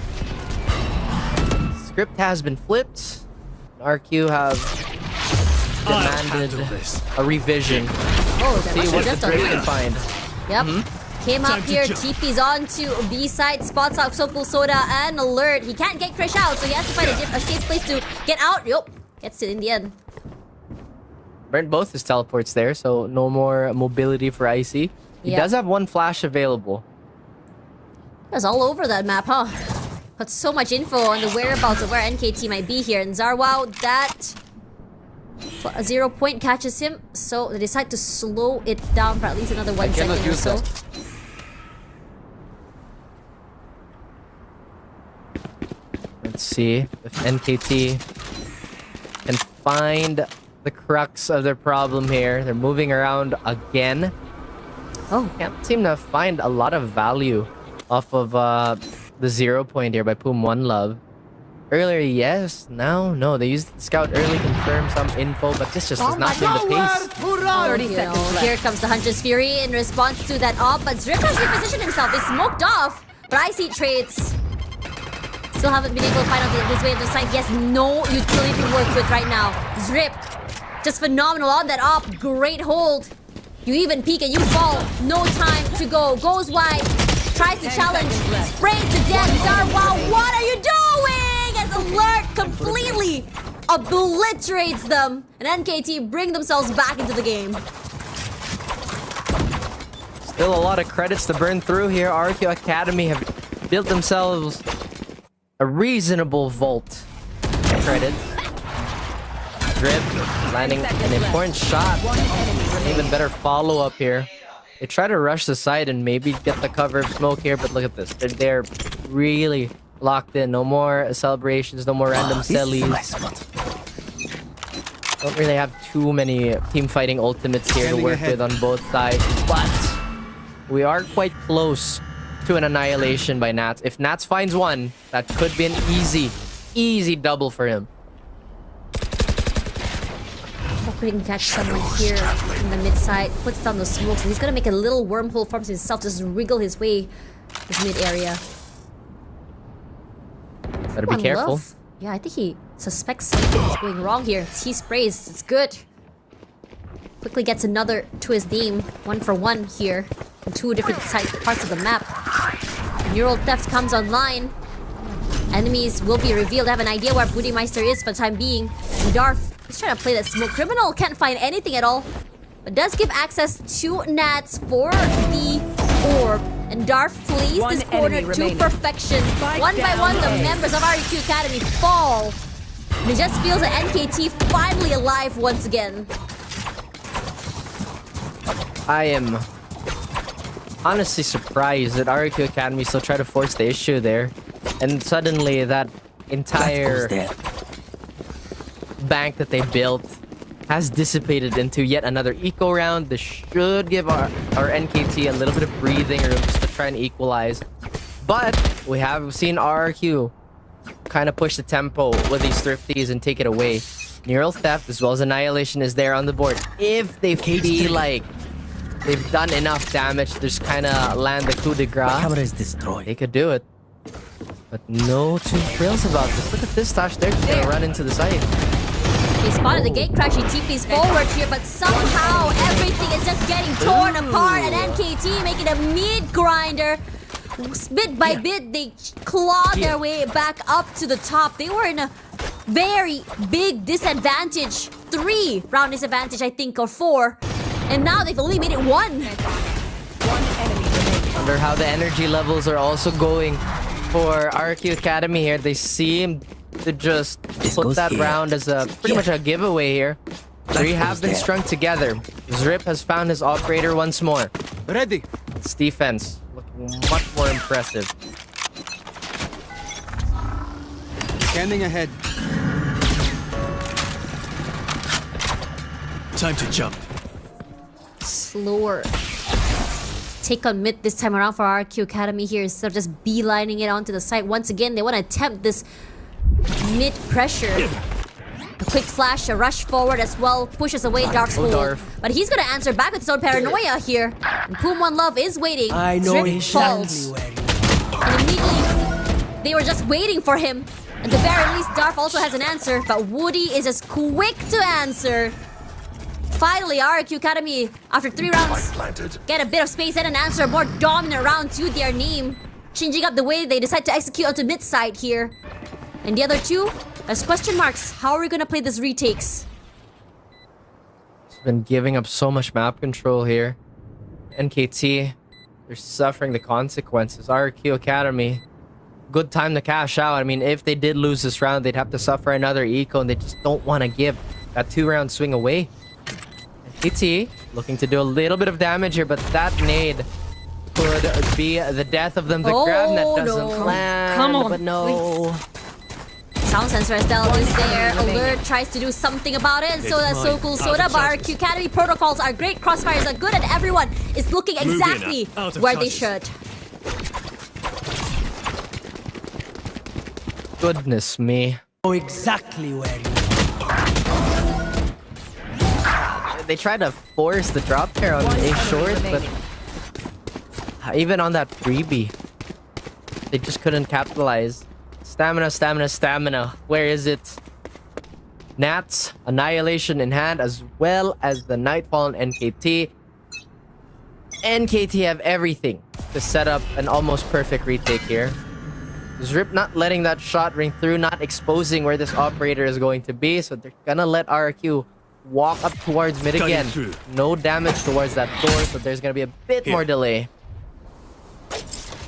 Script has been flipped. RQ have demanded a revision. Oh, that See must what be the gentle. Drake can find. Yep. Came up here, TP's on to B side, spots out Sopul Soda and Alert. He can't get Krish out, so he has to find a safe place to get out. Yup, gets it in the end. Burnt both his teleports there, so no more mobility for Icy. He Yeah. does have 1 flash available. That's all over that map, huh? Got so much info on the whereabouts of where NKT might be here. And Zarwao, that a 0 point catches him, so they decide to slow it down for at least another 1 cannot second or use so. that. Let's see if NKT can find the crux of their problem here. They're moving around again. Oh, Can't seem to find a lot of value off of the 0 point here by Poom One Love. Earlier, yes. Now, no. They used the scout early, confirm some info, but this just has not been the pace. 30 you seconds know, left. here comes the Hunter's Fury in response to that op, but Zrip has repositioned himself. He's smoked off, but I see trades. Still haven't been able to find out his way into sight. He has no utility to work with right now. Zrip, just phenomenal on that op. Great hold. You even peek and you fall. No time to go. Goes wide. Tries to challenge. Sprayed to death. Zarwao, what are you doing? As Alert completely obliterates them. And NKT bring themselves back into the game. Still a lot of credits to burn through here. RRQA Academy have built themselves a reasonable vault. Credits. Drip landing an important shot. Even better follow-up here. They try to rush the side and maybe get the cover of smoke here, but look at this. They're really locked in. No more celebrations, no more random This is a sellies. nice spot. Don't really have too many team fighting ultimates here to Scanning work ahead. with on both sides, but we are quite close to an annihilation by Nats. If Nats finds one, that could be an easy double for him. Hopefully he can catch someone here in the mid side. Puts down the smokes, and he's gonna make a little wormhole for himself, just wriggle his way his mid area. Better be One careful. love. Yeah, I think he suspects something is going wrong here. He sprays. It's good. Quickly gets another to his name. 1 for 1 here. In 2 different parts of the map. Neural Theft comes online. Enemies will be revealed. I have an idea where Booty Meister is for the time being. And Darth is trying to play that smoke. Criminal can't find anything at all. But does give access to Nats for the orb. And Darth flees One this corner enemy to remaining. perfection. Spike One by down one, the A. members of RRQ Academy fall. And it just feels that NKT finally alive once again. I am honestly surprised that RRQ Academy still try to force the issue there. And suddenly that entire There. bank that they built has dissipated into yet another eco round. This should give our NKT a little bit of breathing room just to try and equalize. But we have seen RRQ kind of push the tempo with these thrifties and take it away. Neural Theft as well as Annihilation is there on the board. If they feel like they've done enough damage to just kind of land the coup de grace, Camera is destroyed. they could do it. But no two thrills about this. Look at this, Tash. They're just gonna run into the site. They spotted the gate crash. He TP's forward here, but somehow everything is just getting torn apart. And NKT making a mid grinder. Bit by bit, they clawed their way back up to the top. They were in a very big disadvantage. 3 round disadvantage, I think, or 4. And now they've only made it 1. Wonder how the energy levels are also going for RRQ Academy here. They seem to just put goes that here. round as a pretty much a giveaway here. Three have goes been there. strung together. Zrip has found his operator once more. Ready. Its defense looking much more impressive. Scanning ahead. Time to jump. Slower take on mid this time around for RRQ Academy here instead of just beelining it onto the site. Once again, they want to attempt this mid pressure. A quick flash, a rush forward as well, pushes away Darf's hold. Darf. But he's gonna answer back with his own paranoia here. And Pum One Love is waiting. I know Zrip exactly falls. where you And immediately, they were just waiting for him. At the very least, Darf also has an answer, but Woody is just quick to answer. Finally, RRQ Academy, after 3 rounds, Spike planted. get a bit of space and an answer. More dominant round to their name. Changing up the way they decide to execute onto mid side here. And the other two, as question marks. How are we gonna play this retakes? He's been giving up so much map control here. NKT, they're suffering the consequences. RRQ Academy, good time to cash out. I mean, if they did lose this round, they'd have to suffer another eco, and they just don't want to give that 2-round swing away. NKT looking to do a little bit of damage here, but that nade could be the death of them. The grab net doesn't no. land. Come on, but no. Sound sensor Estelle is there. Alert tries to do something about it. So that's so cool. Soda Bar, RRQ Academy protocols are great. Crossfires are good, and everyone is looking exactly Out of where they charges. should. Goodness me. know exactly where you They tried to force the drop pair on A short, but even on that freebie, they just couldn't capitalize. Stamina, stamina, stamina. Where is it? Nats, Annihilation in hand, as well as the Nightfall and NKT. NKT have everything to set up an almost perfect retake here. Zrip not letting that shot ring through, not exposing where this operator is going to be, so they're gonna let RRQ walk up towards mid Cutting again. through. No damage towards that door, so there's gonna be a bit more delay.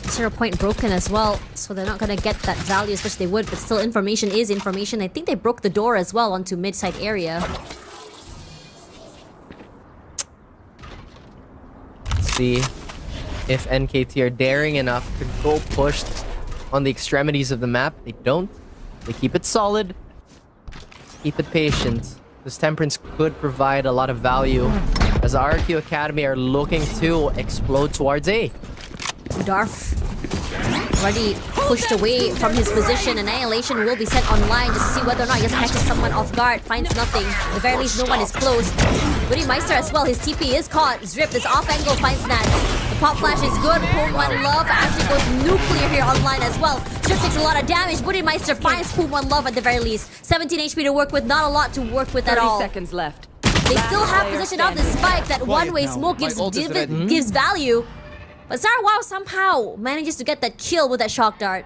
0 point broken as well, so they're not gonna get that value as much as they would, but still information is information. I think they broke the door as well onto mid-side area. Let's see if NKT are daring enough to go push on the extremities of the map. They don't. They keep it solid. Keep it patient. This Temperance could provide a lot of value as RRQ Academy are looking to explode towards A. Darf already pushed away from his position. Annihilation will be sent online just to see whether or not he just catches someone off guard. Finds nothing. At the very least, no one is close. Woody Meister as well. His TP is caught. Zrip this off angle finds Nat. The pop flash is good. Pum One Love actually goes nuclear here online as well. Zrip takes a lot of damage. Woody Meister finds Pum One Love at the very least. 17 HP to work with. Not a lot to work with at 30 all. seconds left. They Last still have player position of the standing. spike. That one-way now. smoke My gives ult is ready. gives value. But Sarwao somehow manages to get that kill with that shock dart.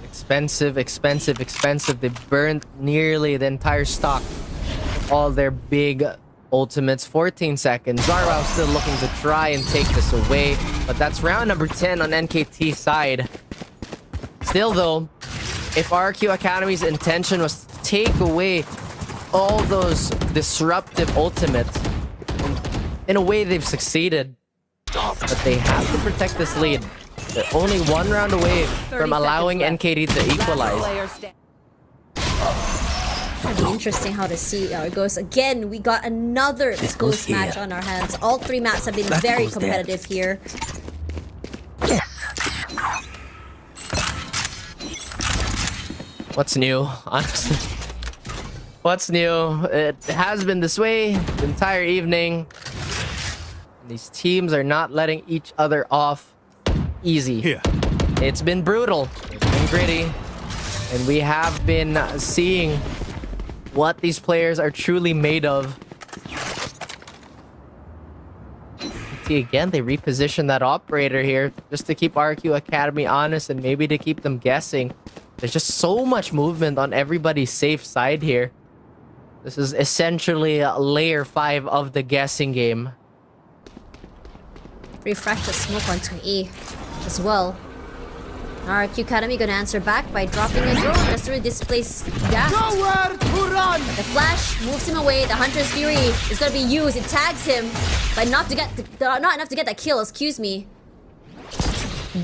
Expensive, expensive, expensive. They burned nearly the entire stock of all their big ultimates. 14 seconds. Zarwao still looking to try and take this away, but that's round number 10 on NKT side. Still though, if RRQ Academy's intention was to take away all those disruptive ultimates, in a way they've succeeded. But they have to protect this lead. They're only 1 round away 30 from allowing seconds left. NKT to Last equalize. player It'll be interesting how to see how it goes. Again, we got another goes close match here. on our hands. All 3 maps have been That very goes there. competitive here. What's new? Honestly. What's new? It has been this way the entire evening. These teams are not letting each other off easy. Here. It's been brutal. It's been gritty. And we have been seeing what these players are truly made of. See, again, they reposition that operator here just to keep RRQ Academy honest and maybe to keep them guessing. There's just so much movement on everybody's safe side here. This is essentially layer 5 of the guessing game. Refresh the smoke onto A as well. RRQ Academy gonna answer back by dropping a drone just to displace Daft. Nowhere to run! The flash moves him away. The Hunter's Fury is gonna be used. It tags him, but not enough to get that kill. Excuse me.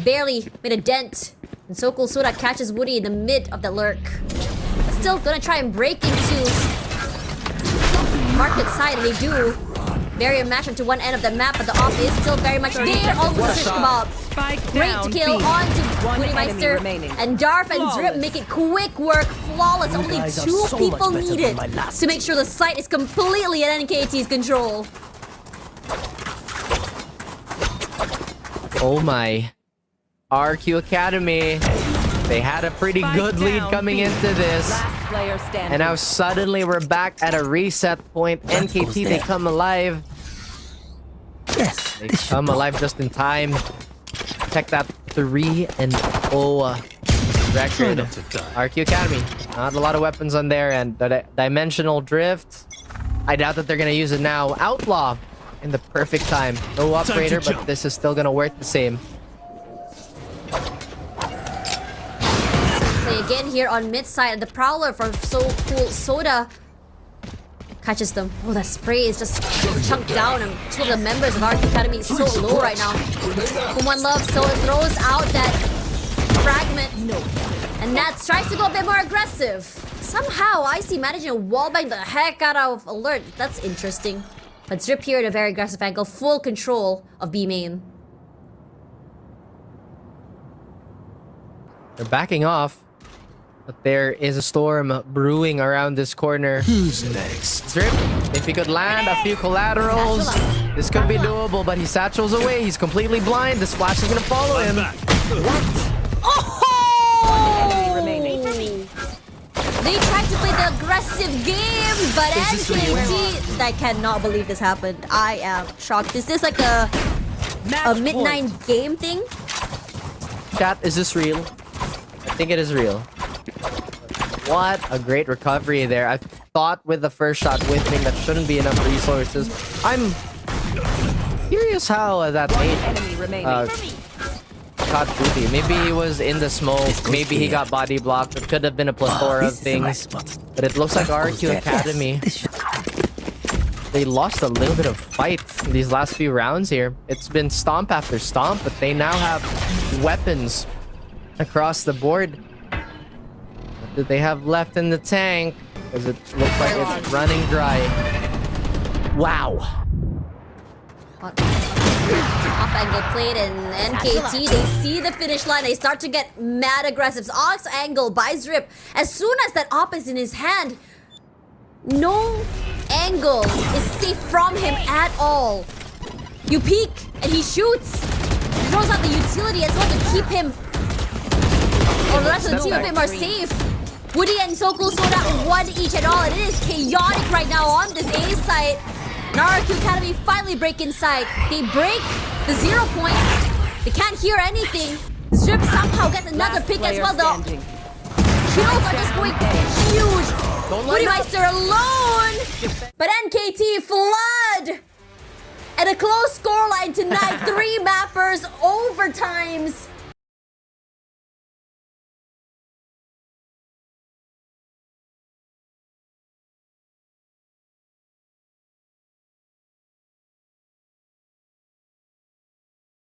Barely made a dent. And So Cool Soda catches Woody in the mid of the lurk. But still gonna try and break into market side, and they do. Barrier match onto one end of the map, but the off is still very much there. Almost a fish kebab. Spike Great down kill B. onto One Woody enemy Meister. remaining. And Darf and Drip Flawless. make it quick work. Flawless. Only guys are 2 so much people better than needed my last to make sure the site is completely in NKT's control. Oh my. RQ Academy. They had a pretty Spike good lead down coming B. into this. Last player standing. And now suddenly we're back at a reset point. NKT, they come alive. Yes. They come alive just in time. Check that 3-0 record. RQ Academy. Not a lot of weapons on there, and the dimensional drift. I doubt that they're gonna use it now. Outlaw in the perfect time. No operator, but this is still gonna work the same. Play again here on mid side. The Prowler for So Cool Soda catches them. Oh, that spray is just chunked down, and 2 of the members of RRQ Academy is so low right now. From One Love, so it throws out that fragment. And Nats tries to go a bit more aggressive. Somehow, Icy managing to wallbang the heck out of Alert. That's interesting. But Drip here at a very aggressive angle, full control of B main. They're backing off. But there is a storm brewing around this corner. Who's next? Drip, if he could land a few collaterals, this could be doable, but he satchels away. He's completely blind. This flash is gonna follow him. Oh! remaining. They tried to play the aggressive game, but NKT, I cannot believe this happened. I am shocked. Is this like a midnight game thing? Chat, is this real? I think it is real. What a great recovery there. I thought with the first shot whiffing that shouldn't be enough resources. I'm curious how that made Enemy remaining. caught Booty. Maybe he was in the smoke. Maybe he got body blocked. It could have been a plethora of things. But it looks like RRQ Academy, they lost a little bit of fight in these last few rounds here. It's been stomp after stomp, but they now have weapons across the board. What do they have left in the tank? Does it look like it's running dry? Wow. Off angle played, and NKT, they see the finish line. They start to get mad aggressive. Ox angle buys Rip. As soon as that op is in his hand, no angle is safe from him at all. You peek and he shoots. He throws out the utility as well to keep him, or the rest of the team, a bit more safe. Woody and So Cool Soda one each and all, and it is chaotic right now on this A site. RRQ Academy finally break inside. They break the 0 point. They can't hear anything. Strip somehow gets another Last pick as player well though. standing. Kills are just going huge. Woody Meister alone. But NKT flood. And a close scoreline tonight. 3 mappers, overtimes.